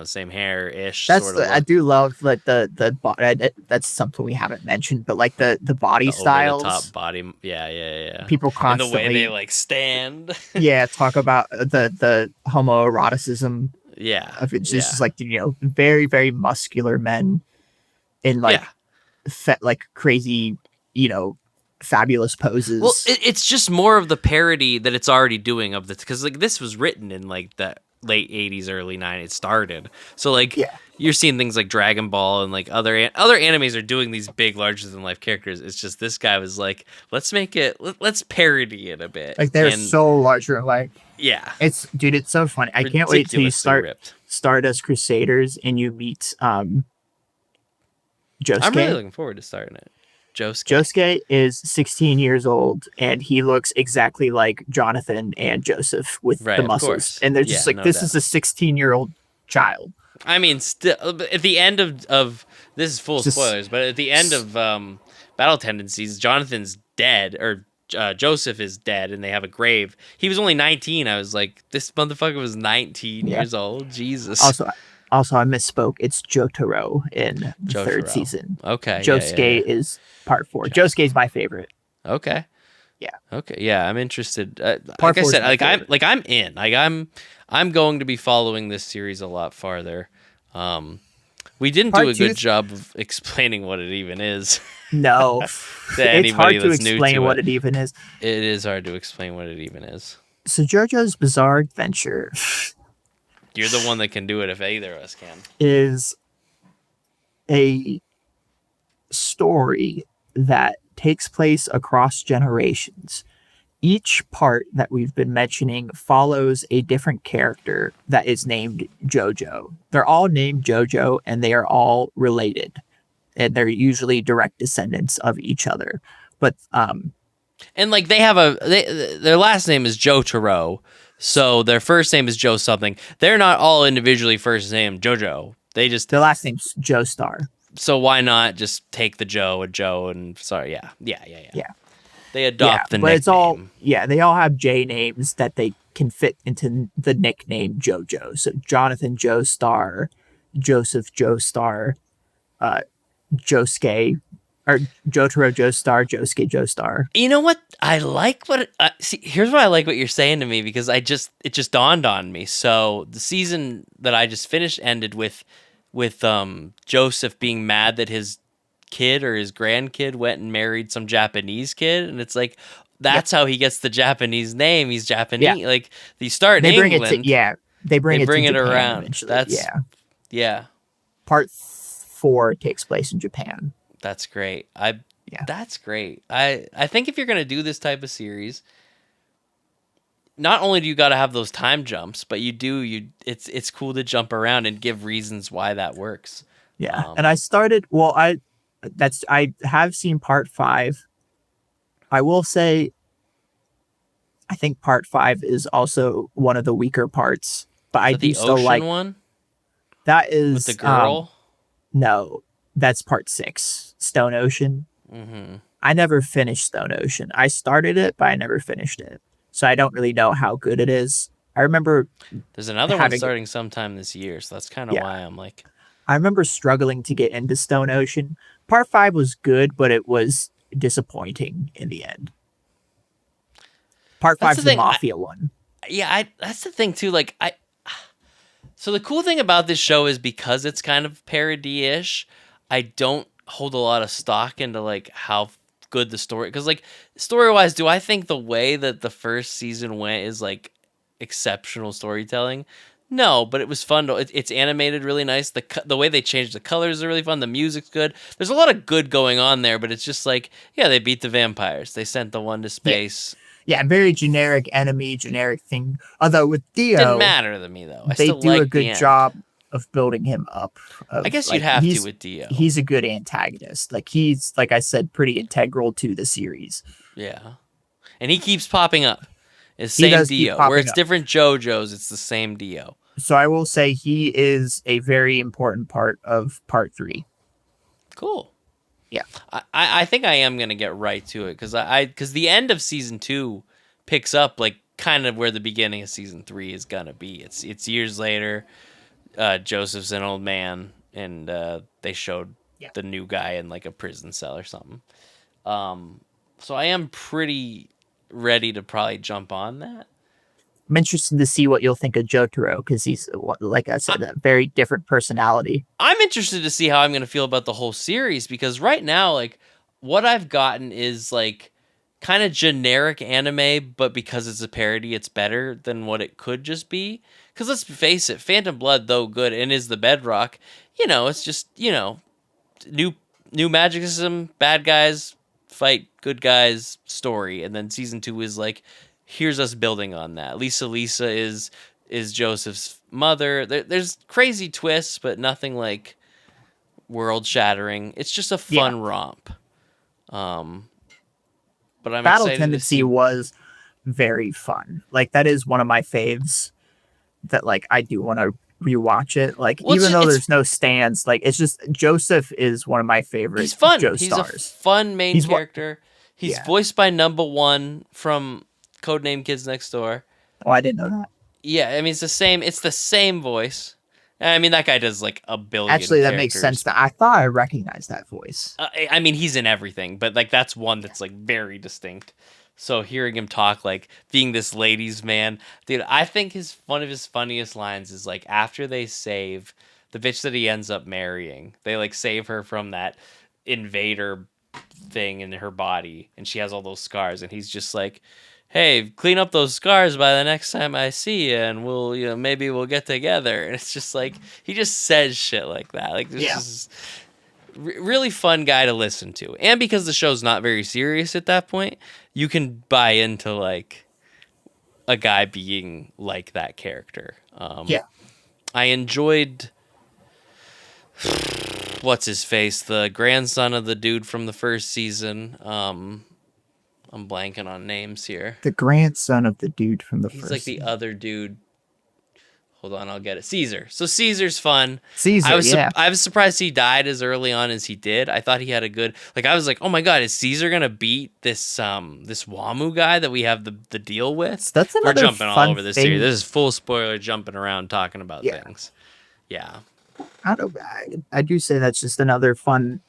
same hair ish. That's Sort of I do love like that's something we haven't mentioned, but like the body the styles. over the top body. Yeah. People And the constantly way they like stand. yeah talk about the homoeroticism Yeah. of it. It's Yeah. just like very very muscular men in like Yeah. like crazy fabulous poses. Well, it's just more of the parody that it's already doing of the because like this was written in like the late '80s, early '90s. It started, so like Yeah. you're seeing things like Dragon Ball and like other animes are doing these big, larger than life characters. It's just this guy was like, let's make it, let's parody it a bit. Like they're And, so larger. Like yeah, it's so funny. I can't wait till you ridiculously ripped. start as Crusaders and you meet Josuke. I'm really looking forward to starting it. Josuke. Josuke is 16 years old and he looks exactly like Jonathan and Joseph with the Right, of muscles. course. And they're just Yeah, like, no this is doubt. a 16-year-old child. I mean, still at the end of this is full It's just, spoilers, but at the end of Battle Tendencies, Jonathan's dead, or Joseph is dead, and they have a grave. He was only 19. I was like, this motherfucker was 19 yeah. years old. Jesus. Also, also I misspoke. It's Jotaro in the third Jotaro. season. Okay, yeah. Josuke is part 4. Gotcha. Josuke is my favorite. Okay. Yeah. Okay, yeah, I'm interested. Part Like I 4 is said, my favorite. I'm in. I'm going to be following this series a lot farther. Um, we didn't do Part a 2, good job of explaining what it even is no. to It's anybody hard to that's new explain to what it. it even is. It is hard to explain what it even is. So JoJo's Bizarre Adventure You're the one that can do it if either of us can. is a story that takes place across generations. Each part that we've been mentioning follows a different character that is named JoJo. They're all named JoJo and they are all related. And they're usually direct descendants of each other. But And like they have their last name is Jotaro, so their first name is Joe something. They're not all individually first name JoJo. They just their last name's Joestar. so why not just take the Joe and sorry, yeah. Yeah. They Yeah. adopt the But it's all, nickname. yeah, they all have J names that they can fit into the nickname JoJo. So Jonathan Joestar, Joseph Joestar, uh, Josuke, or Jotaro Joestar, Josuke Joestar. You know what? I like what see. Here's what I like what you're saying to me because it just dawned on me. So the season that I just finished ended with Joseph being mad that his kid or his grandkid went and married some Japanese kid, and it's like Yep. that's how he gets the Japanese name. He's Yeah. Japanese. Like they start in They bring it England, to, yeah, they they bring it to bring it Japan around. eventually. Yeah. Yeah, Part 4 takes place in Japan. that's great. Yeah. That's great. I think if you're gonna do this type of series, not only do you got to have those time jumps, but it's cool to jump around and give reasons why that works. Yeah. And I started, well, I have seen part 5. I will say, I think part 5 is also one of the weaker parts, but I Is that do the still ocean like, one that with the is, girl? no, that's part 6, Stone Ocean. Mm-hmm. I never finished Stone Ocean. I started it, but I never finished it. So I don't really know how good it is. I remember There's another one having, starting sometime this year, so that's kind of yeah, why I'm like, I remember struggling to get into Stone Ocean. Part 5 was good, but it was disappointing in the end. Part that's 5 the is the thing. Mafia one. That's the thing too. Like so the cool thing about this show is because it's kind of parody-ish, I don't hold a lot of stock into like how good the story, because like story-wise, do I think the way that the first season went is like exceptional storytelling? No, but it was fun. It's animated really nice. The way they changed the colors are really fun. The music's good. There's a lot of good going on there, but it's just like, yeah, they beat the vampires. They sent the one to Yeah. space. Yeah, very generic enemy, generic thing. Although with Didn't Dio, matter to me though. I they still do a liked the good end. job of building him up. I Of guess you'd like have to with Dio. he's a good antagonist. Like he's, like I said, pretty integral to the series. Yeah. And he keeps popping up. It's He same does keep Dio. Where popping it's up. different JoJo's, it's the same Dio. So I will say he is a very important part of part 3. Cool. Yeah. I think I am gonna get right to it because the end of season 2 picks up like kind of where the beginning of season 3 is gonna be. It's years later. Joseph's an old man, and they showed the new guy in like a prison cell or something. So I am pretty ready to probably jump on that. I'm interested to see what you'll think of Jotaro because he's, like I said, a very different personality. I'm interested to see how I'm going to feel about the whole series because right now, like, what I've gotten is like kind of generic anime, but because it's a parody, it's better than what it could just be. Because let's face it, Phantom Blood, though good and is the bedrock, it's just new magic system, bad guys fight good guys story, and then season 2 is like, here's us building on that. Lisa is Joseph's mother. There's crazy twists, but nothing like world shattering. It's just a fun romp. Um, but I'm Battle excited to Tendency see. was very fun. Like that is one of my faves that like I do want to rewatch it. Like Well, even though it's there's no stands, like it's just Joseph is one of my favorite he's fun. Joe He's a stars. fun main He's what character. He's yeah. voiced by Number One from Codename Kids Next Door. Oh, I didn't know that. Yeah, I mean it's the same. It's the same voice. I mean that guy does like a billion Actually, that makes sense. characters. I thought I recognized that voice. I mean he's in everything, but like that's one that's like very distinct. So hearing him talk like being this ladies' man, dude, I think one of his funniest lines is like after they save the bitch that he ends up marrying, they like save her from that invader thing in her body, and she has all those scars, and he's just like, "Hey, clean up those scars by the next time I see you, and we'll, maybe we'll get together." And it's just like he just says shit like that. Like this is really fun guy to listen to, and because the show's not very serious at that point, you can buy into like a guy being like that character. Yeah. I enjoyed what's his face, the grandson of the dude from the first season. I'm blanking on names here. The grandson of the dude from the He's first like the season. other dude. Hold on, I'll get it. Caesar. So Caesar's fun. Caesar, I was surprised he died as early on as he did. I thought he had a good I was like, oh my god, is Caesar gonna beat this this Wamu guy that we have the deal with? So that's We're another jumping all fun over this thing. series. This is full spoiler jumping around talking about things. Yeah. I don't know. I do say that's just another fun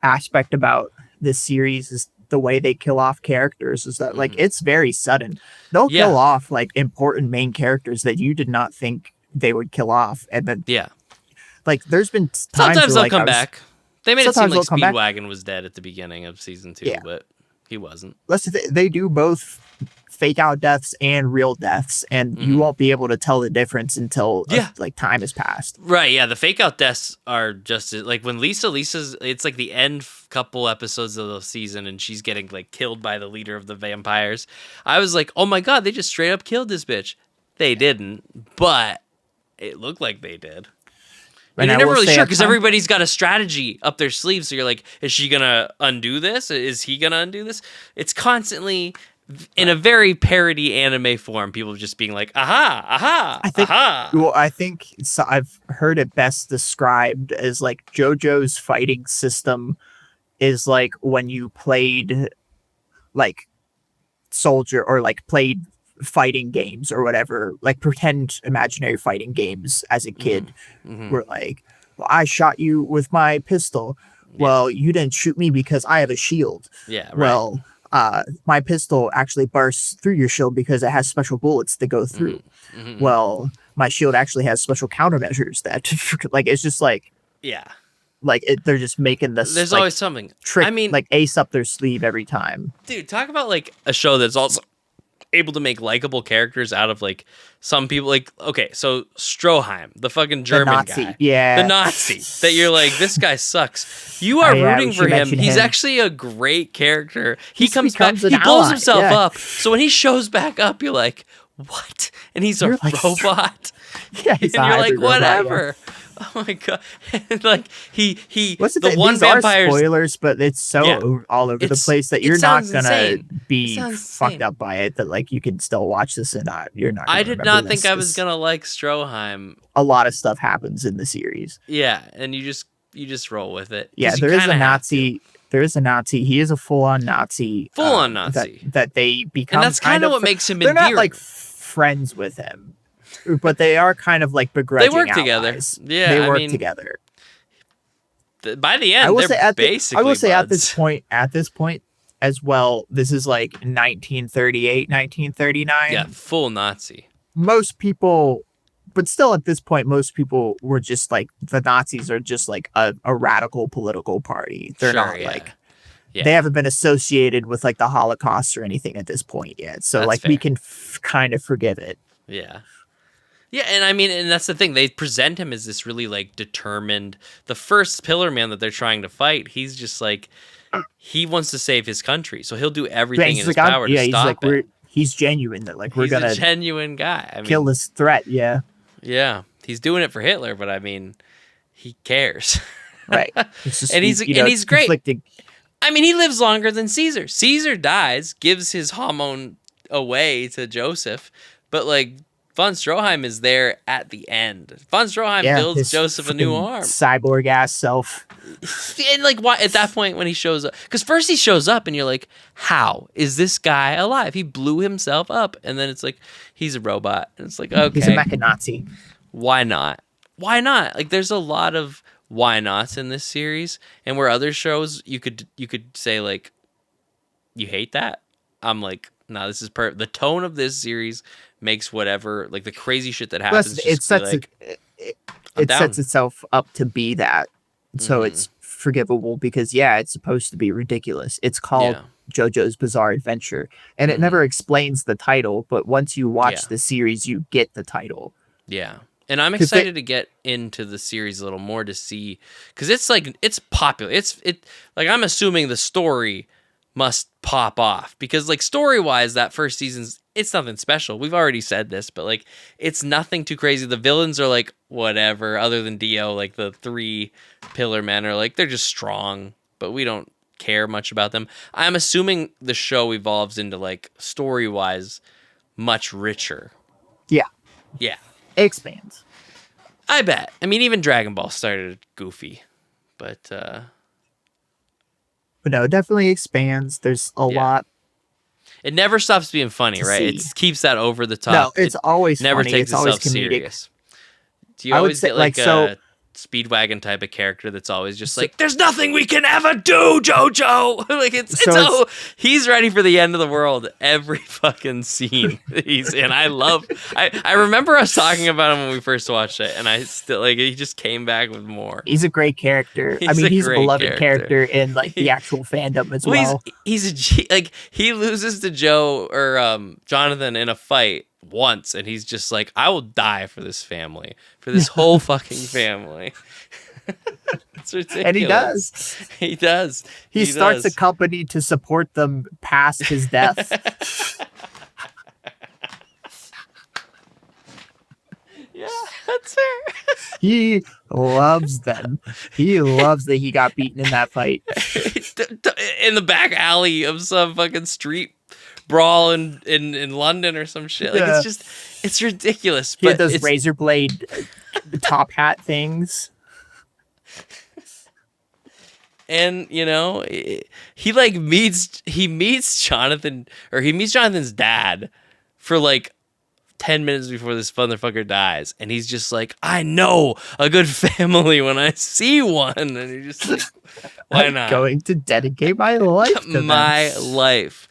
aspect about this series is the way they kill off characters is that like it's very sudden. They'll kill off like important main characters that you did not think they would kill off, and then like there's been times sometimes where, they'll come back. They made it seem like sometimes they'll come Speedwagon was dead at the beginning of season 2, but he wasn't. They do both fake out deaths and real deaths, and you won't be able to tell the difference until like time has passed. Right, yeah, the fake out deaths are just like when Lisa's it's like the end couple episodes of the season and she's getting like killed by the leader of the vampires. I was like, "Oh my god, they just straight up killed this bitch." They didn't, but it looked like they did. And you're never really sure because everybody's got a strategy up their sleeve. So you're like, is she going to undo this? Is he going to undo this? It's constantly in a very parody anime form. People just being like, aha, aha, aha. Well, I think I've heard it best described as like JoJo's fighting system is like when you played like soldier or like played fighting games or whatever, like pretend imaginary fighting games as a kid. Where like, well, I shot you with my pistol. Well, you didn't shoot me because I have a shield. Yeah. Right. Well, my pistol actually bursts through your shield because it has special bullets that go through. Well, my shield actually has special countermeasures that like it's just like like they're just making this. There's like, always something trick. I mean, like ace up their sleeve every time. Dude, talk about like a show that's also able to make likable characters out of like some people. Like, okay, so Stroheim, the fucking German guy, the Nazi that you're like, this guy sucks. You are rooting for him. He's actually a great character. He comes back, he blows himself up. So when he shows back up, you're like, what? And he's a robot. Yeah, he's and you're like, whatever. Oh my god! And like he the one vampire spoilers, but it's so all over the place that you're not gonna be fucked up by it. That like you can still watch this and you're not. I did not think I was gonna like Stroheim. A lot of stuff happens in the series. Yeah, and you just roll with it. Yeah, there is a Nazi. There is a Nazi. He is a full-on Nazi. Full-on Nazi. That they become. And that's kind of what makes him endearing. They're not like friends with him. But they are kind of like begrudging. They work allies. together. Yeah, they work together. By the end, they're basically I will say buds. at this point as well, this is like 1938, 1939. Yeah, full Nazi. Most people, but still at this point, most people were just like, the Nazis are just like a radical political party. They're not like, they haven't been associated with like the Holocaust or anything at this point yet. So like we can kind of forgive it. Yeah. Yeah, and I mean, and that's the thing. They present him as this really, like, determined... The first Pillar Man that they're trying to fight, he's just, like... He wants to save his country, so he'll do everything in his power to stop it. He's genuine. That like, we're going to... He's a genuine guy. I mean, kill this threat, yeah. Yeah, he's doing it for Hitler, but I mean, he cares. Right. It's just, and he's great. I mean, he lives longer than Caesar. Caesar dies, gives his hormone away to Joseph, but like von Stroheim is there at the end. Von Stroheim Yeah, builds his Joseph a new freaking arm. cyborg ass self. And like, why at that point when he shows up? Because first he shows up and you're like, how is this guy alive? He blew himself up, and then it's like he's a robot, and it's like, He's a okay, mecha Nazi. why not? Why not? Like, there's a lot of why nots in this series, and where other shows you could say like, you hate that. I'm like, no, this is the tone of this series makes whatever, like, the crazy shit that happens. Plus, Just be like, it sets itself up to be that, so it's forgivable because it's supposed to be ridiculous. It's called JoJo's Bizarre Adventure, and it never explains the title, but once you watch the series, you get the title. Yeah. And I'm excited to get into the series a little more to see, because it's like, it's popular. Like, I'm assuming the story must pop off, because like story wise, that first season's, it's nothing special. We've already said this, but like, it's nothing too crazy. The villains are like whatever, other than Dio. Like, the 3 pillar men are like, they're just strong, but we don't care much about them. I'm assuming the show evolves into, like, story wise, much richer. Yeah. It expands. I bet. I mean, even Dragon Ball started goofy, but no, it definitely expands. There's a lot. It never stops being funny, right? See. It keeps that over the top. No, it's always never funny. takes It's always itself comedic. serious. Do you always get like so, a Speedwagon type of character that's always just like, there's nothing we can ever do, JoJo? Like, he's ready for the end of the world every fucking scene he's in. I remember us talking about him when we first watched it, and I still, like, he just came back with more. He's a great character. He's a beloved character in like the actual fandom as well. Like, he loses to Joe or Jonathan in a fight once, and he's just like, I will die for this family, for this whole fucking family. It's ridiculous. And he does. He does. He starts a company to support them past his death. Yeah, that's fair. He loves them. He loves that he got beaten in that fight. In the back alley of some fucking street brawl in London or some shit. Like, it's just, it's ridiculous. He had those razor blade top hat things. And, you know, he meets Jonathan, or he meets Jonathan's dad for like 10 minutes before this motherfucker dies, and he's just like, I know a good family when I see one. And you're just like, why not? I'm going to dedicate my life to my life.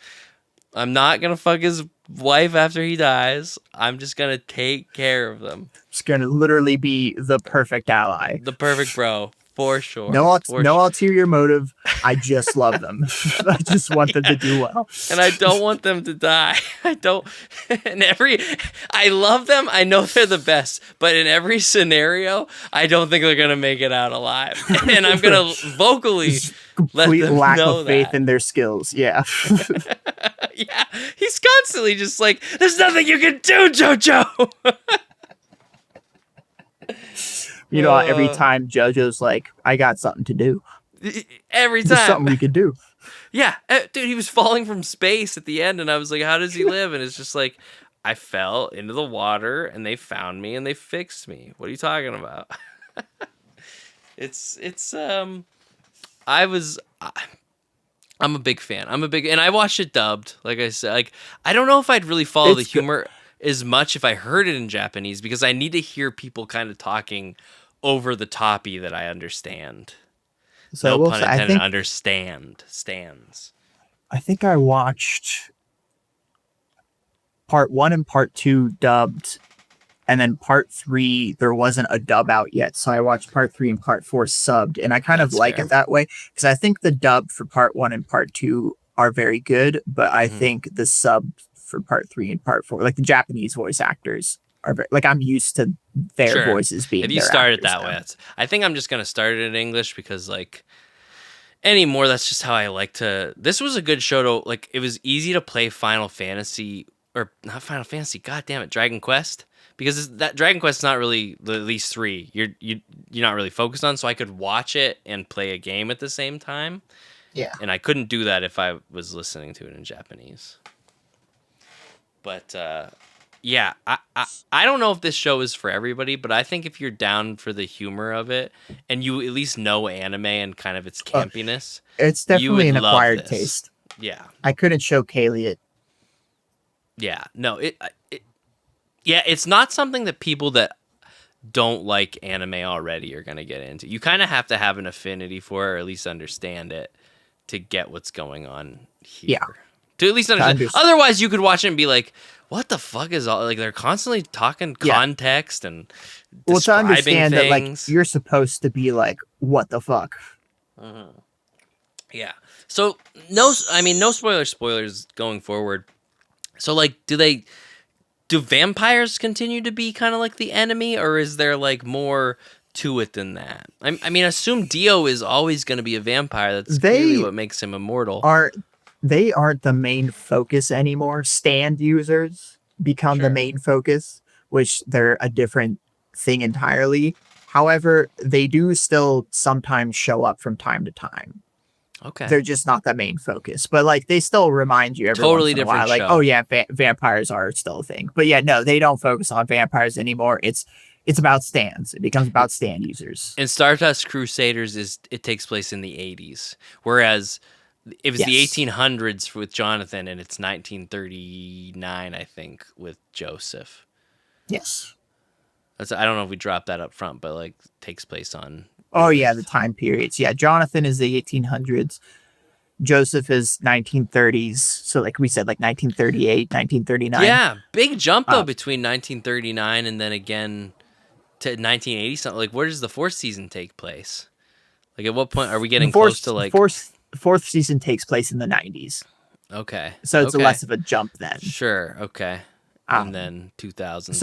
I'm not gonna fuck his wife after he dies. I'm just gonna take care of them. Just gonna literally be the perfect ally, the perfect bro, for sure. No ulterior motive. I just love them. I just want them to do well, and I don't want them to die. I don't. I love them. I know they're the best, but in every scenario, I don't think they're gonna make it out alive. And I'm gonna vocally complete lack of faith that. in their skills. Yeah. Yeah, he's constantly just like, there's nothing you can do, JoJo. You know, every time JoJo's like, I got something to do. Every time. There's something we could do. Yeah. Dude, he was falling from space at the end, and I was like, how does he live? And it's just like, I fell into the water, and they found me, and they fixed me. What are you talking about? I'm a big fan. And I watched it dubbed. Like I said, like, I don't know if I'd really follow the humor as much if I heard it in Japanese, because I need to hear people kind of talking over the toppy that I understand. So no pun intended. Stands. I think I watched part 1 and part 2 dubbed, and then part 3 there wasn't a dub out yet, so I watched part 3 and part 4 subbed, and I kind of like it that way, because I think the dub for part 1 and part 2 are very good, but I think the sub for part 3 and part 4, like the Japanese voice actors, are very, like, I'm used to their voices being. If you start it that way, I think I'm just gonna start it in English, because like anymore, that's just how I like to. This was a good show to, like, it was easy to play Final Fantasy, or not Final Fantasy, god damn it, Dragon Quest, because that Dragon Quest is not really these 3 you're not really focused on, so I could watch it and play a game at the same time. Yeah. and I couldn't do that if I was listening to it in Japanese. But yeah, I don't know if this show is for everybody, but I think if you're down for the humor of it and you at least know anime and kind of its Uh, campiness, it's you definitely would an love acquired this. taste. Yeah. I couldn't show Kaylee it. Yeah. No, yeah, it's not something that people that don't like anime already are going to get into. You kind of have to have an affinity for it or at least understand it to get what's going on Yeah. here. To at least understand. Otherwise, you could watch it and be like, what the fuck is all, like, they're constantly talking context and well, to describing understand that, like, things. you're supposed to be like, what the fuck? Yeah. So, I mean, no spoilers going forward. So, like, do vampires continue to be kind of like the enemy, or is there like more to it than that? I mean, assume Dio is always going to be a vampire. That's clearly what makes him immortal. They aren't the main focus anymore. Stand users become the main focus, which they're a different thing entirely. However, they do still sometimes show up from time to time. Okay. They're just not the main focus, but like they still remind you every once in a while, like, oh yeah, vampires are still a thing. But yeah, no, they don't focus on vampires anymore. It's about stands. It becomes about stand users. And Stardust Crusaders it takes place in the 80s, whereas it was the 1800s with Jonathan, and it's 1939, I think, with Joseph. Yes. I don't know if we dropped that up front, but like takes place on. Oh yeah, the time periods. Yeah, Jonathan is the 1800s. Joseph is 1930s. So like we said, like 1938, 1939. Yeah, big jump though between 1939 and then again to 1980 something. Like, where does the fourth season take place? Like, at what point are we getting close to like fourth season takes place in the 90s. Okay. So it's less of a jump then. Sure. Okay. And then 2000s.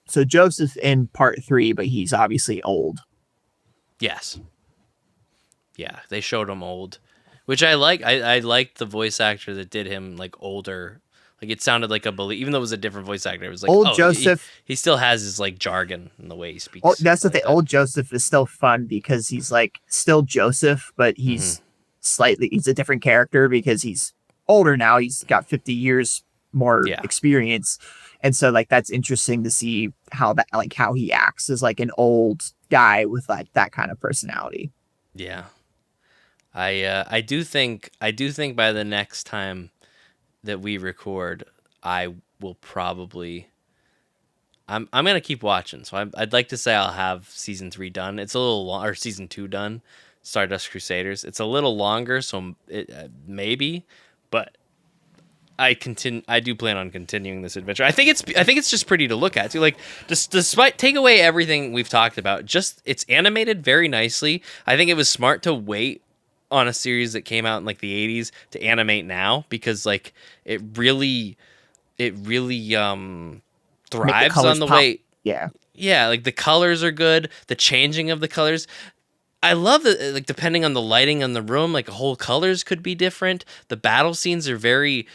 So Joseph in part 3, but he's obviously old. Yes. Yeah, they showed him old, which I like. I liked the voice actor that did him like older. Like, it sounded like a bully, even though it was a different voice actor. It was like, old Joseph. He still has his like jargon in the way he speaks. Oh, that's the thing. Old Joseph is still fun because he's like still Joseph, but he's he's a different character because he's older now. He's got 50 years more experience. And so like that's interesting to see how he acts as like an old guy with like that kind of personality. Yeah. I do think by the next time that we record, I will probably I'm gonna keep watching. So I'd like to say I'll have season 3 done. It's a little long, or season 2 done. Stardust Crusaders. It's a little longer, so maybe, but I do plan on continuing this adventure. I think it's just pretty to look at too. Like, despite take away everything we've talked about, just it's animated very nicely. I think it was smart to wait on a series that came out in like the 80s to animate now, because like it really thrives on the way. Yeah, like the colors are good, the changing of the colors. I love that, like, depending on the lighting in the room, like, whole colors could be different. The battle scenes are very,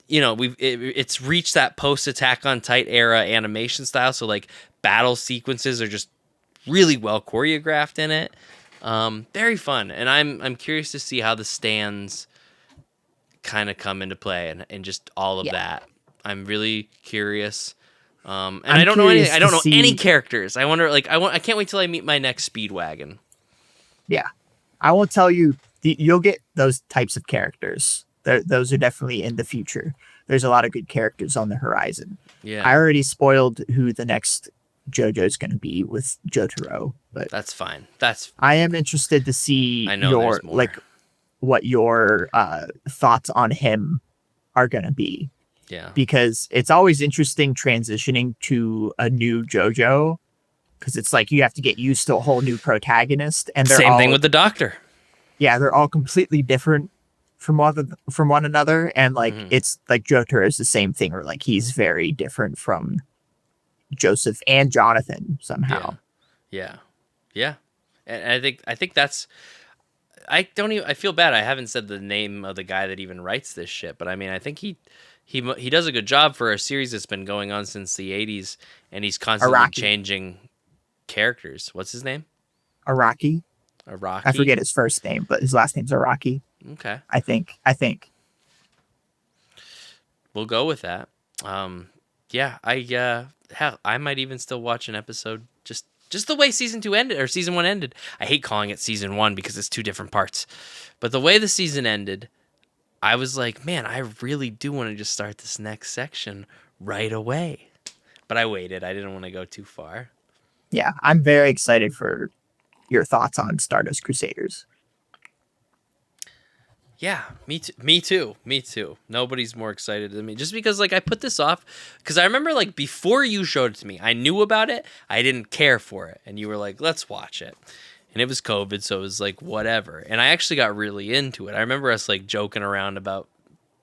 it's reached that post-Attack on Titan era animation style, so like battle sequences are just really well choreographed in it. Very fun, and I'm curious to see how the stands kind of come into play and just all of that. I'm really curious. And I don't know anything. I don't know any characters. I wonder, like, I can't wait till I meet my next Speedwagon. Yeah, I will tell you, you'll get those types of characters. Those are definitely in the future. There's a lot of good characters on the horizon. Yeah, I already spoiled who the next JoJo's going to be with Jotaro, but that's fine. I am interested to see what your thoughts on him are going to be. Yeah, because it's always interesting transitioning to a new JoJo. Because it's like you have to get used to a whole new protagonist, and same thing with the Doctor. Yeah, they're all completely different from one another, and like it's like Jotaro is the same thing, or like he's very different from Joseph and Jonathan somehow. Yeah. And I think that's. I feel bad. I haven't said the name of the guy that even writes this shit, but I mean, I think he does a good job for a series that's been going on since the 80s, and he's constantly changing characters. What's his name? Araki. I Araki. forget his first name, but his last name's Araki. Okay, I think. we'll go with that. Yeah, hell, I might even still watch an episode just the way season 2 ended or season 1 ended. I hate calling it season 1 because it's 2 different parts. But the way the season ended, I was like, man, I really do want to just start this next section right away. But I waited. I didn't want to go too far. Yeah, I'm very excited for your thoughts on Stardust Crusaders. Yeah, me too. Me too. Me too. Nobody's more excited than me. Just because, like, I put this off because I remember, like, before you showed it to me, I knew about it. I didn't care for it, and you were like, "Let's watch it." And it was COVID, so it was like whatever. And I actually got really into it. I remember us like joking around about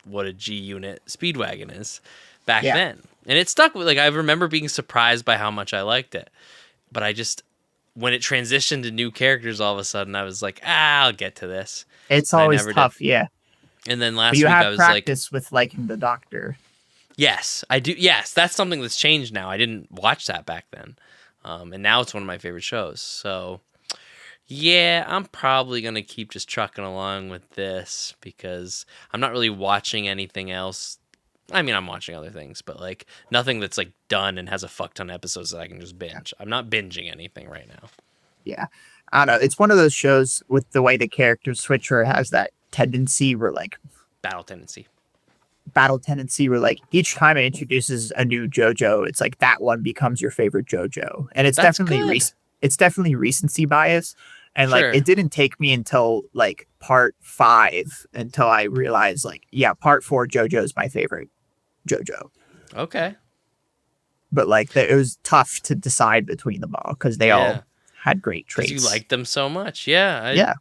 what a G unit Speedwagon is back Yeah, then, and it stuck with like I remember being surprised by how much I liked it. But I just when it transitioned to new characters, all of a sudden I was like, I'll get to this. it's And I always never did. tough. Yeah, And then but last you week I have was like, practice with liking the Doctor. yes, I do. Yes, that's something that's changed now. I didn't watch that back then. And now it's one of my favorite shows. So, yeah, I'm probably going to keep just trucking along with this because I'm not really watching anything else. I mean, I'm watching other things, but like nothing that's like done and has a fuck ton of episodes that I can just binge. I'm not binging anything right now. Yeah, I don't know. It's one of those shows with the way the characters switch, where it has that tendency where like Battle tendency. battle tendency where like each time it introduces a new JoJo, it's like that one becomes your favorite JoJo, and it's That's definitely good. it's definitely recency bias, and like Sure. it didn't take me until like part 5 until I realized like yeah, part 4 JoJo is my favorite JoJo, Okay. but like it was tough to decide between them all because they all Yeah. had great Because you traits. like them so much. Yeah. Yeah,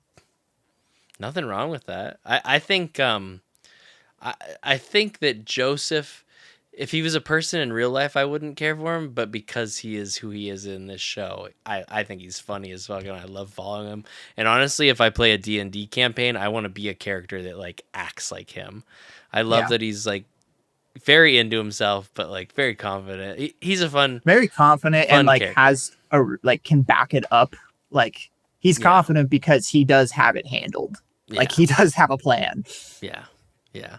Nothing wrong with that. I think I think that Joseph, if he was a person in real life, I wouldn't care for him. But because he is who he is in this show, I think he's funny as fuck, and I love following him. And honestly, if I play a D&D campaign, I want to be a character that like acts like him. I love yeah, that he's like very into himself, but like very confident. He's a very confident and fun like character. has a like can back it up. Like he's Yeah, confident because he does have it handled. Like yeah, he does have a plan. yeah, yeah.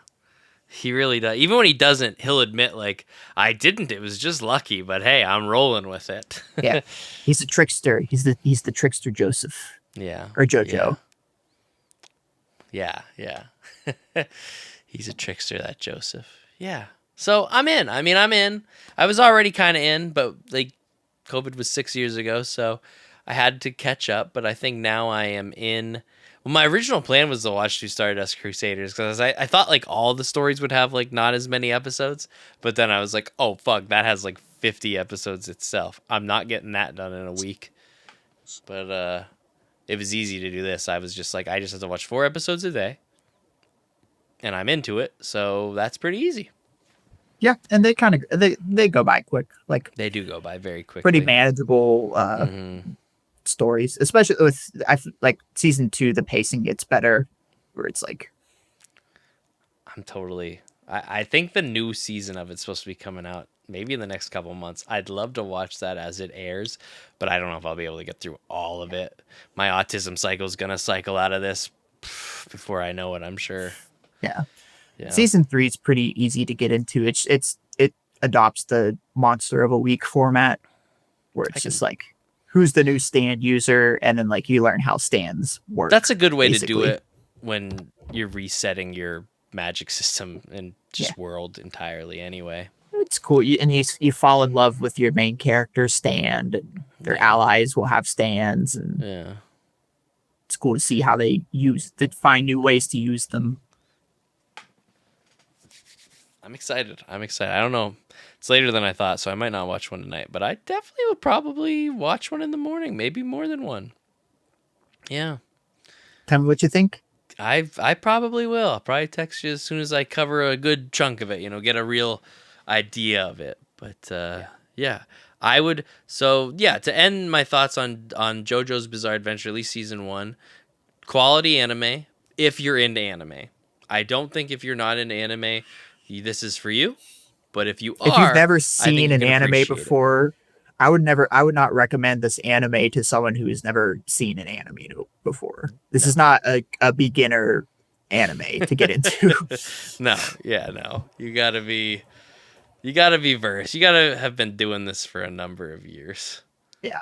He really does. Even when he doesn't, he'll admit like I didn't. It was just lucky, but hey, I'm rolling with it. Yeah, he's a trickster. He's the trickster Joseph Yeah, or yeah, JoJo. yeah, yeah. He's a trickster, that Joseph. Yeah. So I'm in. I mean, I'm in. I was already kind of in, but like COVID was 6 years ago, so I had to catch up. But I think now I am in. Well, my original plan was to watch Two Stardust Crusaders because I thought like all the stories would have like not as many episodes, but then I was like, oh fuck, that has like 50 episodes itself. I'm not getting that done in a week. But it was easy to do this. I was just like, I just have to watch 4 episodes a day, and I'm into it, so that's pretty easy. Yeah, and they kind of they go by quick. Like They do go by very pretty quickly. manageable Hmm. stories, especially with like season 2. The pacing gets better, where it's like I'm totally. I think the new season of it's supposed to be coming out maybe in the next couple months. I'd love to watch that as it airs, but I don't know if I'll be able to get through all of it. My autism cycle is gonna cycle out of this before I know it. I'm sure. yeah. Yeah. Season 3 is pretty easy to get into. It adopts the monster of a week format where I it's can. just like who's the new stand user, and then like you learn how stands That's work a good way to do basically. it when you're resetting your magic system and Yeah, just world entirely. Anyway. it's cool. You fall in love with your main character stand, and their Yeah. allies will have stands, and Yeah. it's cool to see how they find new ways to use them. I'm excited. I'm excited. I don't know. It's later than I thought, so I might not watch one tonight, but I definitely will probably watch one in the morning, maybe more than one. Yeah. Tell me what you think. I probably will. I'll probably text you as soon as I cover a good chunk of it, get a real idea of it. But yeah. I would so yeah, to end my thoughts on JoJo's Bizarre Adventure, at least season 1, quality anime if you're into anime. I don't think if you're not into anime, this is for you. But if you If you've are, never I think seen you an can anime appreciate it. before, I would not recommend this anime to someone who has never seen an anime before. before. This is not a beginner anime to get into. No. You gotta be versed. You gotta have been doing this for a number of years. Yeah.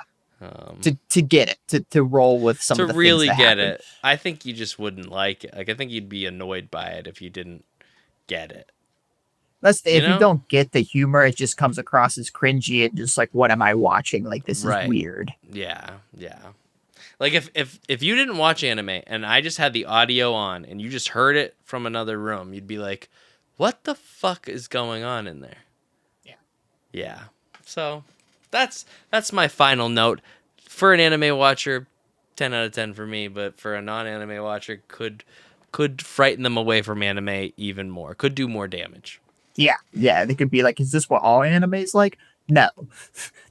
To get it, to roll with some of the really things that get happen. it. I think you just wouldn't like it. Like, I think you'd be annoyed by it if you didn't get it. If you don't get the humor, it just comes across as cringy and just like, what am I watching? Like, this is weird. Yeah. Like, if you didn't watch anime and I just had the audio on and you just heard it from another room, you'd be like, what the fuck is going on in there? Yeah. So that's my final note. For an anime watcher, 10 out of 10 for me, but for a non-anime watcher, could frighten them away from anime even more. Could do more damage. Yeah. They could be like, is this what all anime's like? No.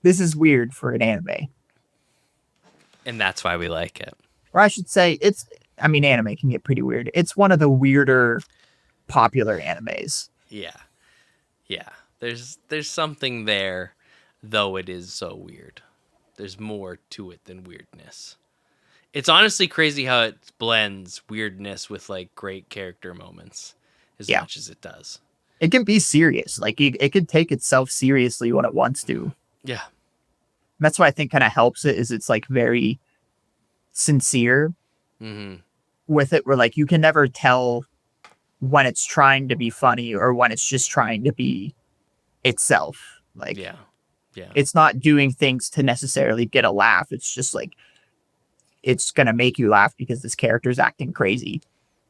This is weird for an anime. And that's why we like it. Or I should say, anime can get pretty weird. It's one of the weirder popular animes. Yeah. There's something there, though it is so weird. There's more to it than weirdness. It's honestly crazy how it blends weirdness with like great character moments as much as it does. It can be serious. Like, it can take itself seriously when it wants to. Yeah. That's what I think kind of helps it, is it's like very sincere with it, where like you can never tell when it's trying to be funny or when it's just trying to be itself. Like, it's not doing things to necessarily get a laugh. It's just like, it's gonna make you laugh because this character's acting crazy.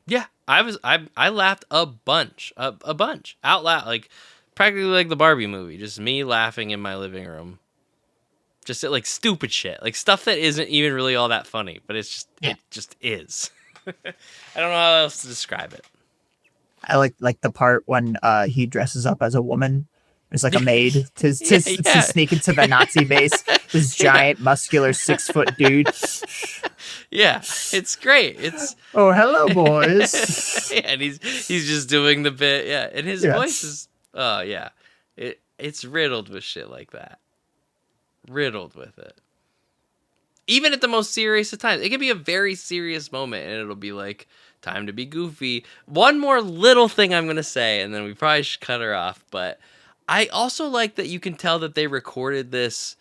Yeah, I laughed a bunch out loud, like practically like the Barbie movie, just me laughing in my living room, just at like stupid shit, like stuff that isn't even really all that funny, but it just is. I don't know how else to describe it. I like the part when he dresses up as a woman. It's like a maid to sneak into the Nazi base. This giant, muscular 6-foot dude. Yeah, it's great. It's oh, hello, boys. and he's just doing the bit. Yeah, and his voice is it's riddled with shit like that. Riddled with it. Even at the most serious of times, it can be a very serious moment, and it'll be like, time to be goofy. One more little thing I'm gonna say, and then we probably should cut her off, but I also like that you can tell that they recorded this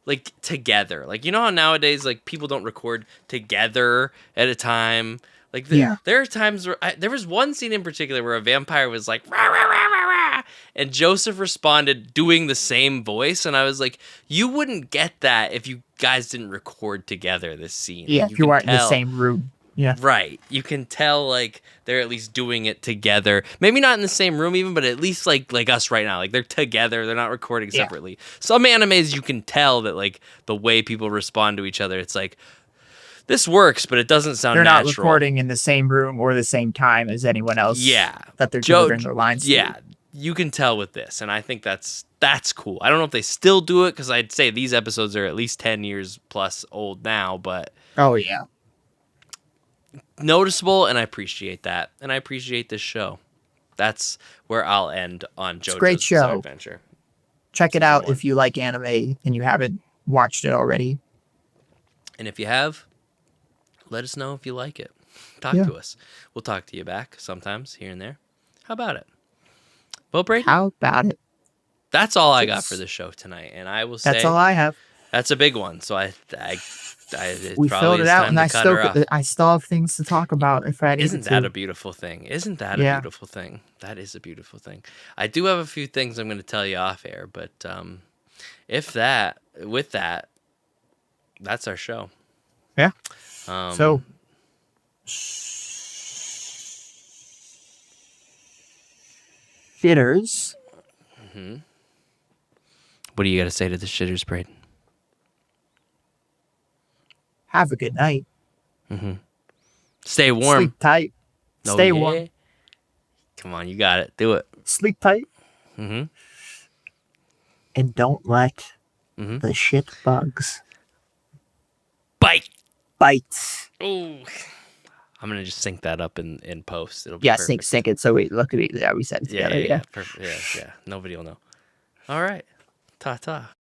like together. Like, you know how nowadays like people don't record together at a time. Like there are times where there was one scene in particular where a vampire was like, rah, rah, rah, rah, rah, and Joseph responded doing the same voice, and I was like, you wouldn't get that if you guys didn't record together this scene. Yeah, like, if you weren't in the same room. Yeah. Right. You can tell like they're at least doing it together. Maybe not in the same room even, but at least like us right now. Like they're together. They're not recording separately. Some animes you can tell that like the way people respond to each other, it's like, this works, but it doesn't sound natural. They're not recording in the same room or the same time as anyone else. Yeah. That they're delivering their lines to. Yeah. You can tell with this, and I think that's cool. I don't know if they still do it, because I'd say these episodes are at least 10 years plus old now, but oh yeah. Noticeable, and I appreciate that. And I appreciate this show. That's where I'll end on JoJo's great show. Bizarre Adventure. Check it out if you like anime and you haven't watched it already. And if you have, let us know if you like it. Talk to us. We'll talk to you back sometimes here and there. How about it? Well, Brady, how about it? That's all I got for the show tonight, and I will say that's all I have. That's a big one. So we filled it out, and I still have things to talk about if I needed to. Isn't that a beautiful thing? Isn't that a beautiful thing? That is a beautiful thing. I do have a few things I'm going to tell you off air, but with that, that's our show. Yeah. So. Shitters. Mm-hmm. What do you got to say to the shitters, Braden? Have a good night. Mm-hmm. Stay warm. Sleep tight. Stay warm. Come on, you got it. Do it. Sleep tight. Mm-hmm. And don't let the shit bugs bite. Ooh. I'm gonna just sync that up in post. It'll be perfect. sync it. So we look at it. Yeah, we said it together. Perfect. Yeah. Nobody will know. All right. Ta ta.